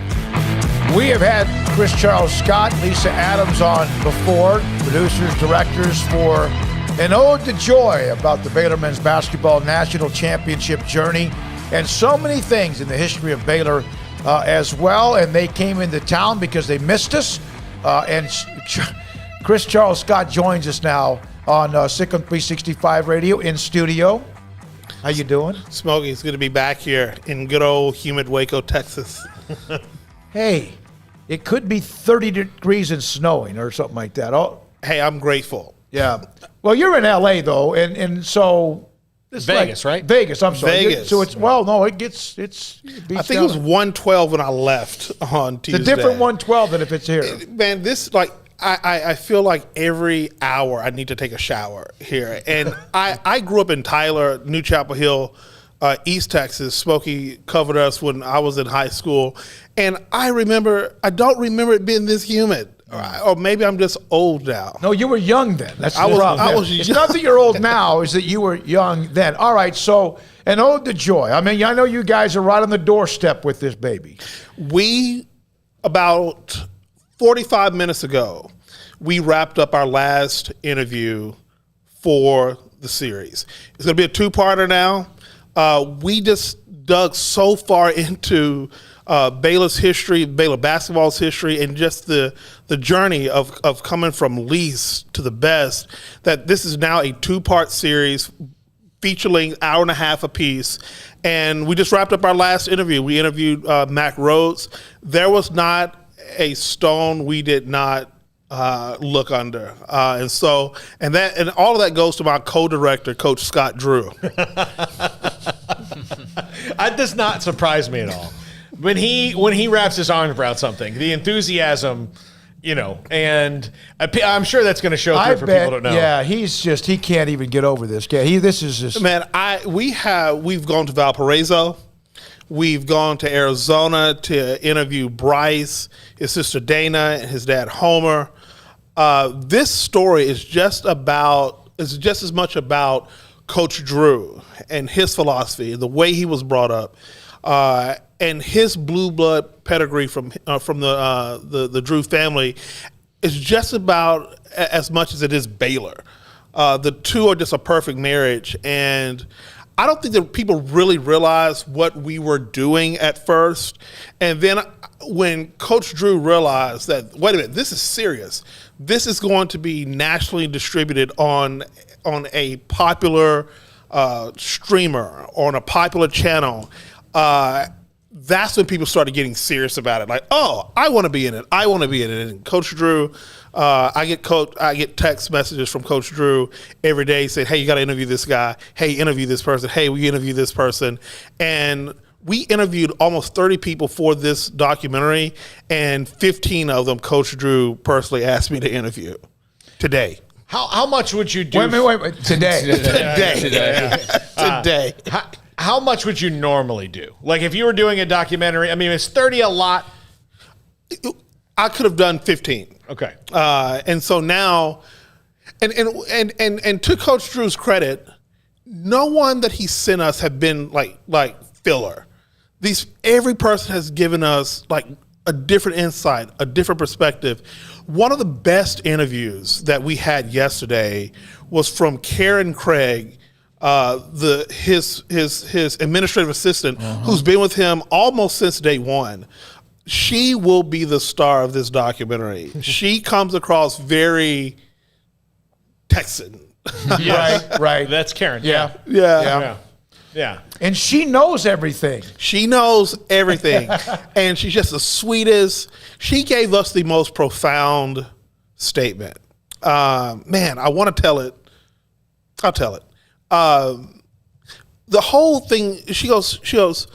We have had Chris Charles Scott, Lisa Adams on before, producers, directors, for an ode to joy about the Baylor men's basketball national championship journey and so many things in the history of Baylor as well. And they came into town because they missed us. And Chris Charles Scott joins us now on Sikkim 365 Radio in studio. How you doing? Smokey, it's good to be back here in good old humid Waco, Texas. Hey, it could be 30 degrees and snowing or something like that. Oh, hey, I'm grateful. Yeah. Well, you're in L.A., though, and so it's Vegas, right? Vegas, I'm sorry. Vegas. So it's, well, no, it beats I think it was 112 when I left on Tuesday. It's a different 112 than if it's here. Man, this, I feel like every hour I need to take a shower here. And I grew up in Tyler, New Chapel Hill, East Texas. Smokey covered us when I was in high school. And I don't remember it being this humid. Or maybe I'm just old now. No, you were young then. That's I was It's not that you're old now, it's that you were young then. All right, so an ode to joy. I mean, I know you guys are right on the doorstep with this baby. We, about 45 minutes ago, we wrapped up our last interview for the series. It's going to be a two-parter now. We just dug so far into Baylor's history, Baylor basketball's history, and just the journey of coming from least to the best, that this is now a two-part series featuring an hour and a half apiece. And we just wrapped up our last interview. We interviewed Mac Rhodes. There was not a stone we did not look under. And all of that goes to my co-director, Coach Scott Drew. That does not surprise me at all. When he wraps his arms around something, the enthusiasm, and I'm sure that's going to show through for people who don't know. Yeah, he can't even get over this. This is just. Man, we've gone to Valparaiso. We've gone to Arizona to interview Bryce, his sister Dana, and his dad Homer. This story is just as much about Coach Drew and his philosophy, the way he was brought up, and his blue blood pedigree from the Drew family is just about as much as it is Baylor. The two are just a perfect marriage, and I don't think that people really realized what we were doing at first. And then when Coach Drew realized that, wait a minute, this is serious. This is going to be nationally distributed on a popular streamer, on a popular channel. That's when people started getting serious about it. Like, oh, I want to be in it. I want to be in it. And Coach Drew, I get text messages from Coach Drew every day saying, hey, you got to interview this guy. Hey, interview this person. Hey, we interview this person. And we interviewed almost 30 people for this documentary, and 15 of them Coach Drew personally asked me to interview today. How much would you do? Wait. Today. Today. How much would you normally do? Like if you were doing a documentary, I mean, is 30 a lot? I could have done 15. Okay. And so now, and to Coach Drew's credit, no one that he sent us have been like filler. Every person has given us like a different insight, a different perspective. One of the best interviews that we had yesterday was from Karen Craig, his administrative assistant, who's been with him almost since day one. She will be the star of this documentary. She comes across very Texan. Right. That's Karen. Yeah. And she knows everything. She knows everything. And she's just the sweetest. She gave us the most profound statement. Man, I want to tell it. I'll tell it. The whole thing, she goes,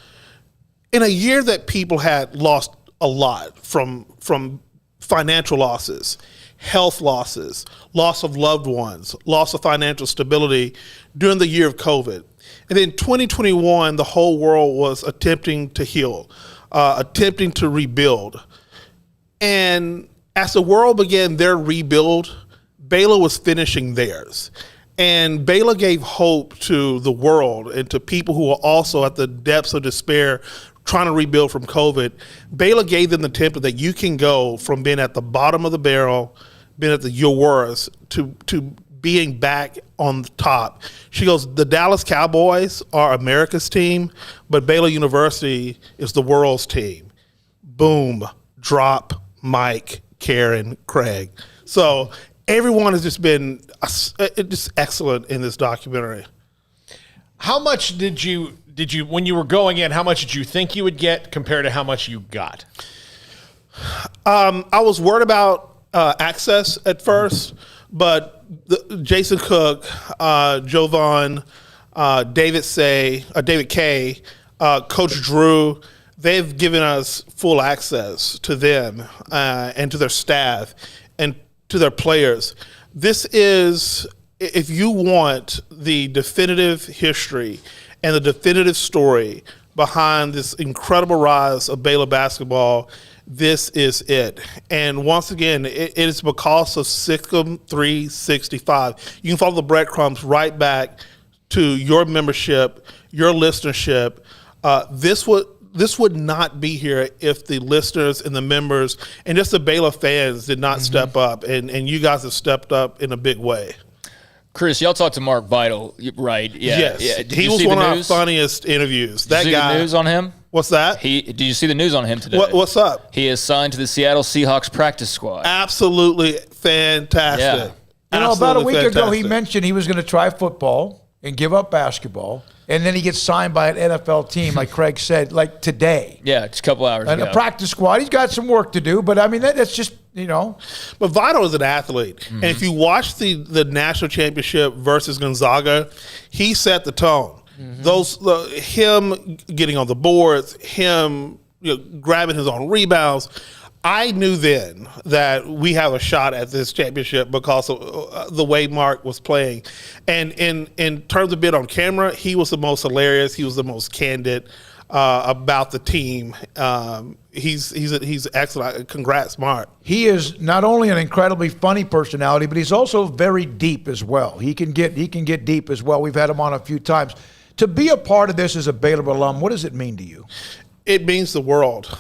in a year that people had lost a lot from financial losses, health losses, loss of loved ones, loss of financial stability during the year of COVID. And then 2021, the whole world was attempting to heal, attempting to rebuild. And as the world began their rebuild, Baylor was finishing theirs. And Baylor gave hope to the world and to people who were also at the depths of despair trying to rebuild from COVID. Baylor gave them the template that you can go from being at the bottom of the barrel, being at your worst, to being back on the top. She goes, the Dallas Cowboys are America's team, but Baylor University is the world's team. Boom, drop, Mike, Karen, Craig. So everyone has just been just excellent in this documentary. How much did you, when you were going in, how much did you think you would get compared to how much you got? I was worried about access at first, but Jason Cook, Jovan, David Kay, Coach Drew, they've given us full access to them and to their staff and to their players. This is, if you want the definitive history and the definitive story behind this incredible rise of Baylor basketball, this is it. And once again, it is because of Sikkim 365. You can follow the breadcrumbs right back to your membership, your listenership. This would not be here if the listeners and the members and just the Baylor fans did not step up, and you guys have stepped up in a big way. Chris, y'all talked to Mark Vital, right? Yeah. Yes. Yeah. He was one of our funniest interviews. Did you see the news on him? What's that? Did you see the news on him today? What's up? He is signed to the Seattle Seahawks practice squad. Absolutely fantastic. Yeah. About a week ago, he mentioned he was going to try football and give up basketball, and then he gets signed by an NFL team, like Craig said, like today. Yeah, just a couple hours ago. And a practice squad. He's got some work to do, but I mean, that's just, But Vital is an athlete. And if you watch the national championship versus Gonzaga, he set the tone. Him getting on the boards, him grabbing his own rebounds. I knew then that we have a shot at this championship because of the way Mark was playing. And in terms of being on camera, he was the most hilarious. He was the most candid. about the team. He's excellent. Congrats, Mark. He is not only an incredibly funny personality, but he's also very deep as well. He can get deep as well. We've had him on a few times. To be a part of this as a Baylor alum, what does it mean to you? It means the world.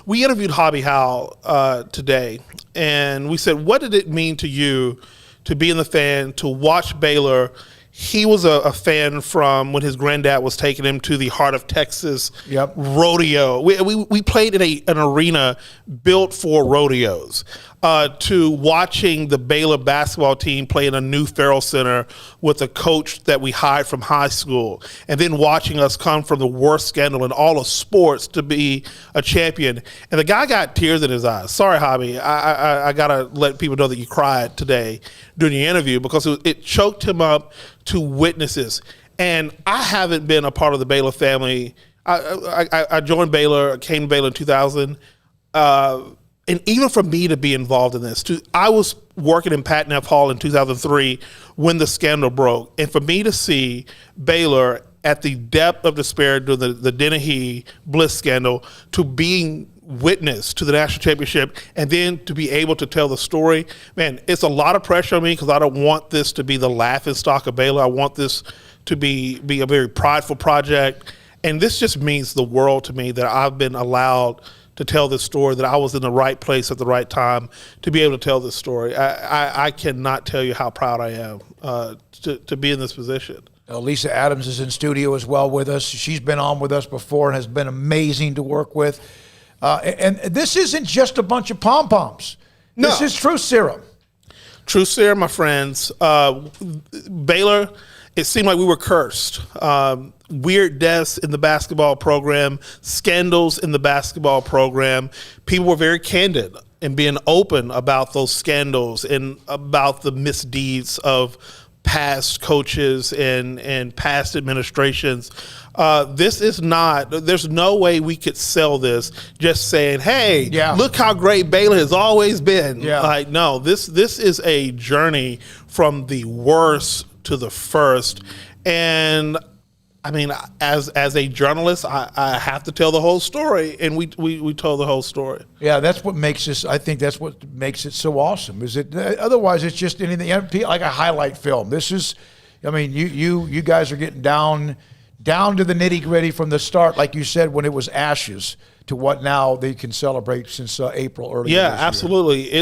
We interviewed Hobby Howell today, and we said, what did it mean to you to be in the fan, to watch Baylor? He was a fan from when his granddad was taking him to the Heart of Texas rodeo. We played in an arena built for rodeos. To watching the Baylor basketball team play in a new Farrell Center with a coach that we hired from high school, and then watching us come from the worst scandal in all of sports to be a champion. And the guy got tears in his eyes. Sorry, Hobby. I got to let people know that you cried today during the interview because it choked him up to witness this. And I haven't been a part of the Baylor family. I joined Baylor, came to Baylor in 2000. And even for me to be involved in this, I was working in Pat Neff Hall in 2003 when the scandal broke. And for me to see Baylor at the depth of despair during the Dennehy Bliss scandal, to being witness to the national championship, and then to be able to tell the story, man, it's a lot of pressure on me because I don't want this to be the laughing stock of Baylor. I want this to be a very prideful project. And this just means the world to me that I've been allowed to tell this story, that I was in the right place at the right time to be able to tell this story. I cannot tell you how proud I am to be in this position. Lisa Adams is in studio as well with us. She's been on with us before and has been amazing to work with. And this isn't just a bunch of pom-poms. No. This is true serum. True serum, my friends. Baylor, it seemed like we were cursed. Weird deaths in the basketball program, scandals in the basketball program. People were very candid and being open about those scandals and about the misdeeds of past coaches and past administrations. This is not, there's no way we could sell this just saying, hey, look how great Baylor has always been. Like, no, this is a journey from the worst to the first. And I mean, as a journalist, I have to tell the whole story, and we told the whole story. Yeah, that's what makes this. I think that's what makes it so awesome. Is it? Otherwise, it's just anything like a highlight film. This is, I mean, you guys are getting down to the nitty gritty from the start, like you said, when it was ashes to what now they can celebrate since April early. Yeah, absolutely.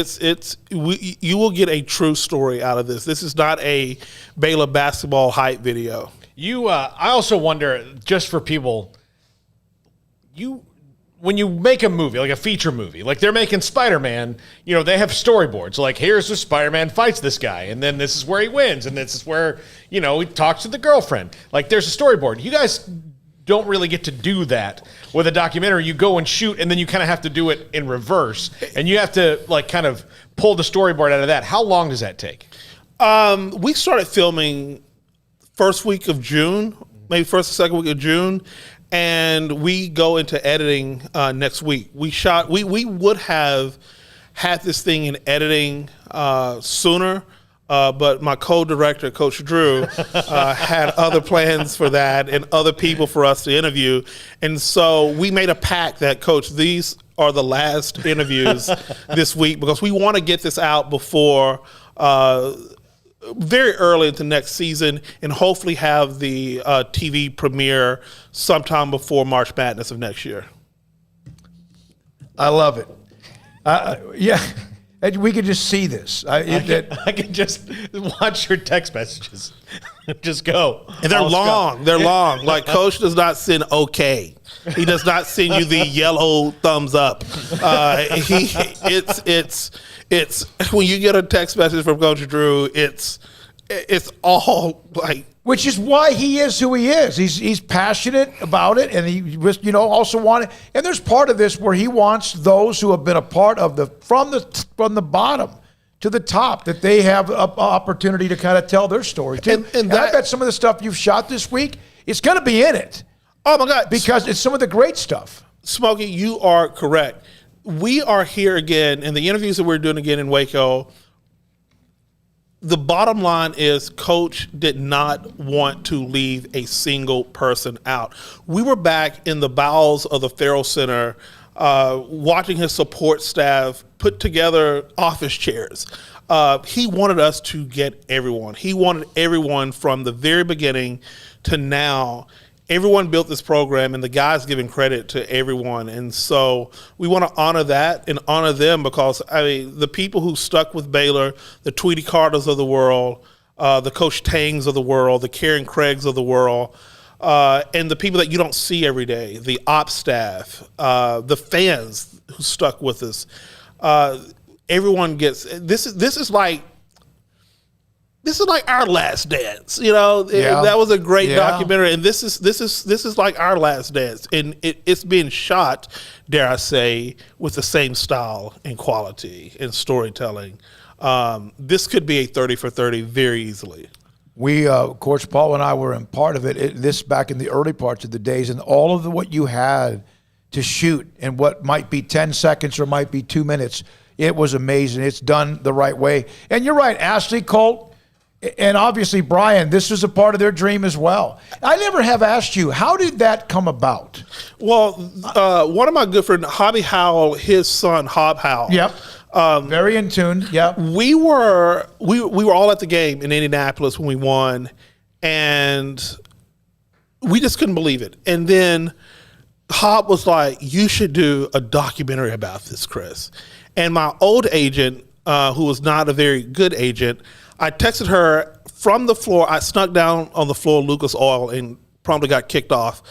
You will get a true story out of this. This is not a Baylor basketball hype video. I also wonder, just for people, when you make a movie, like a feature movie, like they're making Spider-Man, they have storyboards. Like, here's where Spider-Man fights this guy, and then this is where he wins, and this is where, he talks to the girlfriend. Like, there's a storyboard. You guys don't really get to do that with a documentary. You go and shoot, and then you kind of have to do it in reverse, and you have to, like, kind of pull the storyboard out of that. How long does that take? We started filming first week of June, maybe first or second week of June, and we go into editing next week. We would have had this thing in editing sooner, but my co-director, Coach Drew, had other plans for that and other people for us to interview. And so we made a pact that, Coach, these are the last interviews this week because we want to get this out before very early into next season and hopefully have the TV premiere sometime before March Madness of next year. I love it. Yeah, we could just see this. I can just watch your text messages. Just go. And they're long. They're long. Like, Coach does not send okay. He does not send you the yellow thumbs up. It's when you get a text message from Coach Drew, it's all like, which is why he is who he is. He's passionate about it, and he also wanted. And there's part of this where he wants those who have been a part of from the bottom to the top, that they have an opportunity to kind of tell their story too. And I bet some of the stuff you've shot this week, it's going to be in it. Oh my God! Because it's some of the great stuff. Smokey, you are correct. We are here again in the interviews that we're doing again in Waco. the bottom line is Coach did not want to leave a single person out. We were back in the bowels of the Farrell Center watching his support staff put together office chairs. He wanted us to get everyone. He wanted everyone from the very beginning to now. Everyone built this program, and the guys giving credit to everyone. And so we want to honor that and honor them because, I mean, the people who stuck with Baylor, the Tweety Carters of the world, the Coach Tangs of the world, the Karen Craigs of the world, and the people that you don't see every day, the ops staff, the fans who stuck with us. Everyone gets this is like our last dance, you know. That was a great documentary, and this is like our last dance, and it's being shot, dare I say, with the same style and quality and storytelling. This could be a 30 for 30 very easily. We, Coach Paul and I were in part of it. This back in the early parts of the days, and all of what you had to shoot in what might be 10 seconds or might be 2 minutes. It was amazing. It's done the right way. And you're right, Ashley, Colt, and obviously Brian, this was a part of their dream as well. I never have asked you, how did that come about? Well, one of my good friends, Hobby Howell, his son, Hob Howell. Yep. Very in tune. Yep. We were all at the game in Indianapolis when we won, and we just couldn't believe it. And then Hob was like, you should do a documentary about this, Chris. And my old agent, who was not a very good agent, I texted her from the floor. I snuck down on the floor of Lucas Oil and promptly got kicked off.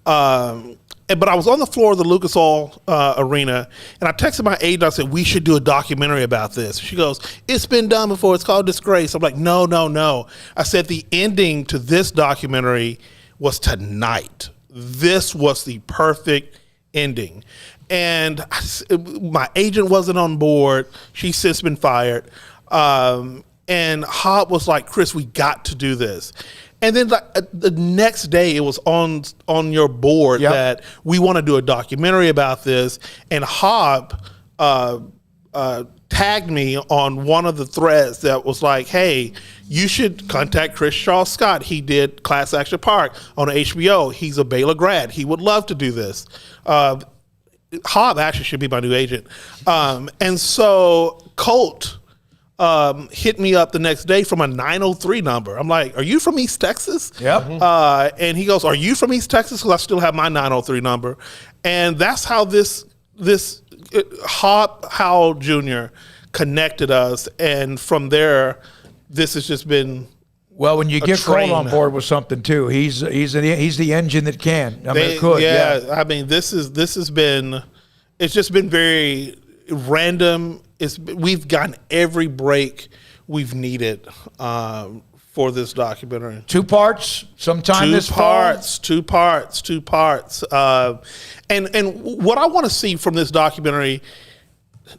But I was on the floor of the Lucas Oil arena, and I texted my agent. I said, we should do a documentary about this. She goes, it's been done before. It's called Disgrace. I'm like, no. I said the ending to this documentary was tonight. This was the perfect ending. And my agent wasn't on board. She's since been fired. And Hob was like, Chris, we got to do this. And then the next day it was on your board that we want to do a documentary about this. And Hob tagged me on one of the threads that was like, hey, you should contact Chris Charles Scott. He did Class Action Park on HBO. He's a Baylor grad. He would love to do this. Hob actually should be my new agent. And so Colt hit me up the next day from a 903 number. I'm like, are you from East Texas? Yep. And he goes, are you from East Texas? Because I still have my 903 number. And that's how this Hob Howell Jr. connected us. And from there, this has just been Well, when you get Colt on board with something too, he's the engine that can. I mean, it could. Yeah. I mean, it's just been very random. We've gotten every break we've needed for this documentary. 2 parts, sometime this fall. Two parts. And what I want to see from this documentary,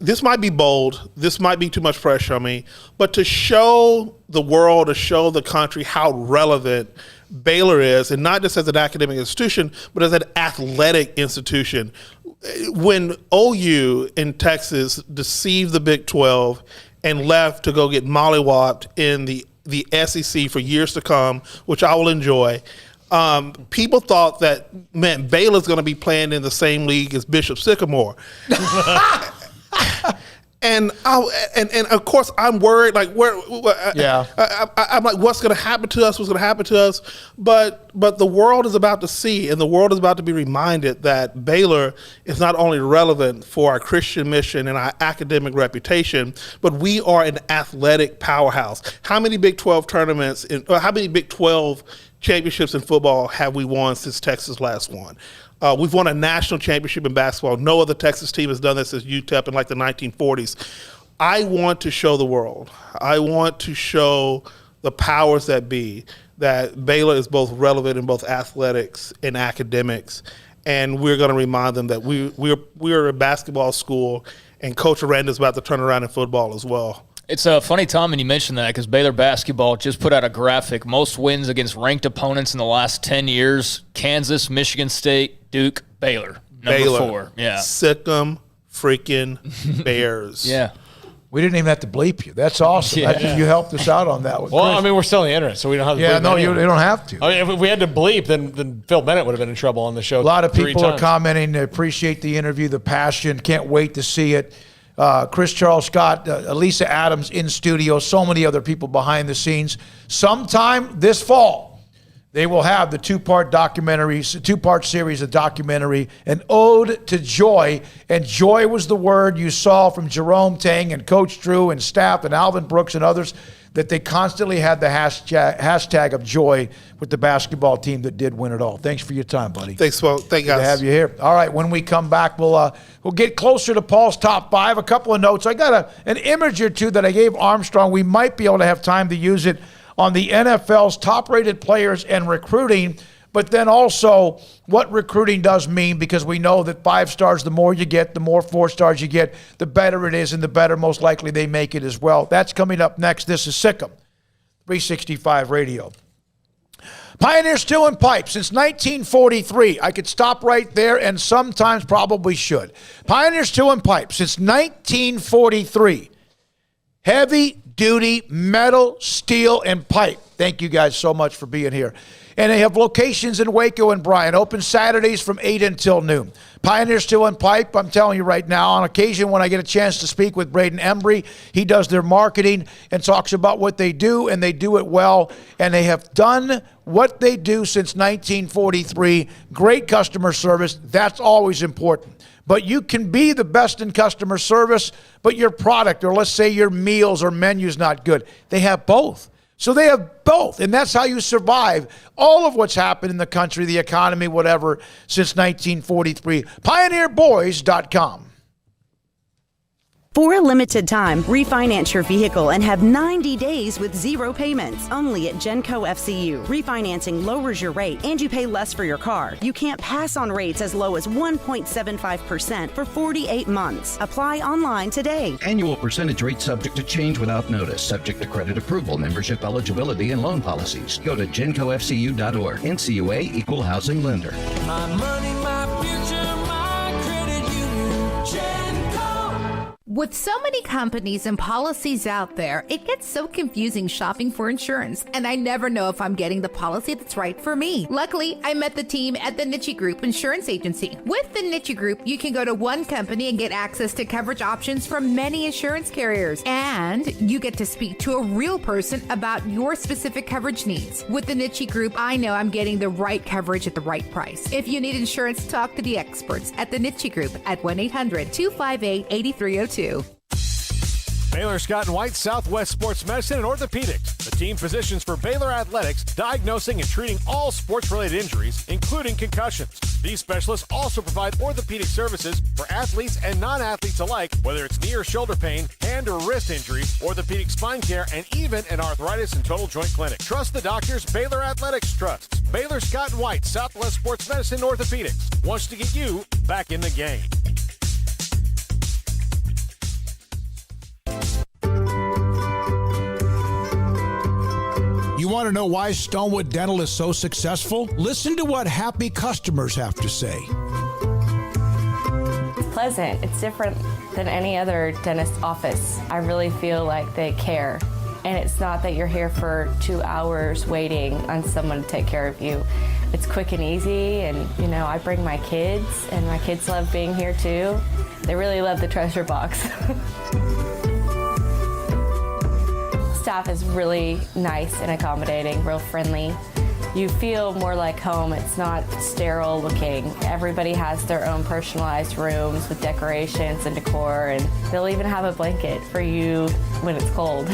this might be bold, this might be too much pressure on me, but to show the world, to show the country how relevant Baylor is, and not just as an academic institution, but as an athletic institution. When OU in Texas deceived the Big 12 and left to go get mollywopped in the SEC for years to come, which I will enjoy, people thought that, man, Baylor's going to be playing in the same league as Bishop Sycamore. And of course I'm worried. Like I'm like, what's going to happen to us? What's going to happen to us? But the world is about to see, and the world is about to be reminded that Baylor is not only relevant for our Christian mission and our academic reputation, but we are an athletic powerhouse. How many Big 12 tournaments? How many Big 12 championships in football have we won since Texas last won? We've won a national championship in basketball. No other Texas team has done this since UTEP in like the 1940s. I want to show the world. I want to show the powers that be that Baylor is both relevant in both athletics and academics, and we're going to remind them that we're a basketball school, and Coach Aranda's about to turn around in football as well. It's a funny time when you mention that because Baylor basketball just put out a graphic. Most wins against ranked opponents in the last 10 years, Kansas, Michigan State, Duke, Baylor. Number 4. Yeah. Sick 'em freaking Bears. Yeah. We didn't even have to bleep you. That's awesome. Yeah. You helped us out on that one. Well, Chris. I mean, we're still on the internet, so we don't have to bleep. Yeah, no, anyway. you don't have to. I mean, if we had to bleep, then Phil Bennett would have been in trouble on the show. A lot of 3 people times. are commenting. They appreciate the interview, the passion. Can't wait to see it. Chris Charles Scott, Elisa Adams in studio, so many other people behind the scenes. Sometime this fall, they will have the two-part series, a documentary, an ode to joy. And joy was the word you saw from Jerome Tang and Coach Drew and staff and Alvin Brooks and others, that they constantly had the hashtag of joy with the basketball team that did win it all. Thanks for your time, buddy. Thanks, Smoak. Thank you, guys. Good to have you here. All right, when we come back, we'll get closer to Paul's top 5. A couple of notes. I got an image or two that I gave Armstrong. We might be able to have time to use it on the NFL's top-rated players and recruiting, but then also what recruiting does mean, because we know that 5 stars, the more you get, the more 4 stars you get, the better it is, and the better most likely they make it as well. That's coming up next. This is Sikkim, 365 Radio. Pioneer Steel and Pipe since 1943. I could stop right there and sometimes probably should. Pioneer Steel and Pipe since 1943. Heavy-duty metal, steel, and pipe. Thank you guys so much for being here. And they have locations in Waco and Bryan, open Saturdays from 8 until noon. Pioneer Steel and Pipe, I'm telling you right now, on occasion when I get a chance to speak with Braden Embry, he does their marketing and talks about what they do, and they do it well. And they have done what they do since 1943. Great customer service. That's always important. But you can be the best in customer service, but your product, or let's say your meals or menu's not good. They have both. So they have both, and that's how you survive all of what's happened in the country, the economy, whatever, since 1943. PioneerBoys.com. For a limited time, refinance your vehicle and have 90 days with 0 payments. Only at Genco FCU. Refinancing lowers your rate and you pay less for your car. You can't pass on rates as low as 1.75% for 48 months. Apply online today. Annual percentage rate subject to change without notice. Subject to credit approval, membership eligibility, and loan policies. Go to GencoFCU.org. NCUA Equal Housing Lender. My money, my future, my credit union, Genco. With so many companies and policies out there, it gets so confusing shopping for insurance, and I never know if I'm getting the policy that's right for me. Luckily, I met the team at the Niche Group Insurance Agency. With the Niche Group, you can go to one company and get access to coverage options from many insurance carriers, and you get to speak to a real person about your specific coverage needs. With the Niche Group, I know I'm getting the right coverage at the right price. If you need insurance, talk to the experts at the Niche Group at 1-800-258-8302. Baylor Scott & White, Southwest Sports Medicine and Orthopedics. The team physicians for Baylor Athletics, diagnosing and treating all sports-related injuries, including concussions. These specialists also provide orthopedic services for athletes and non-athletes alike, whether it's knee or shoulder pain, hand or wrist injuries, orthopedic spine care, and even an arthritis and total joint clinic. Trust the doctors Baylor Athletics trusts. Baylor Scott & White, Southwest Sports Medicine and Orthopedics wants to get you back in the game. You want to know why Stonewood Dental is so successful? Listen to what happy customers have to say. It's pleasant. It's different than any other dentist office. I really feel like they care. And it's not that you're here for 2 hours waiting on someone to take care of you. It's quick and easy, and I bring my kids, and my kids love being here too. They really love the treasure box. Staff is really nice and accommodating, real friendly. You feel more like home. It's not sterile looking. Everybody has their own personalized rooms with decorations and decor, and they'll even have a blanket for you when it's cold.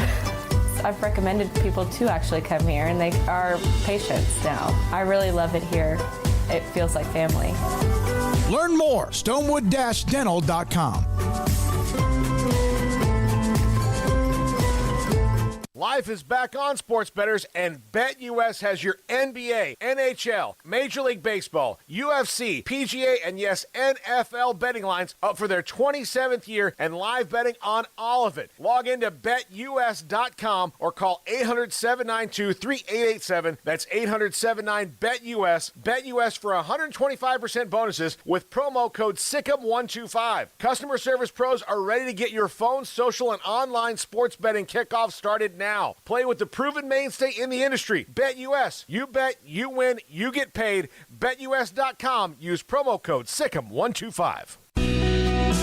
I've recommended people to actually come here, and they are patients now. I really love it here. It feels like family. Learn more, stonewood-dental.com. Life is back on, sports bettors, and BetUS has your NBA, NHL, Major League Baseball, UFC, PGA, and yes, NFL betting lines up for their 27th year and live betting on all of it. Log into BetUS.com or call 800-792-3887. That's 800-79-BETUS. BetUS for 125% bonuses with promo code SICK'EM125. Customer service pros are ready to get your phone, social, and online sports betting kickoff started now. Play with the proven mainstay in the industry. BetUS. You bet, you win, you get paid. BetUS.com. Use promo code SICK'EM125.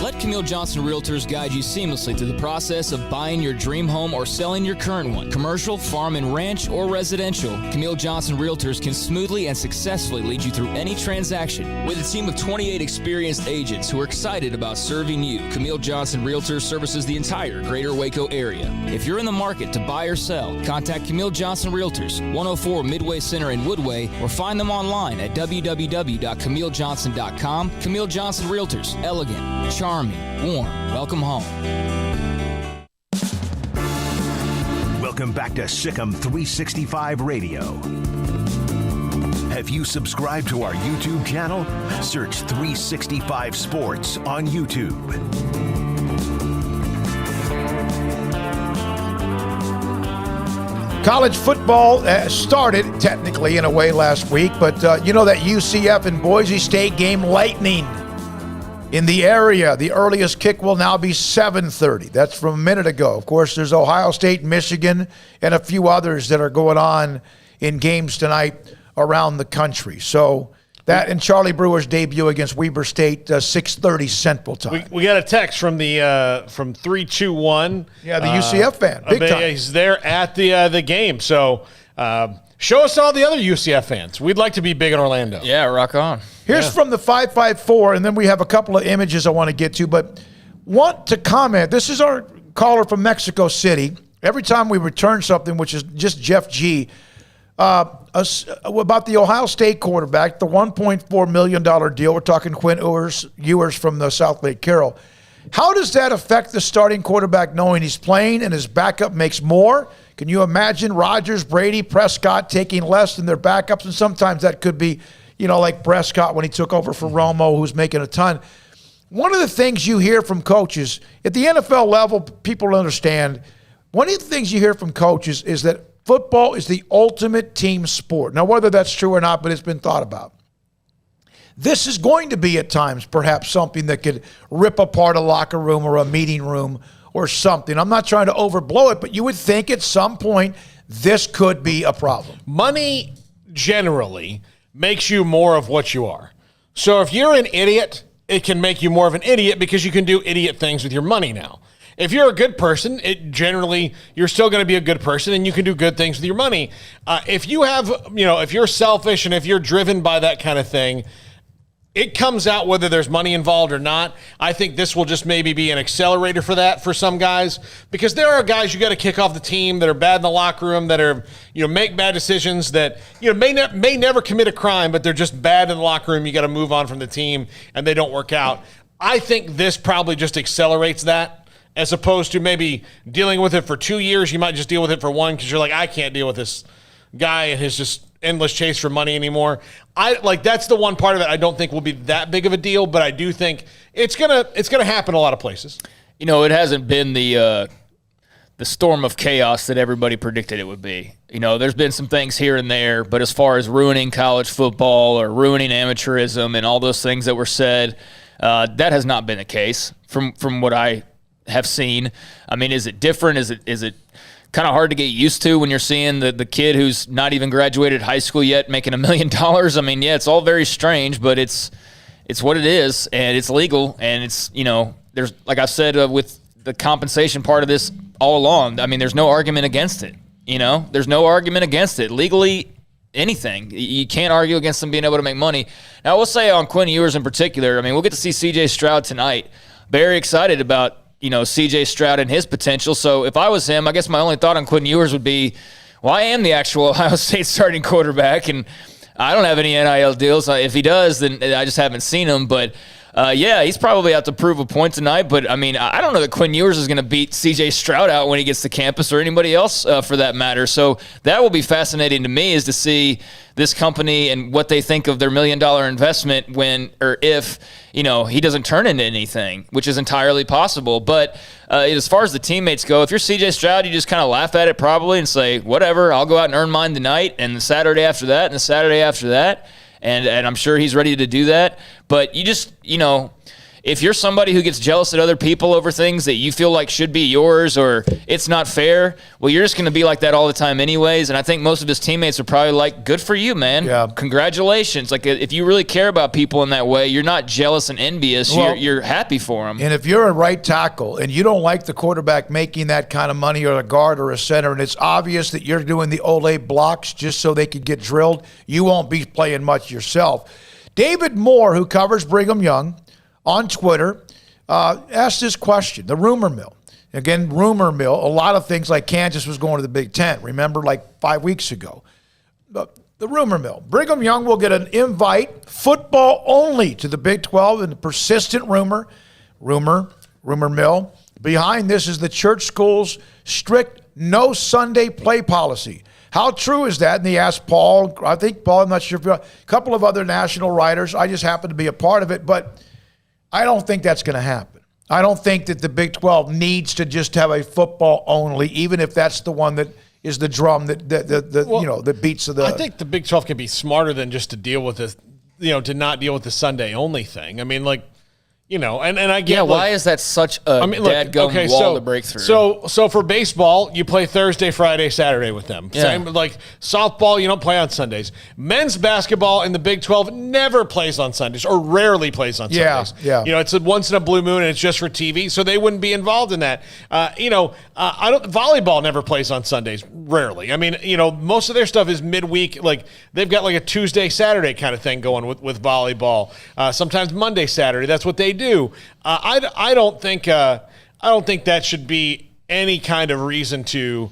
Let Camille Johnson Realtors guide you seamlessly through the process of buying your dream home or selling your current one. Commercial, farm and ranch, or residential, Camille Johnson Realtors can smoothly and successfully lead you through any transaction. With a team of 28 experienced agents who are excited about serving you, Camille Johnson Realtors services the entire greater Waco area. If you're in the market to buy or sell, contact Camille Johnson Realtors, 104 Midway Center in Woodway, or find them online at www.camillejohnson.com. Camille Johnson Realtors, elegant, charming, warm. Welcome home. Welcome back to Sikkim 365 Radio. Have you subscribed to our YouTube channel? Search 365 Sports on YouTube. College football started technically in a way last week, but you know that UCF and Boise State game, lightning in the area. The earliest kick will now be 7:30. That's from a minute ago. Of course, there's Ohio State, Michigan, and a few others that are going on in games tonight around the country. So that and Charlie Brewer's debut against Weber State, 6:30 Central Time. We got a text from the from 321. Yeah, the UCF fan, big time. He's there at the game. So show us all the other UCF fans. We'd like to be big in Orlando. Yeah, rock on. Here's from the 554, and then we have a couple of images I want to get to, but want to comment. This is our caller from Mexico City. Every time we return something, which is just Jeff G., about the Ohio State quarterback, the $1.4 million deal. We're talking Quinn Ewers from the South Lake Carroll. How does that affect the starting quarterback knowing he's playing and his backup makes more? Can you imagine Rodgers, Brady, Prescott taking less than their backups? And sometimes that could be, like Prescott when he took over for Romo, who's making a ton. One of the things you hear from coaches, at the NFL level, people understand, one of the things you hear from coaches is that football is the ultimate team sport. Now, whether that's true or not, but it's been thought about. This is going to be at times perhaps something that could rip apart a locker room or a meeting room or something. I'm not trying to overblow it, but you would think at some point this could be a problem. Money generally makes you more of what you are. So if you're an idiot, it can make you more of an idiot because you can do idiot things with your money now. If you're a good person, you're still going to be a good person and you can do good things with your money. If you have, if you're selfish and if you're driven by that kind of thing, it comes out whether there's money involved or not. I think this will just maybe be an accelerator for that for some guys, because there are guys you got to kick off the team that are bad in the locker room, that are, make bad decisions, that, may never commit a crime, but they're just bad in the locker room. You got to move on from the team and they don't work out. I think this probably just accelerates that, as opposed to maybe dealing with it for 2 years. You might just deal with it for one because you're like, I can't deal with this guy and his just endless chase for money anymore. That's the one part of it I don't think will be that big of a deal, but I do think it's gonna happen a lot of places. It hasn't been the storm of chaos that everybody predicted it would be. There's been some things here and there, but as far as ruining college football or ruining amateurism and all those things that were said, that has not been the case from what I have seen. I mean, is it different? Is it kind of hard to get used to when you're seeing the kid who's not even graduated high school yet making $1 million? I mean, yeah, it's all very strange, but it's what it is, and it's legal, and it's, there's, like I said, with the compensation part of this all along, I mean, there's no argument against it. There's no argument against it. Legally, anything. You can't argue against them being able to make money. Now, I will say on Quinn Ewers in particular, I mean, we'll get to see C.J. Stroud tonight. Very excited about C.J. Stroud and his potential. So if I was him, I guess my only thought on Quinn Ewers would be, well, I am the actual Ohio State starting quarterback, and I don't have any NIL deals. If he does, then I just haven't seen him. But Yeah, he's probably out to prove a point tonight, but I mean, I don't know that Quinn Ewers is going to beat C.J. Stroud out when he gets to campus, or anybody else for that matter. So that will be fascinating to me, is to see this company and what they think of their $1 million investment when or if he doesn't turn into anything, which is entirely possible. But as far as the teammates go, if you're C.J. Stroud, you just kind of laugh at it probably and say, whatever, I'll go out and earn mine tonight, and the Saturday after that, and the Saturday after that. And I'm sure he's ready to do that. But you just, if you're somebody who gets jealous at other people over things that you feel like should be yours or it's not fair, well, you're just going to be like that all the time anyways. And I think most of his teammates are probably like, good for you, man. Yeah. Congratulations. Like, if you really care about people in that way, you're not jealous and envious. Well, you're happy for them. And if you're a right tackle and you don't like the quarterback making that kind of money, or a guard or a center, and it's obvious that you're doing the Olay blocks just so they could get drilled, you won't be playing much yourself. David Moore, who covers Brigham Young, on Twitter, asked this question, the rumor mill. Again, rumor mill, a lot of things like Kansas was going to the Big Ten. Remember, like 5 weeks ago. The rumor mill. Brigham Young will get an invite, football only, to the Big 12, and the persistent rumor mill. Behind this is the church school's strict no Sunday play policy. How true is that? And he asked Paul, I'm not sure, a couple of other national writers. I just happen to be a part of it, but I don't think that's going to happen. I don't think that the Big 12 needs to just have a football only, even if that's the one that is the drum that beats the. I think the Big 12 can be smarter than just to deal with this, to not deal with the Sunday only thing. I mean, and I get. Yeah, why is that such a dadgum wall to break through? So for baseball, you play Thursday, Friday, Saturday with them. Yeah. Same like softball, you don't play on Sundays. Men's basketball in the Big 12 never plays on Sundays, or rarely plays on Sundays. Yeah. It's a once in a blue moon and it's just for TV, so they wouldn't be involved in that. Volleyball never plays on Sundays, rarely. I mean, most of their stuff is midweek. Like they've got like a Tuesday, Saturday kind of thing going with volleyball. Sometimes Monday, Saturday. That's what they do. I don't think that should be any kind of reason to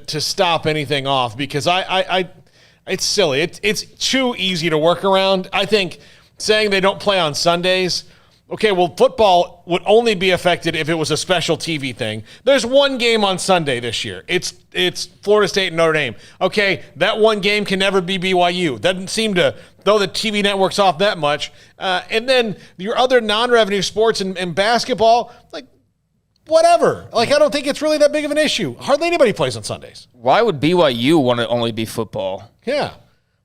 stop anything off, because it's silly. It's too easy to work around. I think saying they don't play on Sundays. Okay, well, football would only be affected if it was a special TV thing. There's one game on Sunday this year. It's Florida State and Notre Dame. Okay, that one game can never be BYU. Doesn't seem to throw the TV networks off that much. And then your other non-revenue sports and basketball, like, whatever. Like, I don't think it's really that big of an issue. Hardly anybody plays on Sundays. Why would BYU want to only be football? Yeah.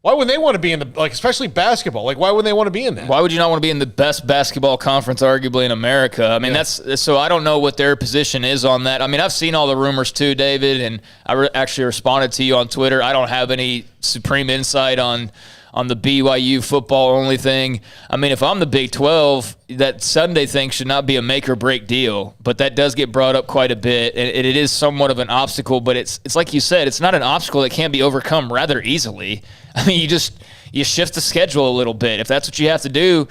Why would they want to be in especially basketball? Like, why would they want to be in that? Why would you not want to be in the best basketball conference, arguably, in America? I mean, so I don't know what their position is on that. I mean, I've seen all the rumors too, David, and I actually responded to you on Twitter. I don't have any supreme insight on the BYU football only thing. I mean, if I'm the Big 12, that Sunday thing should not be a make or break deal, but that does get brought up quite a bit, and it is somewhat of an obstacle, but it's like you said, it's not an obstacle that can be overcome rather easily. I mean, you shift the schedule a little bit. If that's what you have to do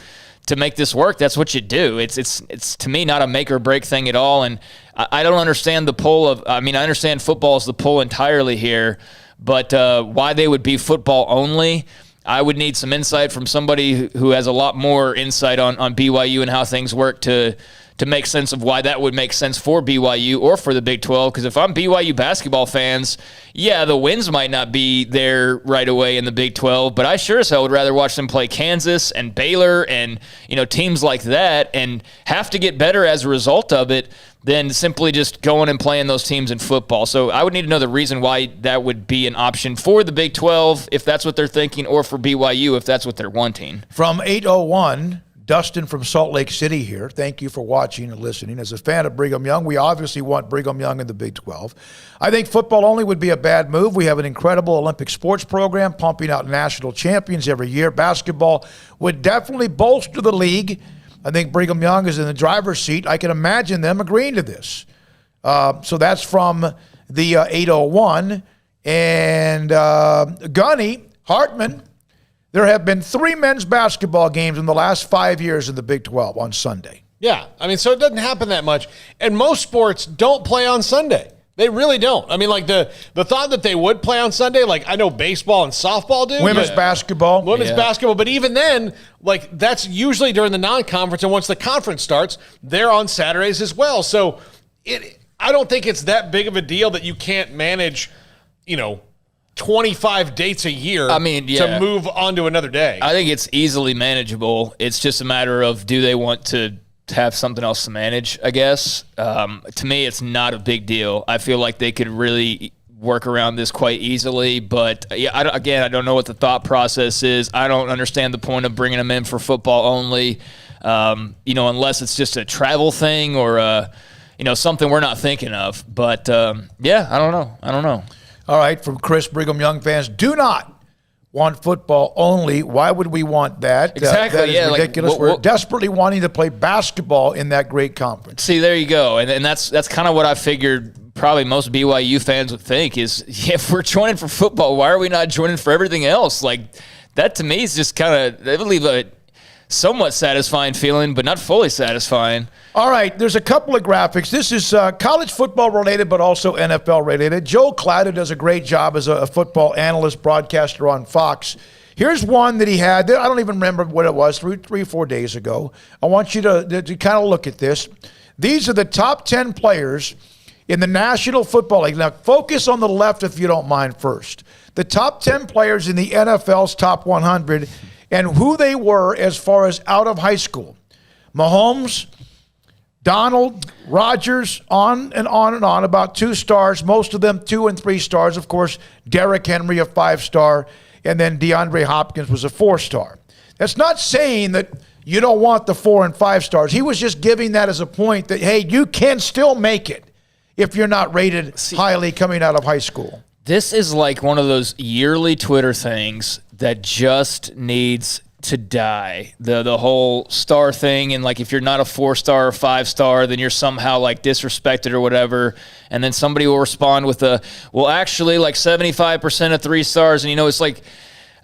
to make this work, that's what you do. It's to me not a make or break thing at all, and I don't understand the pull of. I mean, I understand football is the pull entirely here, but why they would be football only, I would need some insight from somebody who has a lot more insight on BYU and how things work to make sense of why that would make sense for BYU or for the Big 12. Because if I'm BYU basketball fans, yeah, the wins might not be there right away in the Big 12, but I sure as hell would rather watch them play Kansas and Baylor and teams like that and have to get better as a result of it than simply just going and playing those teams in football. So I would need to know the reason why that would be an option for the Big 12 if that's what they're thinking, or for BYU if that's what they're wanting. From 801, Dustin from Salt Lake City here. Thank you for watching and listening. As a fan of Brigham Young, we obviously want Brigham Young in the Big 12. I think football only would be a bad move. We have an incredible Olympic sports program pumping out national champions every year. Basketball would definitely bolster the league. I think Brigham Young is in the driver's seat. I can imagine them agreeing to this. So that's from the 801. And Gunny Hartman, there have been 3 men's basketball games in the last 5 years in the Big 12 on Sunday. Yeah, I mean, so it doesn't happen that much. And most sports don't play on Sunday. They really don't. I mean, like the thought that they would play on Sunday, like I know baseball and softball do. Women's basketball. But even then, like that's usually during the non-conference, and once the conference starts, they're on Saturdays as well. So I don't think it's that big of a deal that you can't manage, 25 dates a year to move on to another day. I think it's easily manageable. It's just a matter of do they want to have something else to manage, I guess. To me, it's not a big deal. I feel like they could really work around this quite easily. But, I don't know what the thought process is. I don't understand the point of bringing them in for football only, unless it's just a travel thing or, something we're not thinking of. But, I don't know. All right, from Chris, Brigham Young fans, do not want football only. Why would we want that? Exactly. That is ridiculous. We're desperately wanting to play basketball in that great conference. See, there you go. And that's kind of what I figured probably most BYU fans would think is, if we're joining for football, why are we not joining for everything else? Like, that to me is just kind of, they would leave a somewhat satisfying feeling, but not fully satisfying. All right, there's a couple of graphics. This is college football related, but also NFL related. Joe Clatter does a great job as a football analyst, broadcaster on Fox. Here's one that he had. I don't even remember what it was, 3 or 4 days ago. I want you to kind of look at this. These are the top 10 players in the National Football League. Now, focus on the left if you don't mind first. The top 10 players in the NFL's top 100 and who they were as far as out of high school. Mahomes, Donald, Rodgers, on and on and on, about 2 stars, most of them 2 and 3 stars. Of course, Derrick Henry, a 5-star, and then DeAndre Hopkins was a 4-star. That's not saying that you don't want the 4 and 5 stars. He was just giving that as a point that, hey, you can still make it if you're not rated highly coming out of high school. This is like one of those yearly Twitter things that just needs to die. The whole star thing, and like if you're not a 4-star or 5-star, then you're somehow like disrespected or whatever. And then somebody will respond with actually like 75% of 3 stars. And it's like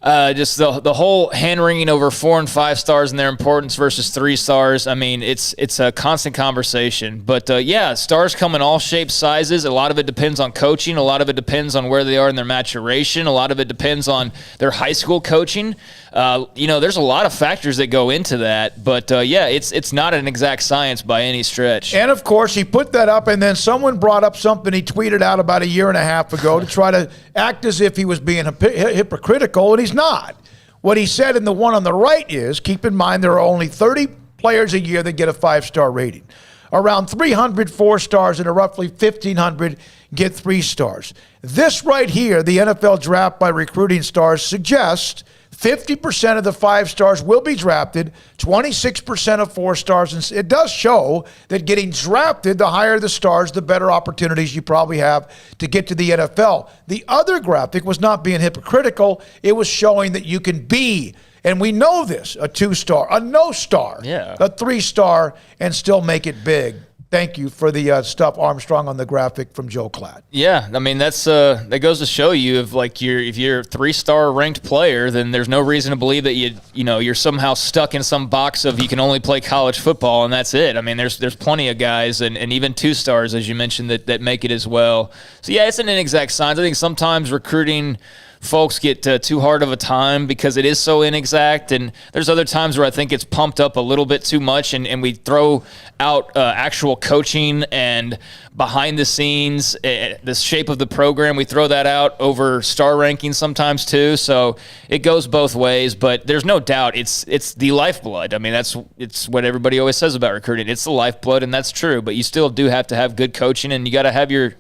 just the whole hand-wringing over 4 and 5 stars and their importance versus 3 stars. I mean, it's a constant conversation. But stars come in all shapes, sizes. A lot of it depends on coaching. A lot of it depends on where they are in their maturation. A lot of it depends on their high school coaching. There's a lot of factors that go into that. But, it's not an exact science by any stretch. And, of course, he put that up, and then someone brought up something he tweeted out about 1.5 years ago to try to act as if he was being hypocritical, and he's not. What he said in the one on the right is, keep in mind there are only 30 players a year that get a 5-star rating. Around 300 4-stars and roughly 1,500 get 3 stars. This right here, the NFL draft by recruiting stars, suggests 50% of the 5 stars will be drafted, 26% of 4 stars. And it does show that getting drafted, the higher the stars, the better opportunities you probably have to get to the NFL. The other graphic was not being hypocritical. It was showing that you can be, and we know this, a 2-star, a no-star, a 3-star, and still make it big. Thank you for the stuff, Armstrong, on the graphic from Joe Klatt. Yeah, I mean that goes to show you if you're a 3-star ranked player, then there's no reason to believe that you're somehow stuck in some box of you can only play college football and that's it. I mean there's plenty of guys and even 2 stars as you mentioned that make it as well. So it's an inexact science. I think sometimes recruiting folks get too hard of a time because it is so inexact, and there's other times where I think it's pumped up a little bit too much, and we throw out actual coaching and behind the scenes, the shape of the program, we throw that out over star rankings sometimes too. So it goes both ways, but there's no doubt it's the lifeblood. I mean, it's what everybody always says about recruiting. It's the lifeblood, and that's true, but you still do have to have good coaching, and you got to have your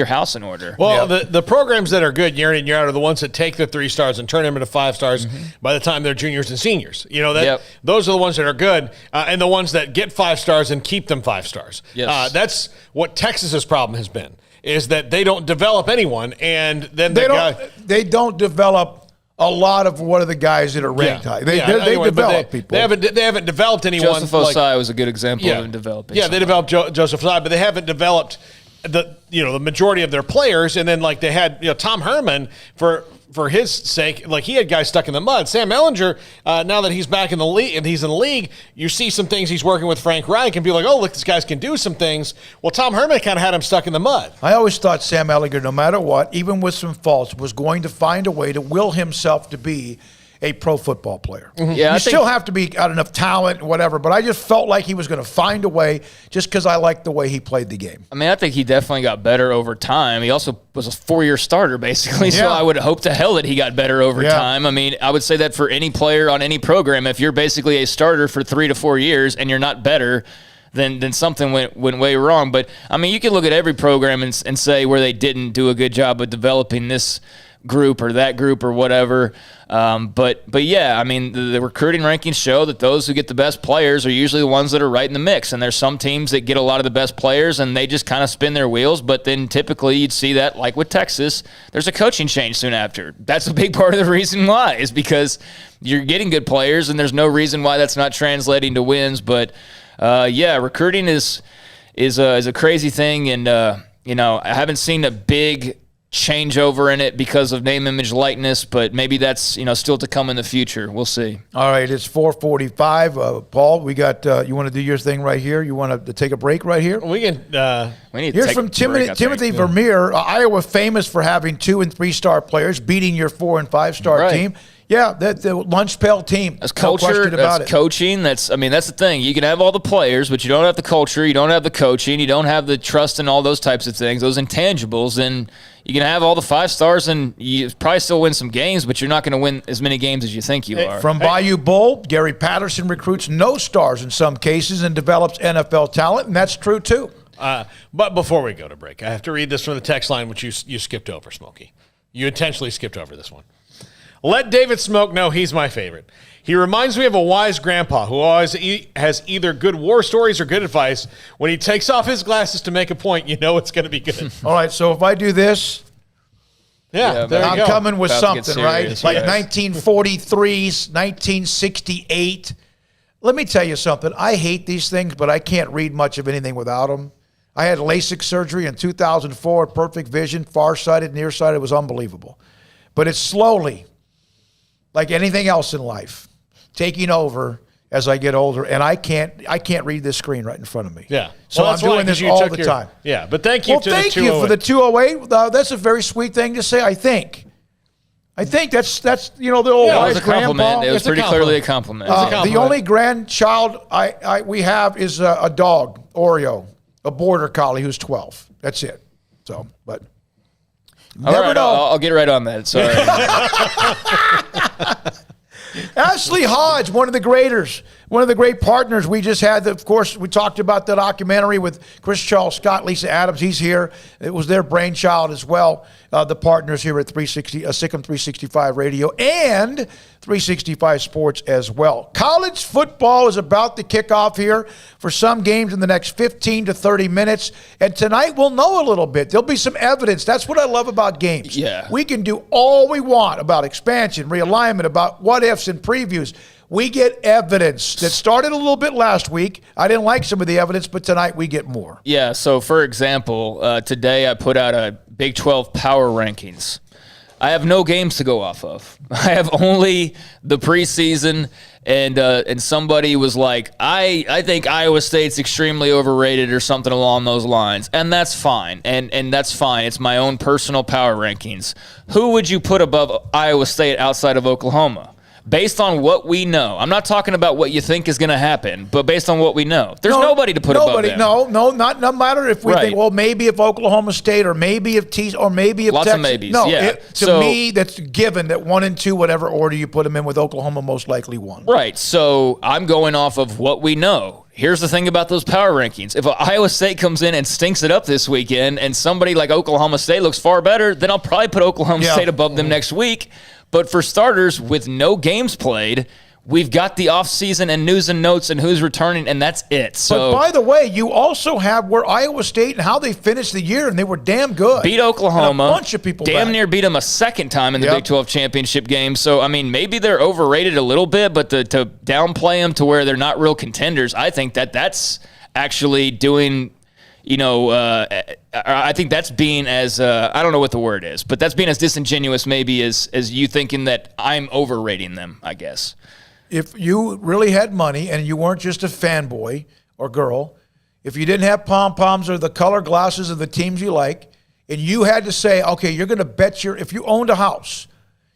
house in order. Well, the programs that are good year in and year out are the ones that take the 3 stars and turn them into 5 stars by the time they're juniors and seniors. Those are the ones that are good, and the ones that get 5 stars and keep them 5 stars. Yes. That's what Texas's problem has been, is that they don't develop anyone, and then they don't develop a lot of one of the guys that are ranked high. They develop people. They haven't developed anyone. Joseph Osai was a good example of them developing. Yeah, they developed Joseph Osai, but they haven't developed the majority of their players, and then like they had Tom Herman for his sake, like he had guys stuck in the mud. Sam Ehlinger, now that he's back in the league and he's in the league, you see some things he's working with Frank Reich and be like, oh, look, these guys can do some things. Well, Tom Herman kind of had him stuck in the mud. I always thought Sam Ehlinger, no matter what, even with some faults, was going to find a way to will himself to be a pro football player. Mm-hmm. Yeah, you still have to be got enough talent and whatever, but I just felt like he was going to find a way just because I liked the way he played the game. I mean, I think he definitely got better over time. He also was a 4-year starter, basically, so I would hope to hell that he got better over time. I mean, I would say that for any player on any program, if you're basically a starter for 3 to 4 years and you're not better, then something went way wrong. But, I mean, you can look at every program and say where they didn't do a good job of developing this group or that group or whatever. But yeah, I mean, the recruiting rankings show that those who get the best players are usually the ones that are right in the mix. And there's some teams that get a lot of the best players and they just kind of spin their wheels. But then typically you'd see that, like with Texas, there's a coaching change soon after. That's a big part of the reason why, is because you're getting good players and there's no reason why that's not translating to wins. But yeah, recruiting is a crazy thing. And, I haven't seen a big changeover in it because of name, image, likeness, but maybe that's still to come in the future. We'll see. All right, it's 4:45. Paul, we got. You want to do your thing right here? You want to take a break right here? We can. We need. Here's from Timothy Vermeer. Iowa famous for having 2- and 3-star players, beating your 4- and 5-star team. Yeah, the lunch pail team. That's culture. That's coaching. That's the thing. You can have all the players, but you don't have the culture. You don't have the coaching. You don't have the trust and all those types of things, those intangibles. And you can have all the 5 stars, and you probably still win some games, but you're not going to win as many games as you think you are. From Bayou Bowl, Gary Patterson recruits no stars in some cases and develops NFL talent, and that's true too. But before we go to break, I have to read this from the text line, which you skipped over, Smokey. You intentionally skipped over this one. Let David Smoak know he's my favorite. He reminds me of a wise grandpa who always has either good war stories or good advice. When he takes off his glasses to make a point, you know it's going to be good. All right, so if I do this, there I'm you go. coming with About something, right? Like 1943's, 1968. Let me tell you something. I hate these things, but I can't read much of anything without them. I had LASIK surgery in 2004, perfect vision, farsighted, nearsighted. It was unbelievable. But it's slowly, like anything else in life, taking over as I get older, and I can't read this screen right in front of me. Yeah. So I'm doing this all the time. Yeah, but thank you to the 208. Thank you for the 208. That's a very sweet thing to say, I think. That's the old it wise was a compliment. grandpa. It was pretty clearly a compliment. The only grandchild we have is a dog, Oreo, a border collie who's 12. That's it. So, but never know. I'll get right on that. Sorry. Ashley Hodge, one of the great partners we just had. Of course, we talked about the documentary with Chris Charles Scott, Lisa Adams. He's here. It was their brainchild as well. The partners here at Sikkim 365 Radio and 365 Sports as well. College football is about to kick off here for some games in the next 15 to 30 minutes. And tonight we'll know a little bit. There'll be some evidence. That's what I love about games. Yeah. We can do all we want about expansion, realignment, about what ifs and previews. We get evidence that started a little bit last week. I didn't like some of the evidence, but tonight we get more. Yeah, so for example, today I put out a Big 12 power rankings. I have no games to go off of. I have only the preseason, and somebody was like, I think Iowa State's extremely overrated or something along those lines, and that's fine, and that's fine. It's my own personal power rankings. Who would you put above Iowa State outside of Oklahoma? Based on what we know. I'm not talking about what you think is going to happen, but based on what we know. There's nobody to put above them. No matter if we think, well, maybe if Oklahoma State or maybe if Texas. Lots of maybes, yeah. To me, that's given that 1 and 2, whatever order you put them in, with Oklahoma most likely 1. Right, so I'm going off of what we know. Here's the thing about those power rankings. If Iowa State comes in and stinks it up this weekend and somebody like Oklahoma State looks far better, then I'll probably put Oklahoma State above them next week. But for starters, with no games played, we've got the offseason and news and notes and who's returning, and that's it. So, but by the way, you also have where Iowa State and how they finished the year, and they were damn good. Beat Oklahoma. And a bunch of people damn near beat them a second time in the Big 12 championship game. So, I mean, maybe they're overrated a little bit, but to downplay them to where they're not real contenders, I think that's actually doing I think that's being as I don't know what the word is, but that's being as disingenuous maybe as you thinking that I'm overrating them, I guess. If you really had money and you weren't just a fanboy or girl, if you didn't have pom-poms or the color glasses of the teams you like, and you had to say, okay, you're going to bet if you owned a house,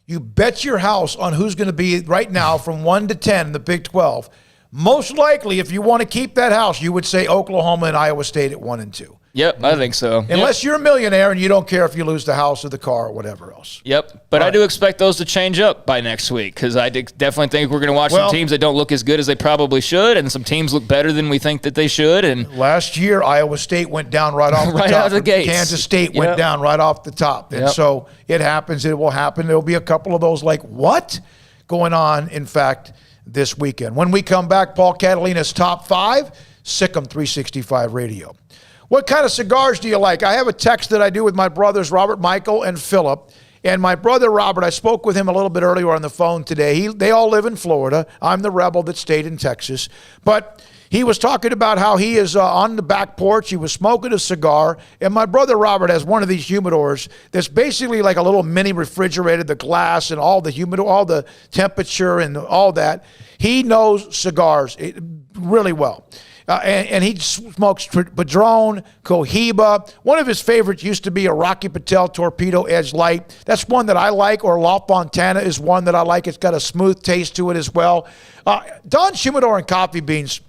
you bet your house on who's going to be right now from 1 to 10 in the Big 12. Most likely, if you want to keep that house, you would say Oklahoma and Iowa State at 1 and 2. Yep, I think so. Unless you're a millionaire and you don't care if you lose the house or the car or whatever else. Yep, but I do expect those to change up by next week because I definitely think we're going to watch some teams that don't look as good as they probably should, and some teams look better than we think that they should. And last year, Iowa State went down right off the top. Out of the gates. Kansas State went down right off the top. And so it happens. It will happen. There will be a couple of those like, what? Going on, in fact, this weekend. When we come back, Paul Catalina's Top 5, Sick 'em 365 Radio. What kind of cigars do you like? I have a text that I do with my brothers, Robert, Michael, and Philip. And my brother, Robert, I spoke with him a little bit earlier on the phone today. They all live in Florida. I'm the rebel that stayed in Texas. But he was talking about how he is on the back porch. He was smoking a cigar. And my brother, Robert, has one of these humidors that's basically like a little mini refrigerator, the glass and all the humidor, all the temperature and all that. He knows cigars really well. And he smokes Padron, Cohiba. One of his favorites used to be a Rocky Patel Torpedo Edge Light. That's one that I like, or La Fontana is one that I like. It's got a smooth taste to it as well. Don's Humidor and Coffee Beans,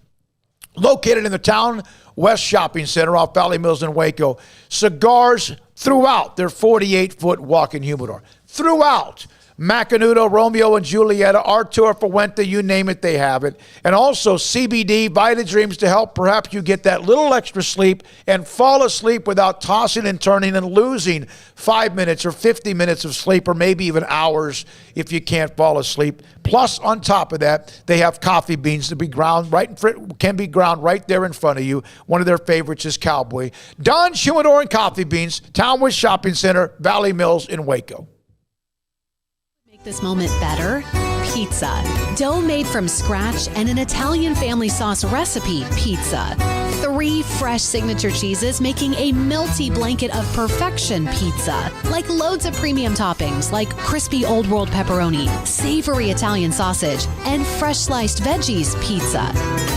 located in the Town West Shopping Center off Valley Mills in Waco. Cigars throughout their 48-foot walk-in humidor. Throughout. Macanudo, Romeo and Julieta, Artur, Fuente, you name it, they have it. And also CBD, Vita Dreams to help perhaps you get that little extra sleep and fall asleep without tossing and turning and losing 5 minutes or 50 minutes of sleep or maybe even hours if you can't fall asleep. Plus, on top of that, they have coffee beans to be ground can be ground right there in front of you. One of their favorites is Cowboy. Don's Humidor and Coffee Beans, Town West Shopping Center, Valley Mills in Waco. This moment better? Pizza. Dough made from scratch and an Italian family sauce recipe pizza. 3 fresh signature cheeses making a melty blanket of perfection pizza. Like loads of premium toppings like crispy Old World pepperoni, savory Italian sausage, and fresh sliced veggies pizza.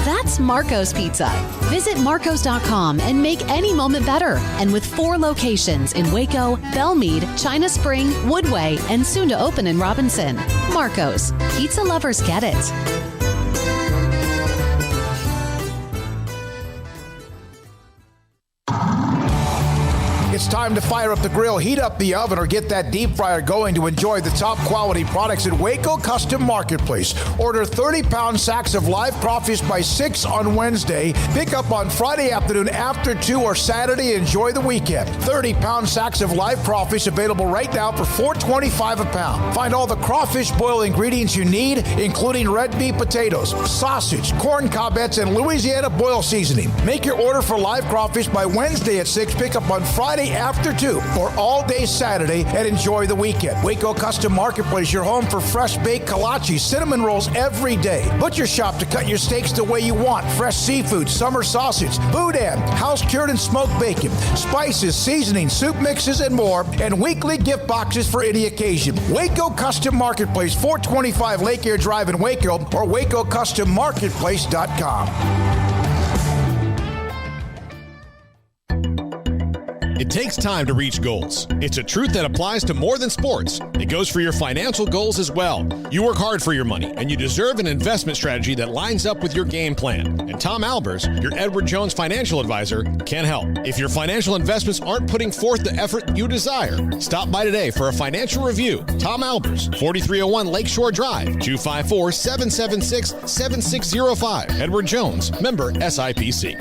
That's Marco's Pizza. Visit marcos.com and make any moment better. And with 4 locations in Waco, Belmead, China Spring, Woodway, and soon to open in Robinson. Marco's. Pizza lovers get it. It's time to fire up the grill, heat up the oven, or get that deep fryer going to enjoy the top quality products at Waco Custom Marketplace. Order 30-pound sacks of live crawfish by 6 on Wednesday. Pick up on Friday afternoon after 2 or Saturday. Enjoy the weekend. 30-pound sacks of live crawfish available right now for $4.25 a pound. Find all the crawfish boil ingredients you need, including red beef potatoes, sausage, corn cobbettes, and Louisiana boil seasoning. Make your order for live crawfish by Wednesday at 6. Pick up on Friday after 2 or all day Saturday, and enjoy the weekend. Waco Custom Marketplace, your home for fresh baked kolache, cinnamon rolls every day. Butcher shop to cut your steaks the way you want. Fresh seafood, summer sausage, boudin, house cured and smoked bacon, spices, seasoning, soup mixes, and more, and weekly gift boxes for any occasion. Waco Custom Marketplace, 425 Lake Air Drive in Waco, or WacoCustomMarketplace.com. It takes time to reach goals. It's a truth that applies to more than sports. It goes for your financial goals as well. You work hard for your money, and you deserve an investment strategy that lines up with your game plan. And Tom Albers, your Edward Jones financial advisor, can help. If your financial investments aren't putting forth the effort you desire, stop by today for a financial review. Tom Albers, 4301 Lakeshore Drive, 254-776-7605. Edward Jones, member SIPC.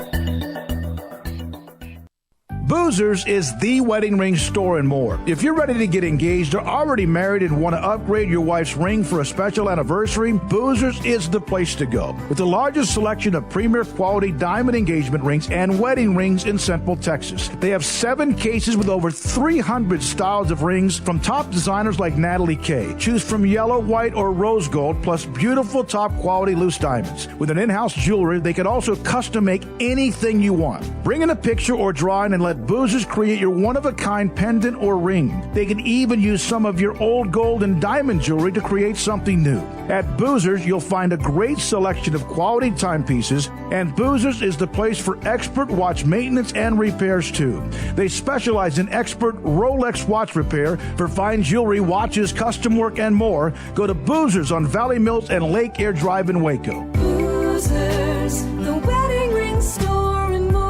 Boozers is the wedding ring store and more. If you're ready to get engaged or already married and want to upgrade your wife's ring for a special anniversary, Boozers is the place to go. With the largest selection of premier quality diamond engagement rings and wedding rings in Central Texas. They have 7 cases with over 300 styles of rings from top designers like Natalie Kay. Choose from yellow, white, or rose gold, plus beautiful top quality loose diamonds. With an in-house jewelry, they can also custom make anything you want. Bring in a picture or drawing and let Boozers create your one-of-a-kind pendant or ring. They can even use some of your old gold and diamond jewelry to create something new. At Boozers, you'll find a great selection of quality timepieces, and Boozers is the place for expert watch maintenance and repairs too. They specialize in expert Rolex watch repair for fine jewelry, watches, custom work, and more. Go to Boozers on Valley Mills and Lake Air Drive in Waco. Boozers, the wedding ring store and more.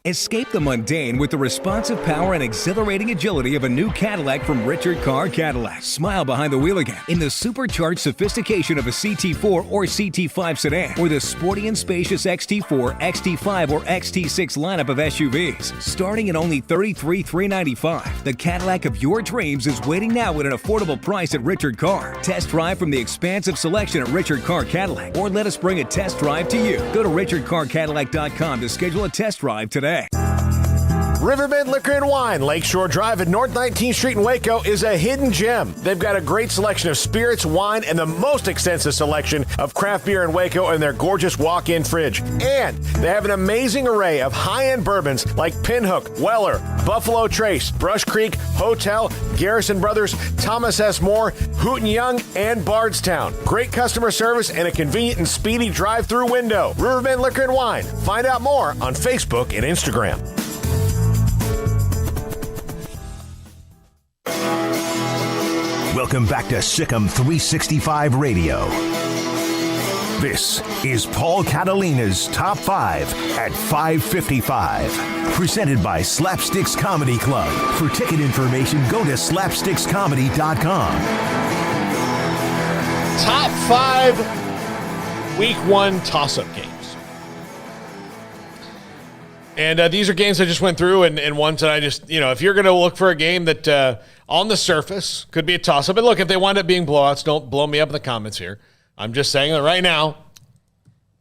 Escape the mundane with the responsive power and exhilarating agility of a new Cadillac from Richard Carr Cadillac. Smile behind the wheel again in the supercharged sophistication of a CT4 or CT5 sedan, or the sporty and spacious XT4, XT5, or XT6 lineup of SUVs. Starting at only $33,395, the Cadillac of your dreams is waiting now at an affordable price at Richard Carr. Test drive from the expansive selection at Richard Carr Cadillac, or let us bring a test drive to you. Go to richardcarcadillac.com to schedule a test drive today. Riverbend Liquor and Wine, Lakeshore Drive at North 19th Street in Waco, is a hidden gem. They've got a great selection of spirits, wine, and the most extensive selection of craft beer in Waco in their gorgeous walk-in fridge. And they have an amazing array of high-end bourbons like Pinhook, Weller, Buffalo Trace, Brush Creek, Hotel, Garrison Brothers, Thomas S. Moore, Hooten Young, and Bardstown. Great customer service and a convenient and speedy drive-through window. Riverbend Liquor and Wine. Find out more on Facebook and Instagram. Welcome back to Sikkim 365 Radio. This is Paul Catalina's Top 5 at 5:55. Presented by Slapsticks Comedy Club. For ticket information, go to slapstickscomedy.com. Top 5 Week 1 toss-up games. And these are games I just went through and ones that I just, if you're going to look for a game that on the surface could be a toss-up. And look, if they wind up being blowouts, don't blow me up in the comments here. I'm just saying that right now,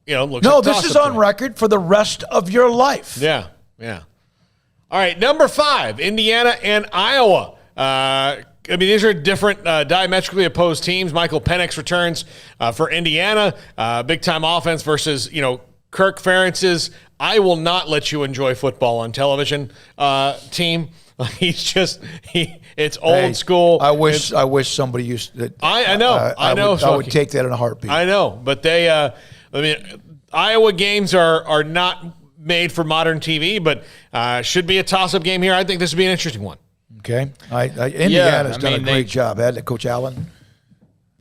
looks No, like this is on record for the rest of your life. Yeah. All right, number 5, Indiana and Iowa. These are different diametrically opposed teams. Michael Penix returns for Indiana. Big-time offense versus, Kirk Ferentz's I will not let you enjoy football on television team. It's old school. I wish somebody used it. I know. I would take that in a heartbeat. I know, but they. Iowa games are not made for modern TV, but should be a toss-up game here. I think this would be an interesting one. Okay, Indiana's done a great job, hasn't it, Coach Allen?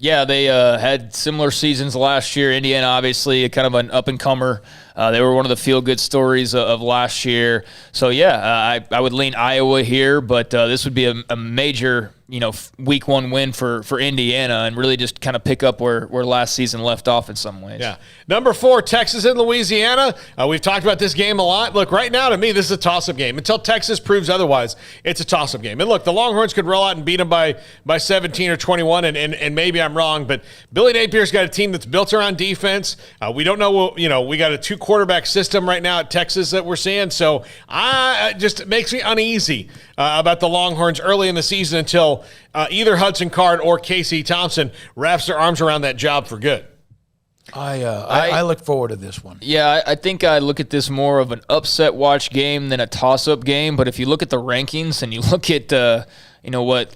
Yeah, they had similar seasons last year. Indiana, obviously, kind of an up-and-comer. They were one of the feel-good stories of last year. So, I would lean Iowa here, but this would be a major, Week 1 win for Indiana and really just kind of pick up where last season left off in some ways. Yeah. Number 4, Texas and Louisiana. We've talked about this game a lot. Look, right now, to me, this is a toss-up game. Until Texas proves otherwise, it's a toss-up game. And look, the Longhorns could roll out and beat them by 17 or 21, and maybe I'm wrong, but Billy Napier's got a team that's built around defense. We don't know, we got a 2-quarterback system right now at Texas that we're seeing, so it just makes me uneasy about the Longhorns early in the season until either Hudson Card or Casey Thompson wraps their arms around that job for good. I look forward to this one. Yeah, I think I look at this more of an upset watch game than a toss-up game. But if you look at the rankings and you look at what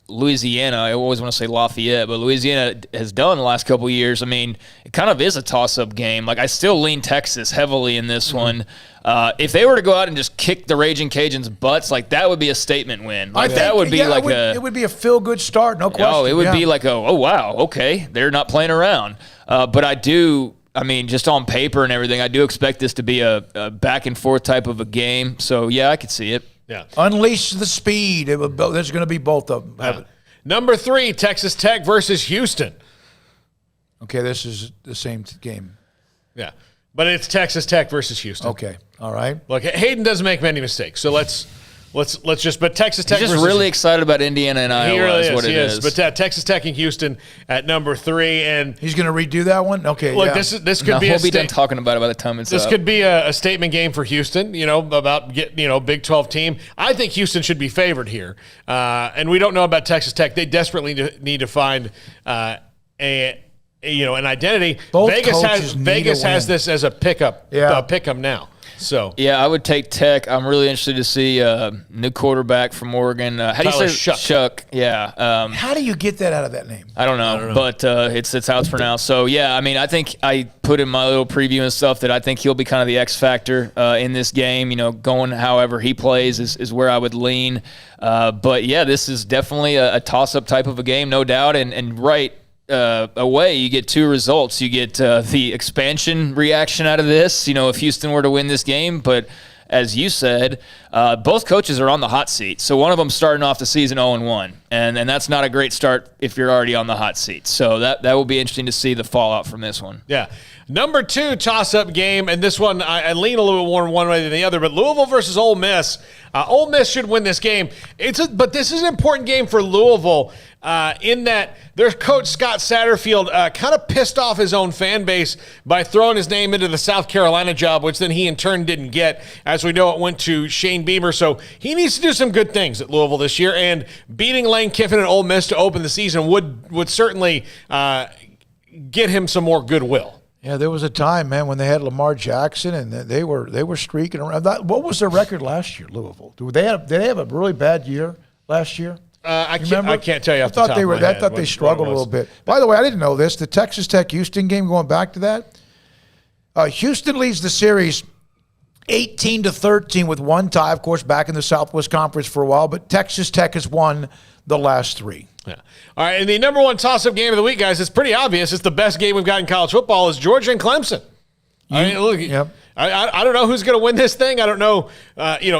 Louisiana, I always want to say Lafayette, but Louisiana has done the last couple of years. It kind of is a toss-up game. I still lean Texas heavily in this one. If they were to go out and just kick the Raging Cajuns' butts, that would be a statement win. It would be a feel-good start, no question. Oh, it would be oh wow, okay, they're not playing around. But I do. Just on paper and everything, I do expect this to be a back and forth type of a game. So yeah, I could see it. Yeah. Unleash the speed. There's going to be both of them. Yeah. Number 3, Texas Tech versus Houston. Okay, this is the same game. Yeah. But it's Texas Tech versus Houston. Okay. All right. Look, Hayden doesn't make many mistakes, so let's just. But Texas Tech He's just versus really excited about Indiana and Iowa. He really is what it is. But Texas Tech and Houston at number 3, and he's going to redo that one. Okay. Look, yeah. this could be. We'll be done talking about it by the time it's This up. could be a statement game for Houston. About getting Big 12 team. I think Houston should be favored here, and we don't know about Texas Tech. They desperately need to find an identity. Both Vegas has this as a pickup. Pick 'em now. So yeah, I would take Tech. I'm really interested to see new quarterback from Oregon. How do you say Shuck? Yeah. How do you get that out of that name? I don't know. But it's how it's pronounced. So yeah, I mean, I think I put in my little preview and stuff that I think he'll be kind of the X factor in this game. Going however he plays is where I would lean. But yeah, this is definitely a toss-up type of a game, no doubt. And right away, you get 2 results. You get the expansion reaction out of this, if Houston were to win this game. But as you said, both coaches are on the hot seat. So one of them starting off the season 0-1. And that's not a great start if you're already on the hot seat. So that will be interesting to see the fallout from this one. Yeah. Number 2 toss-up game, and this one I lean a little bit more one way than the other, but Louisville versus Ole Miss. Ole Miss should win this game. But this is an important game for Louisville in that their coach, Scott Satterfield, kind of pissed off his own fan base by throwing his name into the South Carolina job, which then he in turn didn't get. As we know, it went to Shane Beamer. So he needs to do some good things at Louisville this year, and beating Lane Kiffin and Ole Miss to open the season would certainly get him some more goodwill. Yeah, there was a time, man, when they had Lamar Jackson and they were streaking around. What was their record last year, Louisville? Did they have a really bad year last year? I can't tell you off the top of my head. I thought they struggled a little bit. By the way, I didn't know this. The Texas Tech-Houston game, going back to that, Houston leads the series 18-13 with 1 tie, of course, back in the Southwest Conference for a while, but Texas Tech has won the last 3. Yeah. All right, and the number 1 toss-up game of the week, guys, it's pretty obvious. It's the best game we've got in college football is Georgia and Clemson. I don't know who's going to win this thing. I don't know,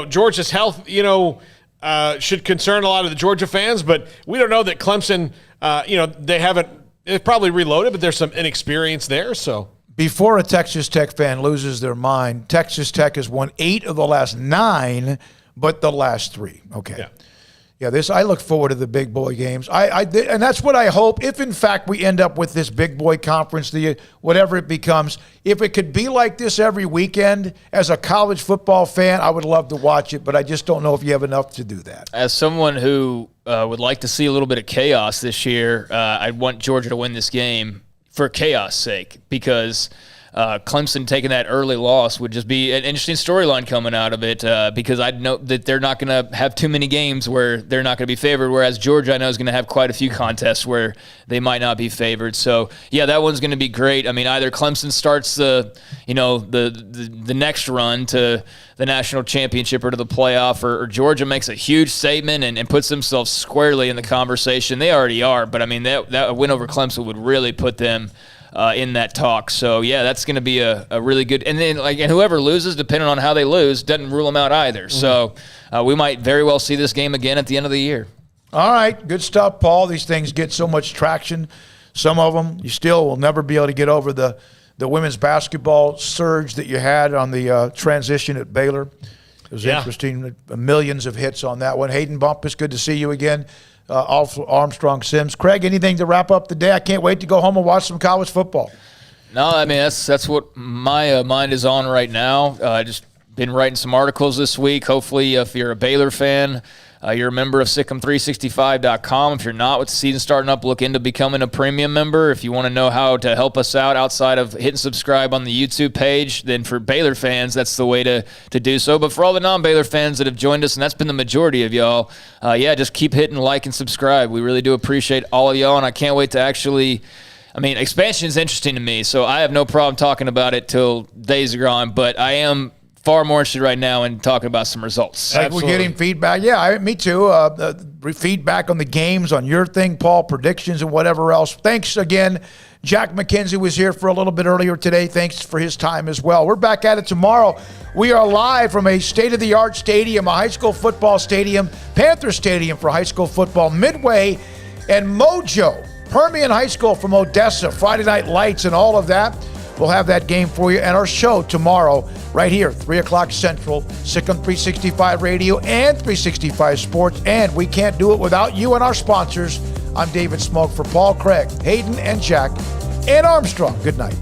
Georgia's health, should concern a lot of the Georgia fans, but we don't know that Clemson, they've probably reloaded, but there's some inexperience there, so. Before a Texas Tech fan loses their mind, Texas Tech has won 8 of the last 9, but the last 3. Okay. Yeah, I look forward to the big boy games. And that's what I hope. If in fact we end up with this big boy conference, whatever it becomes, if it could be like this every weekend, as a college football fan, I would love to watch it. But I just don't know if you have enough to do that. As someone who would like to see a little bit of chaos this year, I'd want Georgia to win this game for chaos' sake, because Clemson taking that early loss would just be an interesting storyline coming out of it, because I know that they're not going to have too many games where they're not going to be favored, whereas Georgia, I know, is going to have quite a few contests where they might not be favored. So, yeah, that one's going to be great. I mean, either Clemson starts the next run to the national championship or to the playoff, or Georgia makes a huge statement and puts themselves squarely in the conversation. They already are, but, I mean, that win over Clemson would really put them in that talk. So, yeah, that's going to be a really good – and then, and whoever loses, depending on how they lose, doesn't rule them out either. So we might very well see this game again at the end of the year. All right, good stuff, Paul. These things get so much traction. Some of them you still will never be able to get over the women's basketball surge that you had on the transition at Baylor. It was interesting. Millions of hits on that one. Hayden Bumpus, good to see you again. Armstrong Sims. Craig, anything to wrap up the day? I can't wait to go home and watch some college football. No, I mean, that's what my mind is on right now. I just been writing some articles this week. Hopefully, if you're a Baylor fan, you're a member of SicEm365.com. If you're not, with the season starting up, look into becoming a premium member. If you want to know how to help us out outside of hitting subscribe on the YouTube page, then for Baylor fans, that's the way to do so. But for all the non-Baylor fans that have joined us, and that's been the majority of y'all, just keep hitting like and subscribe. We really do appreciate all of y'all, and I can't wait to actually – I mean, expansion is interesting to me, so I have no problem talking about it till days are gone, but I am – far more interested right now in talking about some results. Like we're getting feedback. Yeah, me too. Feedback on the games, on your thing, Paul, predictions and whatever else. Thanks again. Jack McKenzie was here for a little bit earlier today. Thanks for his time as well. We're back at it tomorrow. We are live from a state-of-the-art stadium, a high school football stadium, Panther Stadium for high school football, Midway and Mojo, Permian High School from Odessa, Friday Night Lights and all of that. We'll have that game for you and our show tomorrow right here, 3 o'clock Central, Sick on 365 Radio and 365 Sports. And we can't do it without you and our sponsors. I'm David Smoak for Paul, Craig, Hayden, and Jack, and Armstrong. Good night.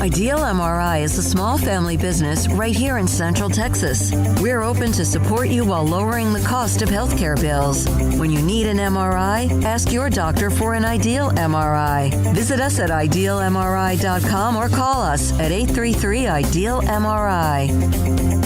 Ideal MRI is a small family business right here in Central Texas. We're open to support you while lowering the cost of healthcare bills. When you need an MRI, ask your doctor for an Ideal MRI. Visit us at idealmri.com or call us at 833-IDEAL-MRI.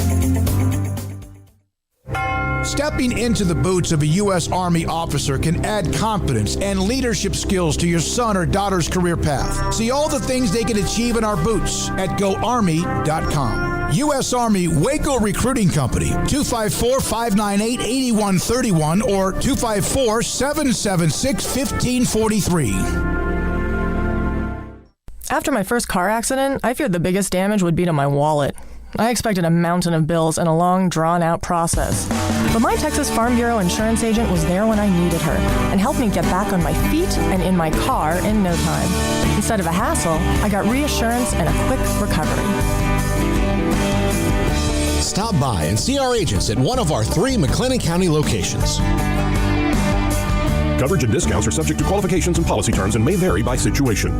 Stepping into the boots of a U.S. Army officer can add confidence and leadership skills to your son or daughter's career path. See all the things they can achieve in our boots at GoArmy.com. U.S. Army Waco Recruiting Company, 254-598-8131 or 254-776-1543. After my first car accident, I feared the biggest damage would be to my wallet. I expected a mountain of bills and a long, drawn-out process. But my Texas Farm Bureau insurance agent was there when I needed her and helped me get back on my feet and in my car in no time. Instead of a hassle, I got reassurance and a quick recovery. Stop by and see our agents at one of our 3 McLennan County locations. Coverage and discounts are subject to qualifications and policy terms and may vary by situation.